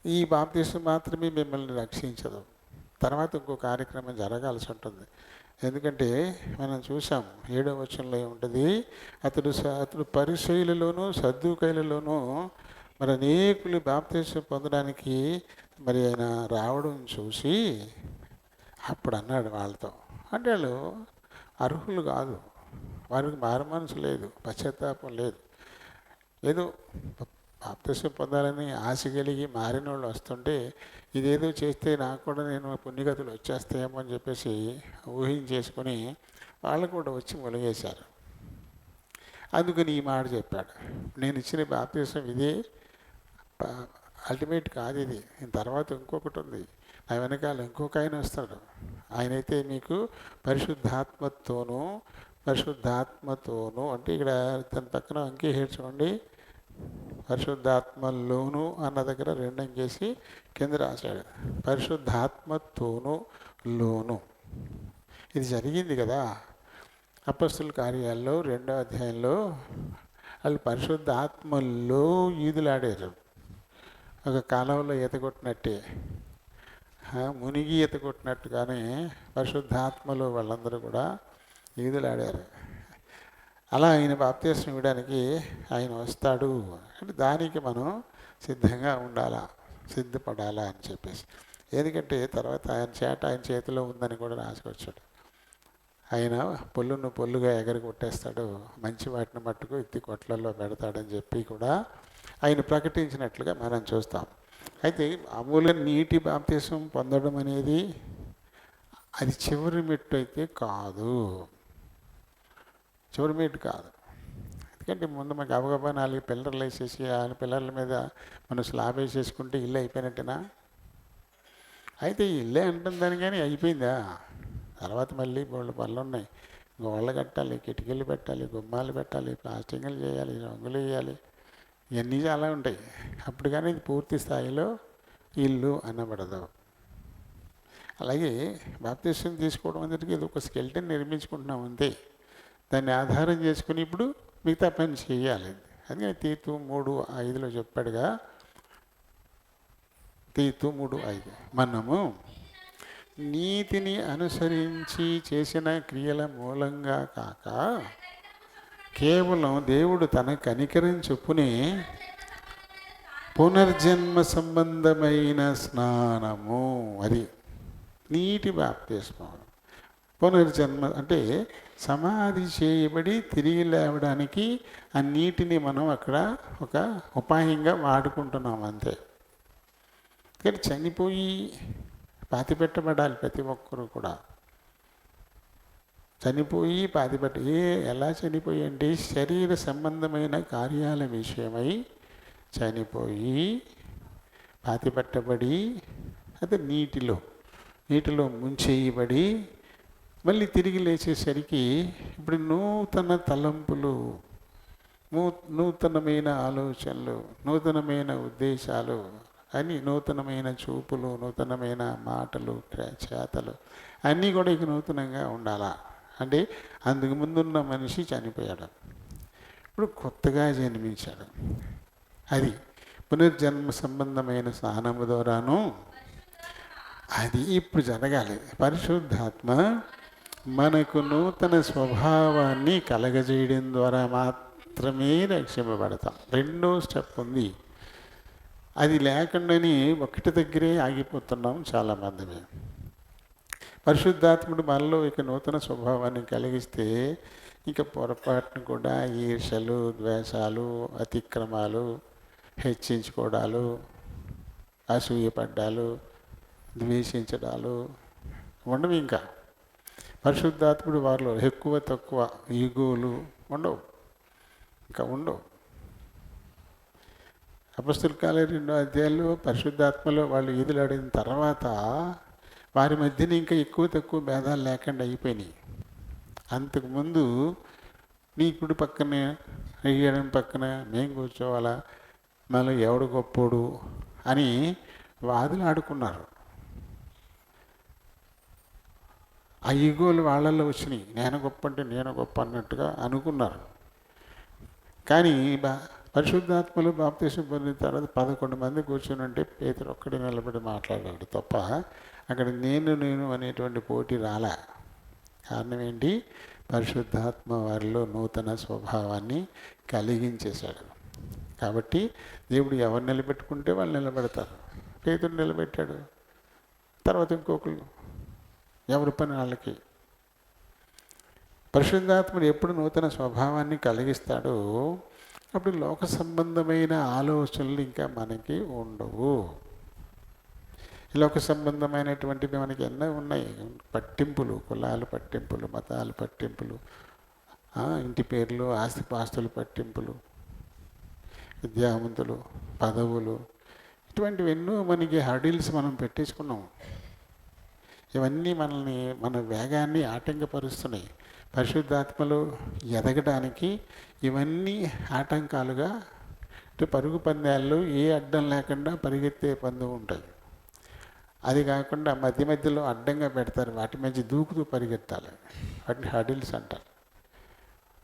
ఈ బాప్తీసం మాత్రమే మిమ్మల్ని రక్షించదు, తర్వాత ఇంకో కార్యక్రమం జరగాల్సి ఉంటుంది. ఎందుకంటే మనం చూసాం 7వ వచనంలో ఏముంటుంది, అతడు పరిసయ్యులలోనూ సద్దూకయ్యులలోనూ మరి అనేకులు బాప్తీసం పొందడానికి మరి ఆయన రావడం చూసి అప్పుడు అన్నాడు వాళ్ళతో, అంటే వాళ్ళు అర్హులు కాదు, వారికి మారు మనసు లేదు, పశ్చాత్తాపం లేదు. ఏదో బాప్తీసం పొందాలని ఆశ కలిగి మారిన వాళ్ళు వస్తుంటే ఇదేదో చేస్తే నాకు కూడా నేను పుణ్యగతులు వచ్చేస్తాయేమో అని చెప్పేసి ఊహించేసుకొని వాళ్ళు కూడా వచ్చి మొలిగేశారు. అందుకని ఈ మాట చెప్పాడు, నేను ఇచ్చిన బాప్తీసం ఇదే అల్టిమేట్ కాదు, ఇది తర్వాత ఇంకొకటి ఉంది, ఆ వెనకాల ఇంకొక ఆయన వస్తాడు, ఆయనైతే మీకు పరిశుద్ధాత్మతోనూ అంటే ఇక్కడ తన పక్కన అంకే చూడండి, పరిశుద్ధాత్మలోను అన్న దగ్గర 2 అంకేసి కింద రాశాడు, పరిశుద్ధాత్మతోనూ లోను. ఇది జరిగింది కదా అపొస్తలుల కార్యాల్లో 2వ అధ్యాయంలో. వాళ్ళు పరిశుద్ధాత్మలో ఈదులాడారు, ఒక కాలంలో ఈత కొట్టినట్టే, మునిగి ఈత కొట్టినట్టుగానే పరిశుద్ధాత్మలో వాళ్ళందరూ కూడా ఈదులాడారు. అలా ఆయన బాప్తీసం ఇవ్వడానికి ఆయన వస్తాడు అంటే దానికి మనం సిద్ధంగా ఉండాలా, సిద్ధపడాలా అని చెప్పేసి. ఎందుకంటే తర్వాత ఆయన చేతిలో ఉందని కూడా రాసుకొచ్చాడు. ఆయన పొల్లుగా ఎగరి కొట్టేస్తాడు, మంచి వాటిని మట్టుకు ఎత్తి కొట్లలో పెడతాడని చెప్పి కూడా ఆయన ప్రకటించినట్లుగా మనం చూస్తాం. అయితే మామూలుగా నీటి బాప్తీసం పొందడం అనేది అది చివరి మెట్టు అయితే కాదు, చివరి మెట్టు కాదు. ఎందుకంటే ముందు మాకు గబగబా 4 పిల్లర్లు వేసేసి ఆ పిల్లర్ల మీద మనం స్లాబ్ వేసేసుకుంటే ఇల్లు అయిపోయినట్టేనా? అయితే ఇల్లే అంటుంది దాని కానీ అయిపోయిందా? తర్వాత మళ్ళీ బోళ్ళు పనులు ఉన్నాయి, గోళ్ళ కట్టాలి, కిటికీలు పెట్టాలి, గుమ్మాలు పెట్టాలి, ప్లాస్టింగ్లు చేయాలి, రంగులు వేయాలి, ఇవన్నీ చాలా ఉంటాయి. అప్పుడు కానీ ఇది పూర్తి స్థాయిలో ఇల్లు అనబడదు. అలాగే బాప్తీసం తీసుకోవడం అందరికీ ఇది ఒక స్కెల్టన్ నిర్మించుకుంటున్నాం అంతే, దాన్ని ఆధారం చేసుకుని ఇప్పుడు మిగతా పని చేయాలి. అందుకని తీతు 3:5 చెప్పాడుగా, తీతు 3:5 మనము నీతిని అనుసరించి చేసిన క్రియల మూలంగా కాక కేవలం దేవుడు తన కనికరం చొప్పునే పునర్జన్మ సంబంధమైన స్నానము, అది నీటి బాప్తిస్మం. పునర్జన్మ అంటే సమాధి చేయబడి తిరిగి లేవడానికి ఆ నీటిని మనం అక్కడ ఒక ఉపాయంగా వాడుకుంటున్నాం అంతే. కానీ చనిపోయి పాతిపెట్టబడాలి ప్రతి ఒక్కరూ కూడా, చనిపోయి ఎలా చనిపోయి అంటే శరీర సంబంధమైన కార్యాల విషయమై చనిపోయి పాతిపెట్టబడి అది నీటిలో ముంచేయబడి మళ్ళీ తిరిగి లేచేసరికి ఇప్పుడు నూతన తలంపులు, నూతనమైన ఆలోచనలు, నూతనమైన ఉద్దేశాలు అని, నూతనమైన చూపులు, నూతనమైన మాటలు, చేతలు అన్నీ కూడా ఇక నూతనంగా ఉండాలా. అంటే అందుకు ముందున్న మనిషి చనిపోయాడు, ఇప్పుడు కొత్తగా జన్మించాడు. అది పునర్జన్మ సంబంధమైన స్నానము ద్వారాను అది ఇప్పుడు జరగాలి. పరిశుద్ధాత్మ మనకు నూతన స్వభావాన్ని కలగజేయడం ద్వారా మాత్రమే రక్షింపబడతాం. 2వ స్టెప్ ఉంది, అది లేకుండానే ఒకటి దగ్గరే ఆగిపోతున్నాం చాలామంది. పరిశుద్ధాత్ముడు మనలో ఇక నూతన స్వభావాన్ని కలిగిస్తే ఇక పొరపాటును కూడా ఈర్షలు, ద్వేషాలు, అతిక్రమాలు, హెచ్చించుకోవడాలు, అసూయపడ్డాలు, ద్వేషించడాలు ఉండవు. ఇంకా పరిశుద్ధాత్ముడు వారిలో ఎక్కువ తక్కువ ఈగోలు ఉండవు, ఇంకా ఉండవు. అపొస్తలుల కార్యాలు 2వ అధ్యాయంలో పరిశుద్ధాత్మలో వాళ్ళు ఈదులాడిన తర్వాత వారి మధ్యన ఇంకా ఎక్కువ తక్కువ భేదాలు లేకుండా అయిపోయినాయి. అంతకుముందు నీ కుడి పక్కనే ఎడం పక్కన మేము కూర్చోవాలా, మళ్ళీ ఎవడు గొప్పోడు అని వాదులు ఆడుకున్నారు. ఆ ఈగోలు వాళ్ళల్లో వచ్చినాయి. నేను గొప్ప అంటే నేను గొప్ప అన్నట్టుగా అనుకున్నారు. కానీ పరిశుద్ధాత్మలు బాప్తీసం పొందిన తర్వాత 11 మంది కూర్చొని ఉంటే పేతురు ఒక్కడే నిలబడి మాట్లాడాడు తప్ప అక్కడ నేను అనేటువంటి పోటీ రాలా. కారణం ఏంటి? పరిశుద్ధాత్మ వారిలో నూతన స్వభావాన్ని కలిగించేశాడు. కాబట్టి దేవుడు ఎవరు నిలబెట్టుకుంటే వాళ్ళు నిలబెడతారు. పేతురు నిలబెట్టాడు. తర్వాత ఇంకొకరు, ఎవరి పని వాళ్ళకి. పరిశుద్ధాత్ముడు ఎప్పుడు నూతన స్వభావాన్ని కలిగిస్తాడో అప్పుడు లోక సంబంధమైన ఆలోచనలు ఇంకా మనకి ఉండవు. లోక సంబంధమైనటువంటివి మనకి ఎన్నో ఉన్నాయి. పట్టింపులు, కులాలు పట్టింపులు, మతాలు పట్టింపులు, ఇంటి పేర్లు, ఆస్తిపాస్తులు పట్టింపులు, విద్యావంతులు, పదవులు, ఇటువంటివి ఎన్నో మనకి హర్డిల్స్ మనం పెట్టేసుకున్నాం. ఇవన్నీ మనల్ని, మన వేగాన్ని ఆటంకపరుస్తున్నాయి. పరిశుద్ధాత్మలు ఎదగడానికి ఇవన్నీ ఆటంకాలుగా, పరుగు పందాల్లో ఏ అడ్డం లేకుండా పరిగెత్తే పందెం ఉంటుంది. అది కాకుండా మధ్య మధ్యలో అడ్డంగా పెడతారు, వాటి మధ్య దూకుతూ పరిగెత్తాలి. వాటిని హర్డిల్స్ అంటారు.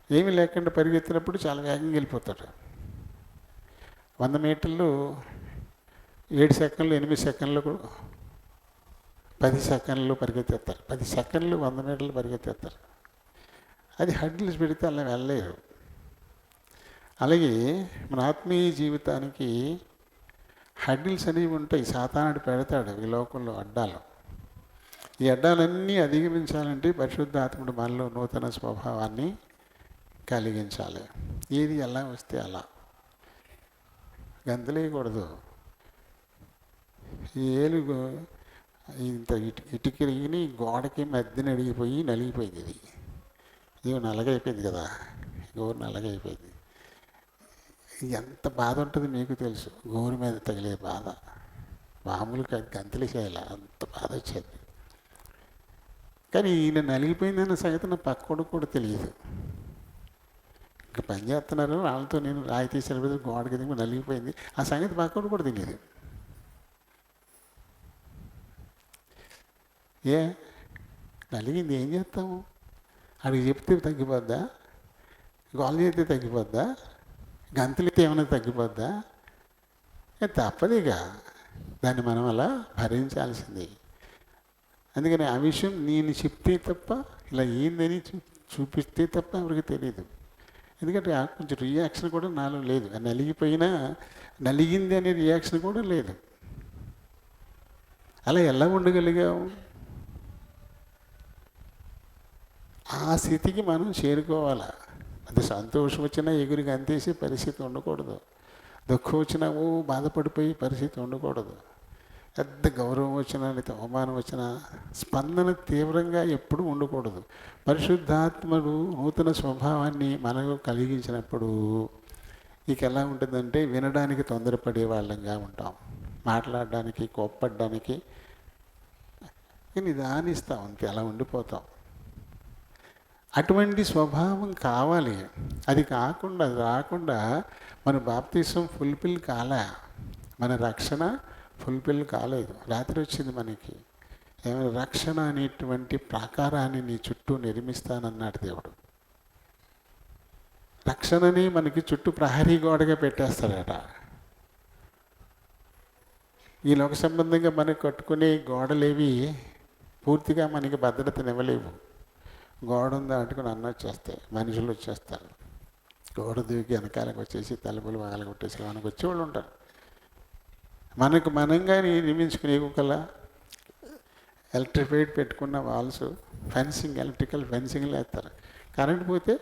ఏమీ లేకుండా పరిగెత్తినప్పుడు చాలా వేగంగా వెళ్ళిపోతారు. 100 మీటర్లు 7 సెకండ్లు, 8 సెకండ్లు, 10 సెకండ్లు పరిగెత్తేస్తారు. 10 సెకండ్లు 100 మీటర్లు పరిగెత్తేస్తారు. అది హర్డిల్స్ పెడితే అలా వెళ్ళలేరు. అలాగే మన ఆత్మీయ జీవితానికి హర్డిల్స్ అనేవి ఉంటాయి. సాతానుడు పెడతాడు ఈ లోకంలో అడ్డాలు. ఈ అడ్డాలన్నీ అధిగమించాలంటే పరిశుద్ధాత్ముడు మనలో నూతన స్వభావాన్ని కలిగించాలి. ఏది ఎలా వస్తే అలా గంతలేయకూడదు. ఈ ఏలుగు ఇంత ఇటుకరిగిని గోడకి మధ్యన అడిగిపోయి నలిగిపోయింది. ఇది నల్లగైపోయింది కదా, గోరు నల్లగైపోయింది. ఎంత బాధ ఉంటుంది మీకు తెలుసు. గోరు మీద తగిలే బాధ మామూలుగా గంతులు చేయాలి, అంత బాధ వచ్చేది. కానీ ఈయన నలిగిపోయిందన్న సంగతి నా పక్కడు కూడా తెలియదు. ఇంకా పని చేస్తున్నారు వాళ్ళతో, నేను రాయి తీసేది గోడకి దిగి నలిగిపోయింది, ఆ సంగతి పక్కడు కూడా తెలియదు. ఏ నలిగింది ఏం చేస్తాము? అడిగి చెప్తే తగ్గిపోద్దా? గోల చేస్తే తగ్గిపోద్దా? గంతులైతే ఏమైనా తగ్గిపోద్దా? తప్పదిగా, దాన్ని మనం అలా భరించాల్సిందే. అందుకని ఆ విషయం నేను చెప్తే తప్ప, ఇలా ఏందని చూపిస్తే తప్ప ఎవరికి తెలియదు. ఎందుకంటే కొంచెం రియాక్షన్ కూడా నాలో లేదు. నలిగిపోయినా నలిగింది అనే రియాక్షన్ కూడా లేదు. అలా ఎలా ఉండగలిగాము? ఆ స్థితికి మనం చేరుకోవాలా. అది సంతోషం వచ్చినా ఎగురికి అంతేసే పరిస్థితి ఉండకూడదు. దుఃఖం వచ్చినా బాధపడిపోయి పరిస్థితి ఉండకూడదు. పెద్ద గౌరవం వచ్చినా లేదా అవమానం వచ్చినా స్పందన తీవ్రంగా ఎప్పుడూ ఉండకూడదు. పరిశుద్ధాత్మడు నూతన స్వభావాన్ని మనకు కలిగించినప్పుడు ఇక ఎలా ఉంటుందంటే వినడానికి తొందరపడే వాళ్ళంగా ఉంటాం, మాట్లాడడానికి కోప్పడడానికి నిదానిస్తాం, అంతే అలా ఉండిపోతాం. అటువంటి స్వభావం కావాలి. అది కాకుండా, అది రాకుండా మన బాప్తిసం ఫుల్ఫిల్ కాలే, మన రక్షణ ఫుల్ఫిల్ కాలేదు. రాత్రి వచ్చింది మనకి, ఏమైనా రక్షణ అనేటువంటి ప్రాకారాన్ని నీ చుట్టూ నిర్మిస్తానన్నాడు దేవుడు. రక్షణని మనకి చుట్టూ ప్రహరీ గోడగా పెట్టేస్తాడట. ఈ లోక సంబంధంగా మనకు కట్టుకునే గోడలేవి పూర్తిగా మనకి భద్రతనివ్వలేవు. గోడను దాటుకుని అన్న వచ్చేస్తాయి, మనుషులు వచ్చేస్తారు. గోడ దూకి వెనకాలకు వచ్చేసి తలుపులు పగల కొట్టేసి మనకు వచ్చేవాళ్ళు ఉంటారు. మనకు మనంగా నిర్మించుకునే కల్లా ఎలక్ట్రిఫైడ్ పెట్టుకున్న వాల్స్, ఫెన్సింగ్, ఎలక్ట్రికల్ ఫెన్సింగ్లు వేస్తారు. కరెంట్ పోతే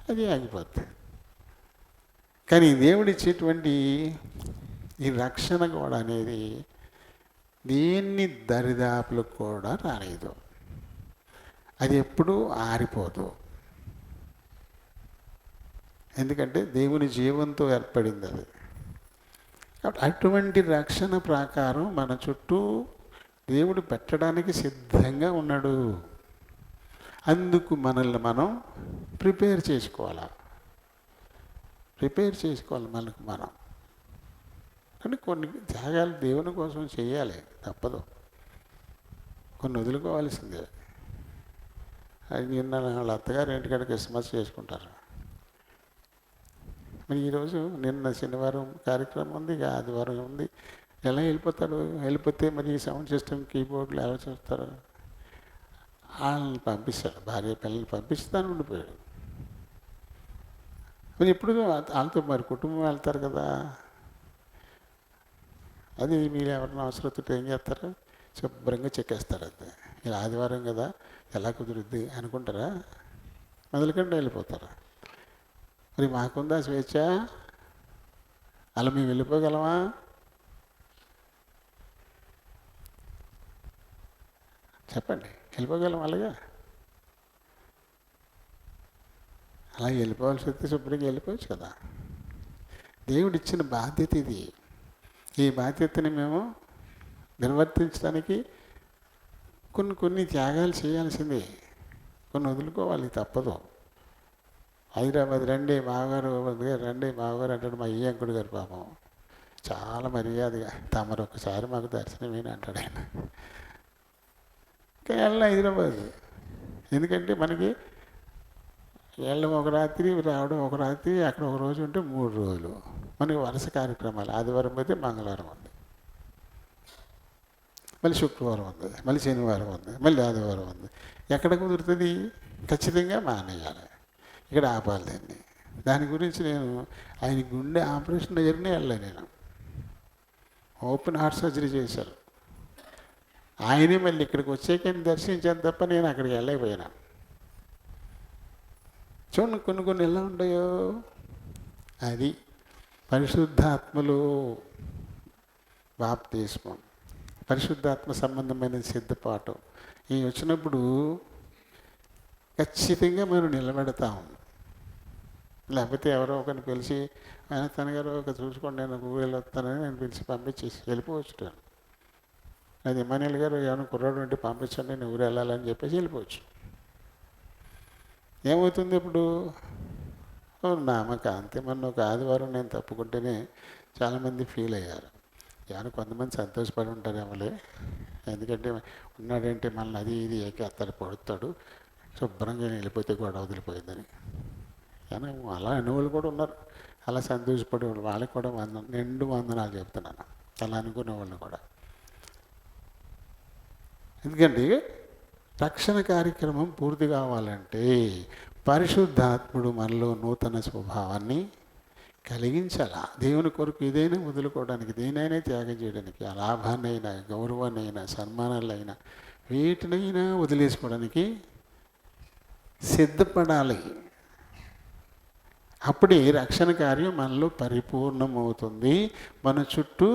అది ఆగిపోద్ది. కానీ దేవుడు ఇచ్చేటువంటి ఈ రక్షణ గోడ అనేది దేన్ని దరిదాపులకు కూడా రాలేదు. అది ఎప్పుడూ ఆరిపోదు. ఎందుకంటే దేవుని జీవంతో ఏర్పడింది అది. కాబట్టి అటువంటి రక్షణ ప్రాకారం మన చుట్టూ దేవుడు పెట్టడానికి సిద్ధంగా ఉన్నాడు. అందుకు మనల్ని మనం ప్రిపేర్ చేసుకోవాలి మనకు మనం. కానీ కొన్ని త్యాగాలు దేవుని కోసం చేయాలి, తప్పదు. కొన్ని వదులుకోవాల్సిందే. అది నిన్న వాళ్ళ అత్తగారు ఇంటికాడ క్రిస్మస్ చేసుకుంటారు. మరి ఈరోజు నిన్న శనివారం కార్యక్రమం ఉంది, ఇక ఆదివారం ఉంది. ఎలా వెళ్ళిపోతాడు? వెళ్ళిపోతే మరి ఈ సౌండ్ సిస్టమ్ కీబోర్డ్లు ఎలా చూస్తారు? వాళ్ళని పంపిస్తాడు, భార్య పిల్లల్ని పంపిస్తాను ఉండిపోయాడు. మరి ఎప్పుడు వాళ్ళతో మరి కుటుంబం వెళ్తారు కదా. అది మీరు ఎవరైనా అవసరతో ఏం చేస్తారు? శుభ్రంగా చెక్కేస్తారు. అంతే. మీరు ఆదివారం కదా ఎలా కుదురుద్ది అనుకుంటారా? మొదలుకంటే వెళ్ళిపోతారా? మరి మాకుందా స్వేచ్ఛ? అలా మేము వెళ్ళిపోగలమా? చెప్పండి, వెళ్ళిపోగలం అలాగా? అలా వెళ్ళిపోవాల్సి వస్తే శుభ్రంగా వెళ్ళిపోవచ్చు కదా. దేవుడు ఇచ్చిన బాధ్యత ఇది. ఈ బాధ్యతని మేము నిర్వర్తించడానికి కొన్ని త్యాగాలు చేయాల్సిందే, కొన్ని వదులుకోవాలి, తప్పదు. హైదరాబాద్ రండి బావగారు, రండి బావగారు అంటాడు మా అయ్యంకుడు గారు. పాపం చాలా మర్యాదగా తమరు ఒకసారి మాకు దర్శనమేని అంటాడు ఆయన. ఇంకా వెళ్ళిన హైదరాబాద్, ఎందుకంటే మనకి వెళ్ళడం ఒక రాత్రి, రావడం ఒక రాత్రి, అక్కడ ఒక రోజు ఉంటే 3 రోజులు మనకి వరుస కార్యక్రమాలు. ఆదివారం అయితే మంగళవారం ఉంది, మళ్ళీ శుక్రవారం ఉంది, మళ్ళీ శనివారం ఉంది, మళ్ళీ ఆదివారం ఉంది. ఎక్కడ కుదురుతుంది? ఖచ్చితంగా మానేయాలి, ఇక్కడ ఆపాలి దాన్ని. దాని గురించి నేను ఆయన గుండె ఆపరేషన్ దగ్గరనే వెళ్ళాను. నేను ఓపెన్ హార్ట్ సర్జరీ చేశారు ఆయనే. మళ్ళీ ఇక్కడికి వచ్చాక దర్శించాను తప్ప నేను అక్కడికి వెళ్ళలేకపోయినా. చూడండి కొన్ని ఎలా ఉంటాయో. అది పరిశుద్ధాత్మలో బాప్తిస్మం, పరిశుద్ధాత్మ సంబంధమైన సిద్ధపాటు ఇవి వచ్చినప్పుడు ఖచ్చితంగా మనం నిలబెడతాం. లేకపోతే ఎవరో ఒకరిని పిలిచి ఆయన తనగారు ఒక చూసుకోండి నేను ఊరు వస్తానని నేను పిలిచి పంపించేసి వెళ్ళిపోవచ్చు. అది ఇమానుయేల్ గారు ఏమైనా కుర్రాడు ఉంటే పంపించండి నేను ఊరు వెళ్ళాలని చెప్పేసి వెళ్ళిపోవచ్చు. ఏమవుతుంది ఇప్పుడు? నామకాంతి. మొన్న ఒక ఆదివారం నేను తప్పుకుంటేనే చాలామంది ఫీల్ అయ్యారు. ఏమైనా కొంతమంది సంతోషపడి ఉంటారేమోలే, ఎందుకంటే ఉన్నాడంటే మళ్ళీ అది ఇది ఏకేస్తాడు, పడుతాడు, శుభ్రంగా వెళ్ళిపోతే గొడవ వదిలిపోయిందని. కానీ అలా అనేవాళ్ళు కూడా ఉన్నారు, అలా సంతోషపడేవాళ్ళు. వాళ్ళకి కూడా నిండు వందనాలు చెప్తున్నాను, అలా అనుకునేవాళ్ళు కూడా. ఎందుకంటే రక్షణ కార్యక్రమం పూర్తి కావాలంటే పరిశుద్ధాత్ముడు మనలో నూతన స్వభావాన్ని కలిగించాలా. దేవుని కొరకు ఏదైనా వదులుకోవడానికి, దేనైనా త్యాగం చేయడానికి, ఆ లాభాన్నైనా, గౌరవాన్నైనా, సన్మానాలైనా, వీటినైనా వదిలేసుకోవడానికి సిద్ధపడాలి. అప్పుడే రక్షణ కార్యం మనలో పరిపూర్ణమవుతుంది. మన చుట్టూ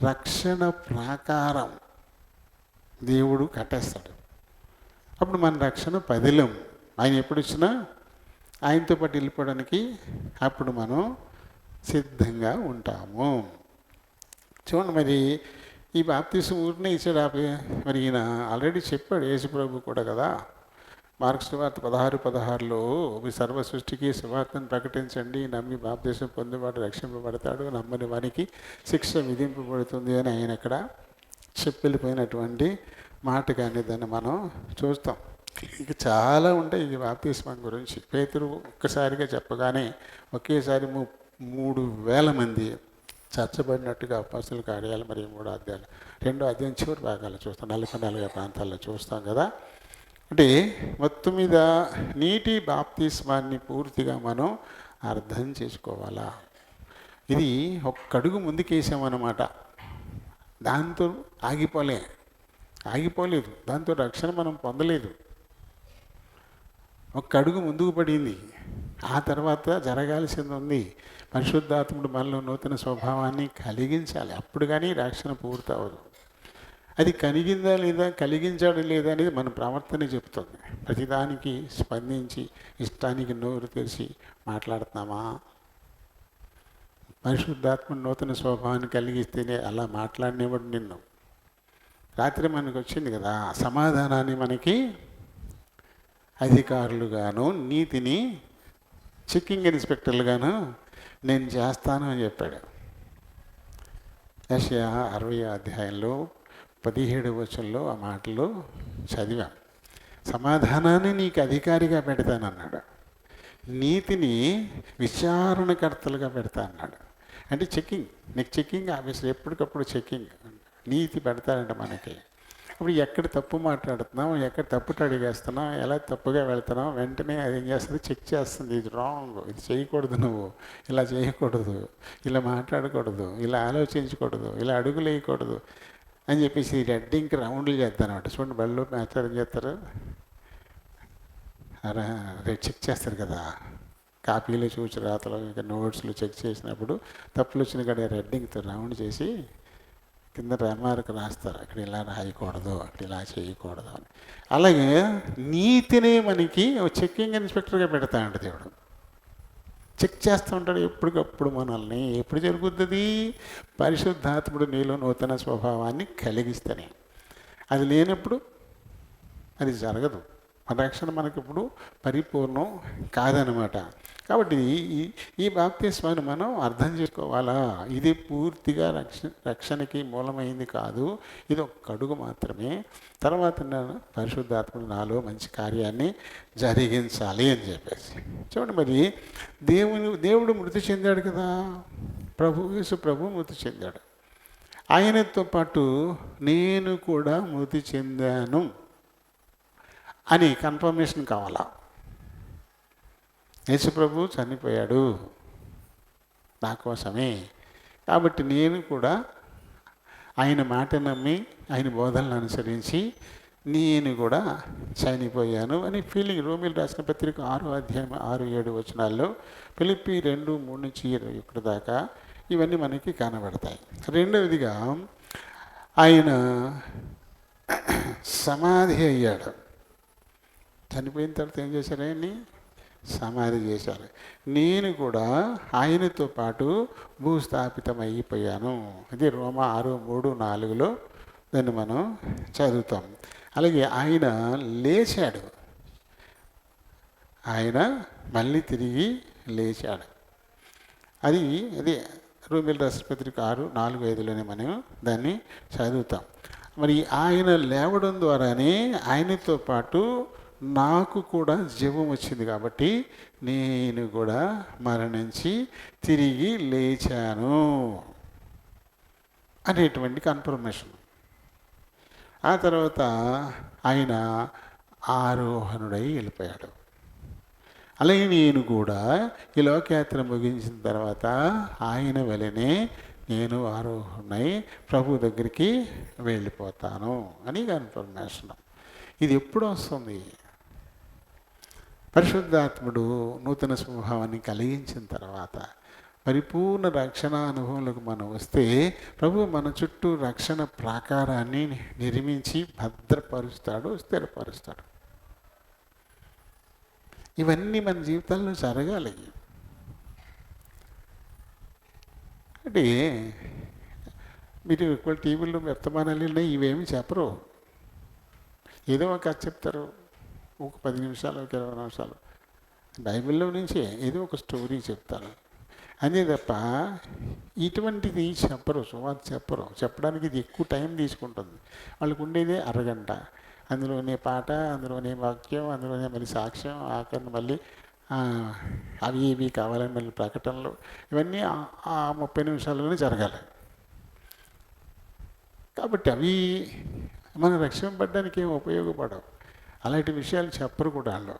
రక్షణ ప్రాకారం దేవుడు కట్టేస్తాడు. అప్పుడు మన రక్షణ పదిలం. ఆయన ఎప్పుడు ఇచ్చినా ఆయనతో పాటు వెళ్ళిపోవడానికి అప్పుడు మనం సిద్ధంగా ఉంటాము. చూడండి, మరి ఈ బాప్తిసం ఊరినే ఇచ్చాడు. మరి ఈయన ఆల్రెడీ చెప్పాడు యేసుప్రభు కూడా కదా, మార్కు సువార్త 16:16లో మీ సర్వ సృష్టికి సువార్తను ప్రకటించండి, నమ్మి బాప్తిసం పొందేవాడు రక్షింపబడతాడు, నమ్మని వారికి శిక్ష విధింపబడుతుంది అని ఆయన అక్కడ చెప్పిపోయినటువంటి మాట. కానీ దాన్ని మనం చూస్తాం. ఇక చాలా ఉంటాయి ఈ బాప్తిస్మం గురించి. పేతురు ఒక్కసారిగా చెప్పగానే ఒకేసారి 3,000 మంది చర్చబడినట్టుగా అపొస్తలుల కార్యాలు మరి 3వ అధ్యాయం 2వ అధ్యాయం చివరి భాగాలు చూస్తాం, 44 ప్రాంతాల్లో చూస్తాం కదా. అంటే మొత్తం మీద నీటి బాప్తిస్మాన్ని పూర్తిగా మనం అర్థం చేసుకోవాలా. ఇది ఒక్కడుగు ముందుకేసామన్నమాట. దాంతో ఆగిపోలేదు, దాంతో రక్షణ మనం పొందలేదు. ఒక్క అడుగు ముందుకు పడింది. ఆ తర్వాత జరగాల్సింది ఉంది. పరిశుద్ధాత్ముడు మనలో నూతన స్వభావాన్ని కలిగించాలి, అప్పుడు కానీ రక్షణ పూర్తి అవ్వదు. అది కలిగిందా లేదా, కలిగించాడు లేదా అనేది మన ప్రవర్తన చెప్తుంది. ప్రతిదానికి స్పందించి ఇష్టానికి నోరు తెరిచి మాట్లాడుతున్నామా? పరిశుద్ధాత్మ నూతన స్వభావాన్ని కలిగిస్తేనే అలా మాట్లాడినవాడు నిన్ను. రాత్రి మనకు వచ్చింది కదా, సమాధానాన్ని మనకి అధికారులుగాను నీతిని చెక్కింగ్ ఇన్స్పెక్టర్లుగాను నేను చేస్తాను అని చెప్పాడు. యెషయా 60 అధ్యాయంలో 17 వచనంలో ఆ మాటలు చదివాం. సమాధానాన్ని నీకు అధికారిగా పెడతానన్నాడు, నీతిని విచారణకర్తలుగా పెడతా అన్నాడు. అంటే చెక్కింగ్, నీకు చెక్కింగ్ ఆఫీసర్ ఎప్పటికప్పుడు చెక్కింగ్, నీతి పెడతాడంట మనకి. ఇప్పుడు ఎక్కడ తప్పు మాట్లాడుతున్నాం, ఎక్కడ తప్పు అడిగేస్తున్నాం, ఎలా తప్పుగా వెళ్తున్నాం, వెంటనే అది ఏం చేస్తుంది, చెక్ చేస్తుంది. ఇది రాంగ్, ఇది చేయకూడదు, నువ్వు ఇలా చేయకూడదు, ఇలా మాట్లాడకూడదు, ఇలా ఆలోచించకూడదు, ఇలా అడుగులు వేయకూడదు అని చెప్పేసి రెడ్డింగ్కి రౌండ్లు చేస్తానమాట. చూడండి, బళ్ళు మాస్టర్ ఏం చేస్తారు, చెక్ చేస్తారు కదా, కాపీలు చూసి రాతలు ఇంకా నోట్స్లు చెక్ చేసినప్పుడు తప్పులు వచ్చిన కాడ రెడ్డింగ్తో రౌండ్ చేసి కింద రిమార్క్ రాస్తారు, అక్కడ ఇలా రాయకూడదు, అక్కడ ఇలా చేయకూడదు అని. అలాగే నీతిని మనకి చెక్కింగ్ ఇన్స్పెక్టర్గా పెడతా అంట దేవుడు. చెక్ చేస్తూ ఉంటాడు ఎప్పటికప్పుడు మనల్ని. ఎప్పుడు జరుగుతుంది? పరిశుద్ధాత్ముడు నీలో నూతన స్వభావాన్ని కలిగిస్తేనే. అది లేనప్పుడు అది జరగదు. మన రక్షణ మనకి ఇప్పుడు పరిపూర్ణం కాదనమాట. కాబట్టి ఈ బాప్తిస్మాన్ని మనం అర్థం చేసుకోవాలా. ఇది పూర్తిగా రక్షణకి మూలమైంది కాదు, ఇది ఒక అడుగు మాత్రమే. తర్వాత పరిశుద్ధాత్ముడు నాలో మంచి కార్యాన్ని జరిగించాలి అని చెప్పేసి. చూడండి, మరి దేవుడు మృతి చెందాడు కదా, యేసు ప్రభు మృతి చెందాడు. ఆయనతో పాటు నేను కూడా మృతి చెందాను అని కన్ఫర్మేషన్ కావాలా. యేసు ప్రభు చనిపోయాడు నా కోసమే, కాబట్టి నేను కూడా ఆయన మాట నమ్మి ఆయన బోధనలు అనుసరించి నేను కూడా చనిపోయాను అని ఫీలింగ్. రోమిలు రాసిన పత్రిక 6వ అధ్యాయం 6-7 వచనాల్లో, ఫిలిప్పీ 2:3-21 దాకా ఇవన్నీ మనకి కనబడతాయి. రెండవదిగా ఆయన సమాధి అయ్యాడు. చనిపోయిన తర్వాత ఏం చేశారు? ఆయన్ని సమాధి చేశారు. నేను కూడా ఆయనతో పాటు భూస్థాపితం అయిపోయాను. ఇది రోమా 6:3-4లో దాన్ని మనం చదువుతాం. అలాగే ఆయన లేచాడు, ఆయన మళ్ళీ తిరిగి లేచాడు. అది రోమీయుల రాసిన పత్రిక 6:4-5లోనే మనం దాన్ని చదువుతాం. మరి ఆయన లేవడం ద్వారానే ఆయనతో పాటు నాకు కూడా జీవం వచ్చింది, కాబట్టి నేను కూడా మరణించి తిరిగి లేచాను అనేటువంటి కన్ఫర్మేషన్. ఆ తర్వాత ఆయన ఆరోహణుడై వెళ్ళిపోయాడు. అలాగే నేను కూడా ఈ లోకయాత్ర ముగించిన తర్వాత ఆయన వలనే నేను ఆరోహణై ప్రభు దగ్గరికి వెళ్ళిపోతాను అని కన్ఫర్మేషన్. ఇది ఎప్పుడు వస్తుంది? పరిశుద్ధాత్ముడు నూతన స్వభావాన్ని కలిగించిన తర్వాత, పరిపూర్ణ రక్షణ అనుభవంలోకి మనం వస్తే ప్రభు మన చుట్టూ రక్షణ ప్రాకారాన్ని నిర్మించి భద్రపరుస్తాడు, స్థిరపరుస్తాడు. ఇవన్నీ మన జీవితాల్లో జరగాలి. అంటే మీరు ఎక్కువ టీవీలో వర్తమానాలు ఉన్నాయి, ఇవేమి చెప్పరు. ఏదో ఒక కథ చెప్తారు, ఒక 10 నిమిషాలు, ఒక 20 నిమిషాలు బైబిల్లో నుంచే ఏదో ఒక స్టోరీ చెప్తారు. అదే తప్ప ఇటువంటిది చెప్పరు, సువార్త చెప్పరు. చెప్పడానికి ఇది ఎక్కువ టైం తీసుకుంటుంది. వాళ్ళకు ఉండేదే అరగంట, అందులోనే పాట, అందులోనే వాక్యం, అందులోనే మళ్ళీ సాక్ష్యం, ఆఖరిని మళ్ళీ అవి ఇవి కావాలని మళ్ళీ ప్రకటనలు, ఇవన్నీ ఆ 30 నిమిషాల్లోనే జరగాలి. కాబట్టి అవి మనం రక్షింపబడడానికి ఏం ఉపయోగపడవు. అలాంటి విషయాలు చెప్పరు కూడా వాళ్ళు.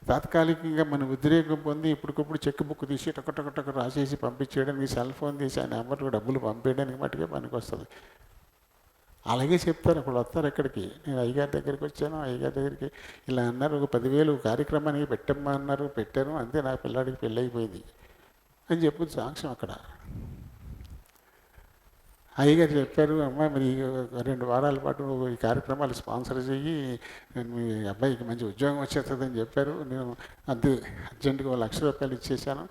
తాత్కాలికంగా మన ఉద్రేకం పొంది ఇప్పటికప్పుడు చెక్ బుక్ తీసి టక రాసేసి పంపించేయడానికి, సెల్ ఫోన్ తీసి ఆ నెంబర్కి డబ్బులు పంపించడానికి మట్టుకే పనికి వస్తుంది. అలాగే చెప్తారు. అప్పుడు వస్తారు ఎక్కడికి, నేను అయ్యగారి దగ్గరికి వచ్చాను, అయ్యగారి దగ్గరికి ఇలా అన్నారు, ఒక 10,000 కార్యక్రమానికి పెట్టమ్మా అన్నారు, పెట్టాను, అంతే, నా పిల్లాడికి పెళ్ళి అయిపోయింది అని చెప్పి సాక్ష్యం అక్కడ. అయ్యగారు చెప్పారు, అమ్మ మరి 2 వారాల పాటు ఈ కార్యక్రమాలు స్పాన్సర్ చెయ్యి, మీ అబ్బాయికి మంచి ఉద్యోగం వచ్చేస్తుందని చెప్పారు. నేను అర్జెంటుగా ₹1,00,000 ఇచ్చేసాను.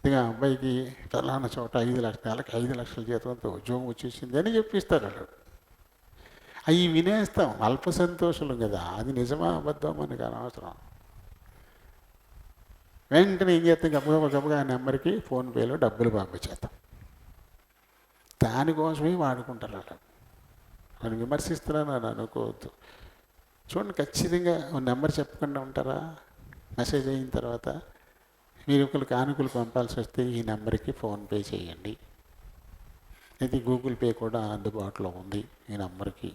ఇక అబ్బాయికి ఫలానా చోట 5 లక్షల, నెలకి 5 లక్షల జీతంతో ఉద్యోగం వచ్చేసింది అని చెప్పిస్తారు వాళ్ళు. అవి వినేస్తాం, అల్ప సంతోషులు కదా, అది నిజమా అబద్ధం మనకు అనవసరం. వెంటనే ఏం చేస్తాం, గబగబా ఆ నెంబర్కి ఫోన్పేలో డబ్బులు పంపించేస్తాం. దానికోసమే వాడుకుంటారు అలా. మనం విమర్శిస్తున్నాను అనుకోవద్దు. చూడండి, ఖచ్చితంగా నెంబర్ చెప్పకుండా ఉంటారా? మెసేజ్ అయిన తర్వాత మీరు ఒకరు కానుకలు పంపాల్సి వస్తే ఈ నెంబర్కి ఫోన్పే చేయండి, ఇది గూగుల్ పే కూడా అందుబాటులో ఉంది ఈ నెంబర్కి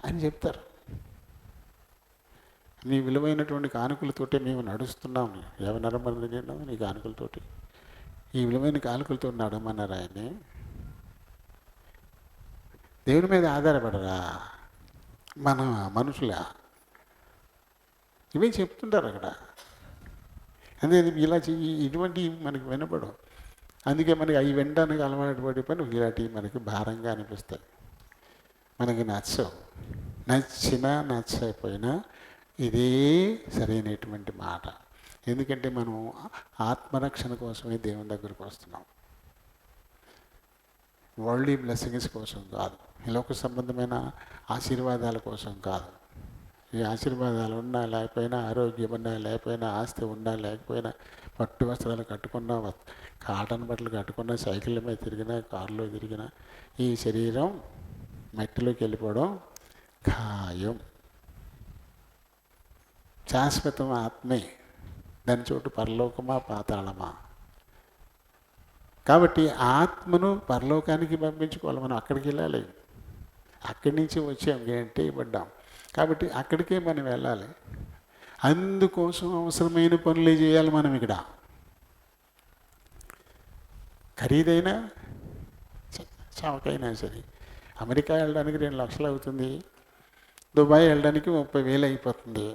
అని చెప్తారు. నీ విలువైనటువంటి కానుకలతోటే మేము నడుస్తున్నాము. ఎవరన్నా మరి నీ కానుకలతోటి, ఈ విలువైన కానుకలతో నడమన్నారు ఆయన్ని. దేవుని మీద ఆధారపడరా మన మనుషుల? ఇవే చెప్తుంటారు అక్కడ. అదే ఇలా చెయ్యి, ఇటువంటి మనకి వినపడం. అందుకే మనకి అవి వినడానికి అలవాటు పడి పని ఇలాంటివి మనకి భారంగా అనిపిస్తాయి, మనకి నచ్చవు. నచ్చినా నచ్చకపోయినా ఇదే సరైనటువంటి మాట. ఎందుకంటే మనం ఆత్మరక్షణ కోసమే దేవుని దగ్గరికి వస్తున్నాం, వరల్డ్లీ బ్లెస్సింగ్స్ కోసం కాదు, లోక సంబంధమైన ఆశీర్వాదాల కోసం కాదు. ఈ ఆశీర్వాదాలు ఉన్నా లేకపోయినా, ఆరోగ్యం ఉన్నా లేకపోయినా, ఆస్తి ఉన్నా లేకపోయినా, పట్టు వస్త్రాలు కట్టుకున్నా, కాటన్ బట్టలు కట్టుకున్నా, సైకిళ్ళ మీద తిరిగినా, కారులో తిరిగినా, ఈ శరీరం మట్టిలోకి వెళ్ళిపోవడం ఖాయం. శాశ్వతం ఆత్మే, దాని చోటు పరలోకమా పాతాళమా. కాబట్టి ఆత్మను పరలోకానికి పంపించుకోవాలి, మనం అక్కడికి వెళ్ళాలి. అక్కడి నుంచి వచ్చాం, అంటే ఇవ్వడ్డాం కాబట్టి అక్కడికే మనం వెళ్ళాలి. అందుకోసం అవసరమైన పనులే చేయాలి మనం. ఇక్కడ ఖరీదైనా చవకైనా సరే, అమెరికా వెళ్ళడానికి 2 లక్షలు అవుతుంది, దుబాయ్ వెళ్ళడానికి 30,000 అయిపోతుంది.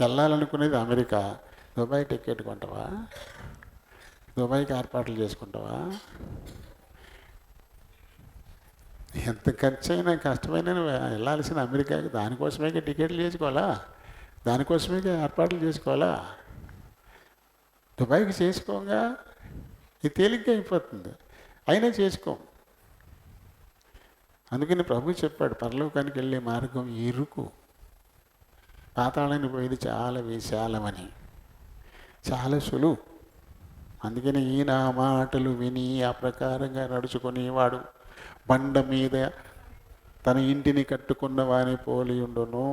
వెళ్ళాలనుకునేది అమెరికా, దుబాయ్ టికెట్ కొంటావా? దుబాయ్కి ఏర్పాట్లు చేసుకుంటావా? ఎంత ఖర్చు అయినా కష్టమైనా వెళ్ళాల్సిన అమెరికాకి దానికోసమే టికెట్లు చేసుకోవాలా, దానికోసమే ఏర్పాట్లు చేసుకోవాలా? దుబాయ్కి చేసుకోగా ఇది తేలిగ్గా అయిపోతుంది, అయినా చేసుకో. అందుకని ప్రభు చెప్పాడు, పరలోకానికి వెళ్ళే మార్గం ఇరుకు, పాతాళానికి పోయేది చాలా విశాలమని, చాలా సులువు. అందుకని ఈ నా మాటలు విని ఆ ప్రకారంగా నడుచుకునేవాడు బండ మీద తన ఇంటిని కట్టుకున్న వాని పోలి ఉండును.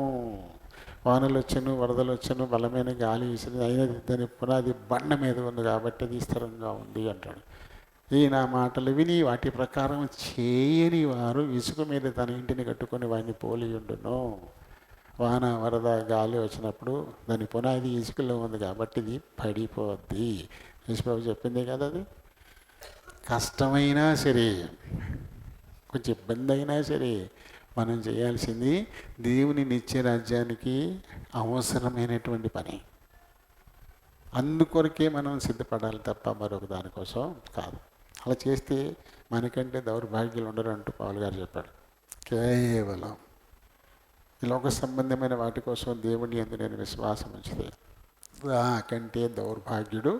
వానలు వచ్చను, వరదలు వచ్చను, బలమైన గాలి వీసింది, అయినా దాని పునాది బండ మీద ఉంది కాబట్టి అది స్థిరంగా ఉంది అంటాడు. ఈ నా మాటలు విని వాటి ప్రకారం చేయని వారు ఇసుక మీద తన ఇంటిని కట్టుకొని వాడిని పోలి ఉండును. వాన వరద గాలి వచ్చినప్పుడు దాని పునాది ఇసుకలో ఉంది కాబట్టి ఇది పడిపోద్ది. యేసుప్రభు చెప్పిందే కదా అది. కష్టమైనా సరే, కొంచెం ఇబ్బంది అయినా సరే, మనం చేయాల్సింది దేవుని నిత్య రాజ్యానికి అవసరమైనటువంటి పని. అందుకొరకే మనం సిద్ధపడాలి తప్ప మరొక దానికోసం కాదు. అలా చేస్తే మనకంటే దౌర్భాగ్యులు ఉండరు అంటూ పౌలు గారు చెప్పాడు. కేవలం ఈ లోక సంబంధమైన వాటి కోసం దేవుని యందు నేను విశ్వాసం ఉంచితే నాకంటే దౌర్భాగ్యుడు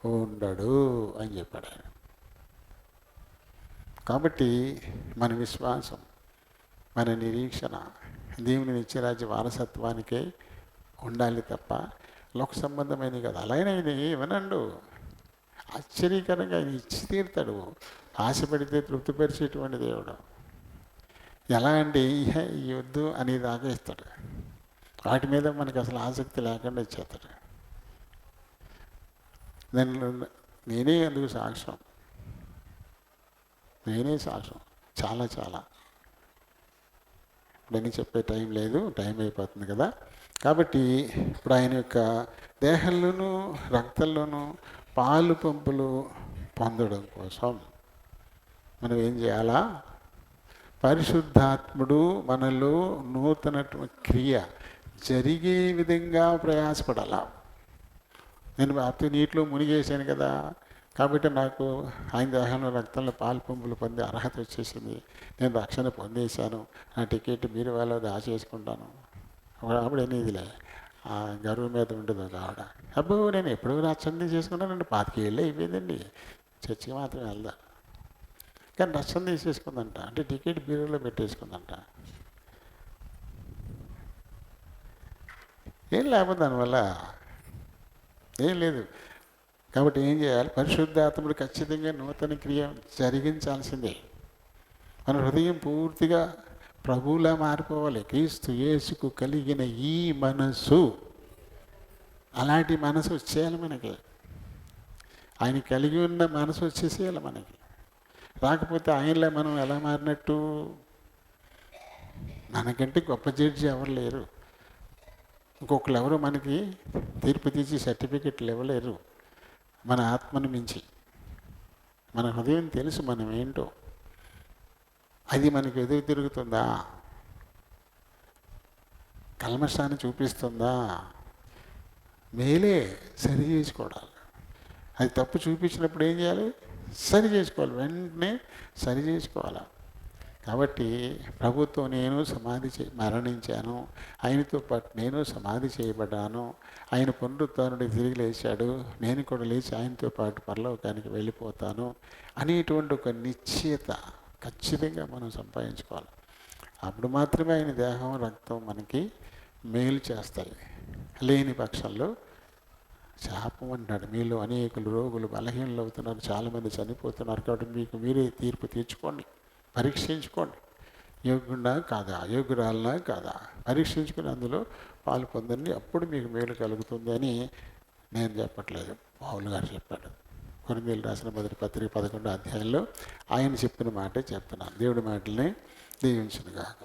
ఉండడు అని చెప్పాడు ఆయన. కాబట్టి మన విశ్వాసం, మన నిరీక్షణ దేవుని నిత్యరాజ్య వారసత్వానికే ఉండాలి తప్ప లోక సంబంధమైనవి కదా. అలాగే వినండు, ఆశ్చర్యకరంగా ఆయన ఇచ్చి తీరుతాడు. ఆశపడితే తృప్తిపరిచేటువంటి దేవుడు. ఎలా అంటే ఈ వద్దు అని దాకా ఇస్తాడు, వాటి మీద మనకు అసలు ఆసక్తి లేకుండా ఇచ్చేస్తాడు. నేనే అందుకు సాక్ష్యం, నేనే సాక్ష్యం. చాలా చాలా ఇప్పుడని చెప్పే టైం లేదు, టైం అయిపోతుంది కదా. కాబట్టి ఇప్పుడు ఆయన యొక్క దేహంలోనూ రక్తంలోనూ పాలు పంపులు పొందడం కోసం మనం ఏం చేయాలా? పరిశుద్ధాత్ముడు మనలో నూతన క్రియ జరిగే విధంగా ప్రయాసపడాలా. నేను అతి నీటిలో మునిగేసాను కదా, కాబట్టి నాకు ఆయన దేహంలో రక్తంలో పాలు పంపులు పొందే అర్హత వచ్చేసింది, నేను రక్షణ పొందేశాను, నా టికెట్ మీరు వాళ్ళ దాచేసుకుంటాను. అప్పుడు అనేదిలే ఆ గరువు మీద ఉంటుంది ఒక ఆవిడ, అబ్బో నేను ఎప్పుడూ రక్షణ చేసుకున్నానండి, 25 ఏళ్ళు అయిపోయిందండి, చర్చికి మాత్రం వెళ్దా, కానీ రక్షణ తీసేసుకుందంట, అంటే టికెట్ బీరోలో పెట్టేసుకుందంట. ఏం లేకపోతే దానివల్ల ఏం లేదు. కాబట్టి ఏం చేయాలి? పరిశుద్ధాత్ముడు ఖచ్చితంగా నూతన క్రియ జరిగించాల్సిందే. మన హృదయం పూర్తిగా ప్రభువులా మారిపోవాలి. క్రీస్తు యేసుకు కలిగిన ఈ మనసు, అలాంటి మనసు వచ్చేయాలి మనకి. ఆయన కలిగి ఉన్న మనసు వచ్చేసేయాలి మనకి. రాకపోతే ఆయనలో మనం ఎలా మారినట్టు? మనకంటే గొప్ప జడ్జి ఎవరు లేరు. ఇంకొకరు ఎవరు మనకి తీర్పు తీసి సర్టిఫికెట్లు ఇవ్వలేరు మన ఆత్మను మించి. మన హృదయం తెలుసు మనం ఏంటో. అది మనకు ఎదురు తిరుగుతుందా? కల్మషాన్ని చూపిస్తుందా? మేలే సరి చేసుకోవడాలి. అది తప్పు చూపించినప్పుడు ఏం చేయాలి? సరి చేసుకోవాలి, వెంటనే సరి చేసుకోవాలి. కాబట్టి ప్రభుతో నేను మరణించాను, ఆయనతో పాటు నేను సమాధి చేయబడ్డాను, ఆయన పునరుత్థానుడి తిరిగి లేచాడు, నేను కూడా లేచి ఆయనతో పాటు పరలోకానికి వెళ్ళిపోతాను అనేటువంటి ఒక నిశ్చయత ఖచ్చితంగా మనం సంపాదించుకోవాలి. అప్పుడు మాత్రమే ఆయన దేహం రక్తం మనకి మేలు చేస్తాయి. లేని పక్షంలో శాపం అంటాడు. మీలో అనేకులు రోగులు బలహీనలు అవుతున్నారు, చాలామంది చనిపోతున్నారు. కాబట్టి మీకు మీరే తీర్పు తీర్చుకోండి, పరీక్షించుకోండి. యోగ్యుడా కాదా, యోగ్యురాలనా కాదా పరీక్షించుకుని అందులో పాలు పొందండి, అప్పుడు మీకు మేలు కలుగుతుంది అని నేను చెప్పట్లేదు, పౌలు గారు చెప్పాడు. కొరింథీయులకు రాసిన మొదటి పత్రిక 11వ అధ్యాయంలో ఆయన చెప్పిన మాటే చెప్తున్నాను. దేవుడి మాటల్ని దీవించును గాక.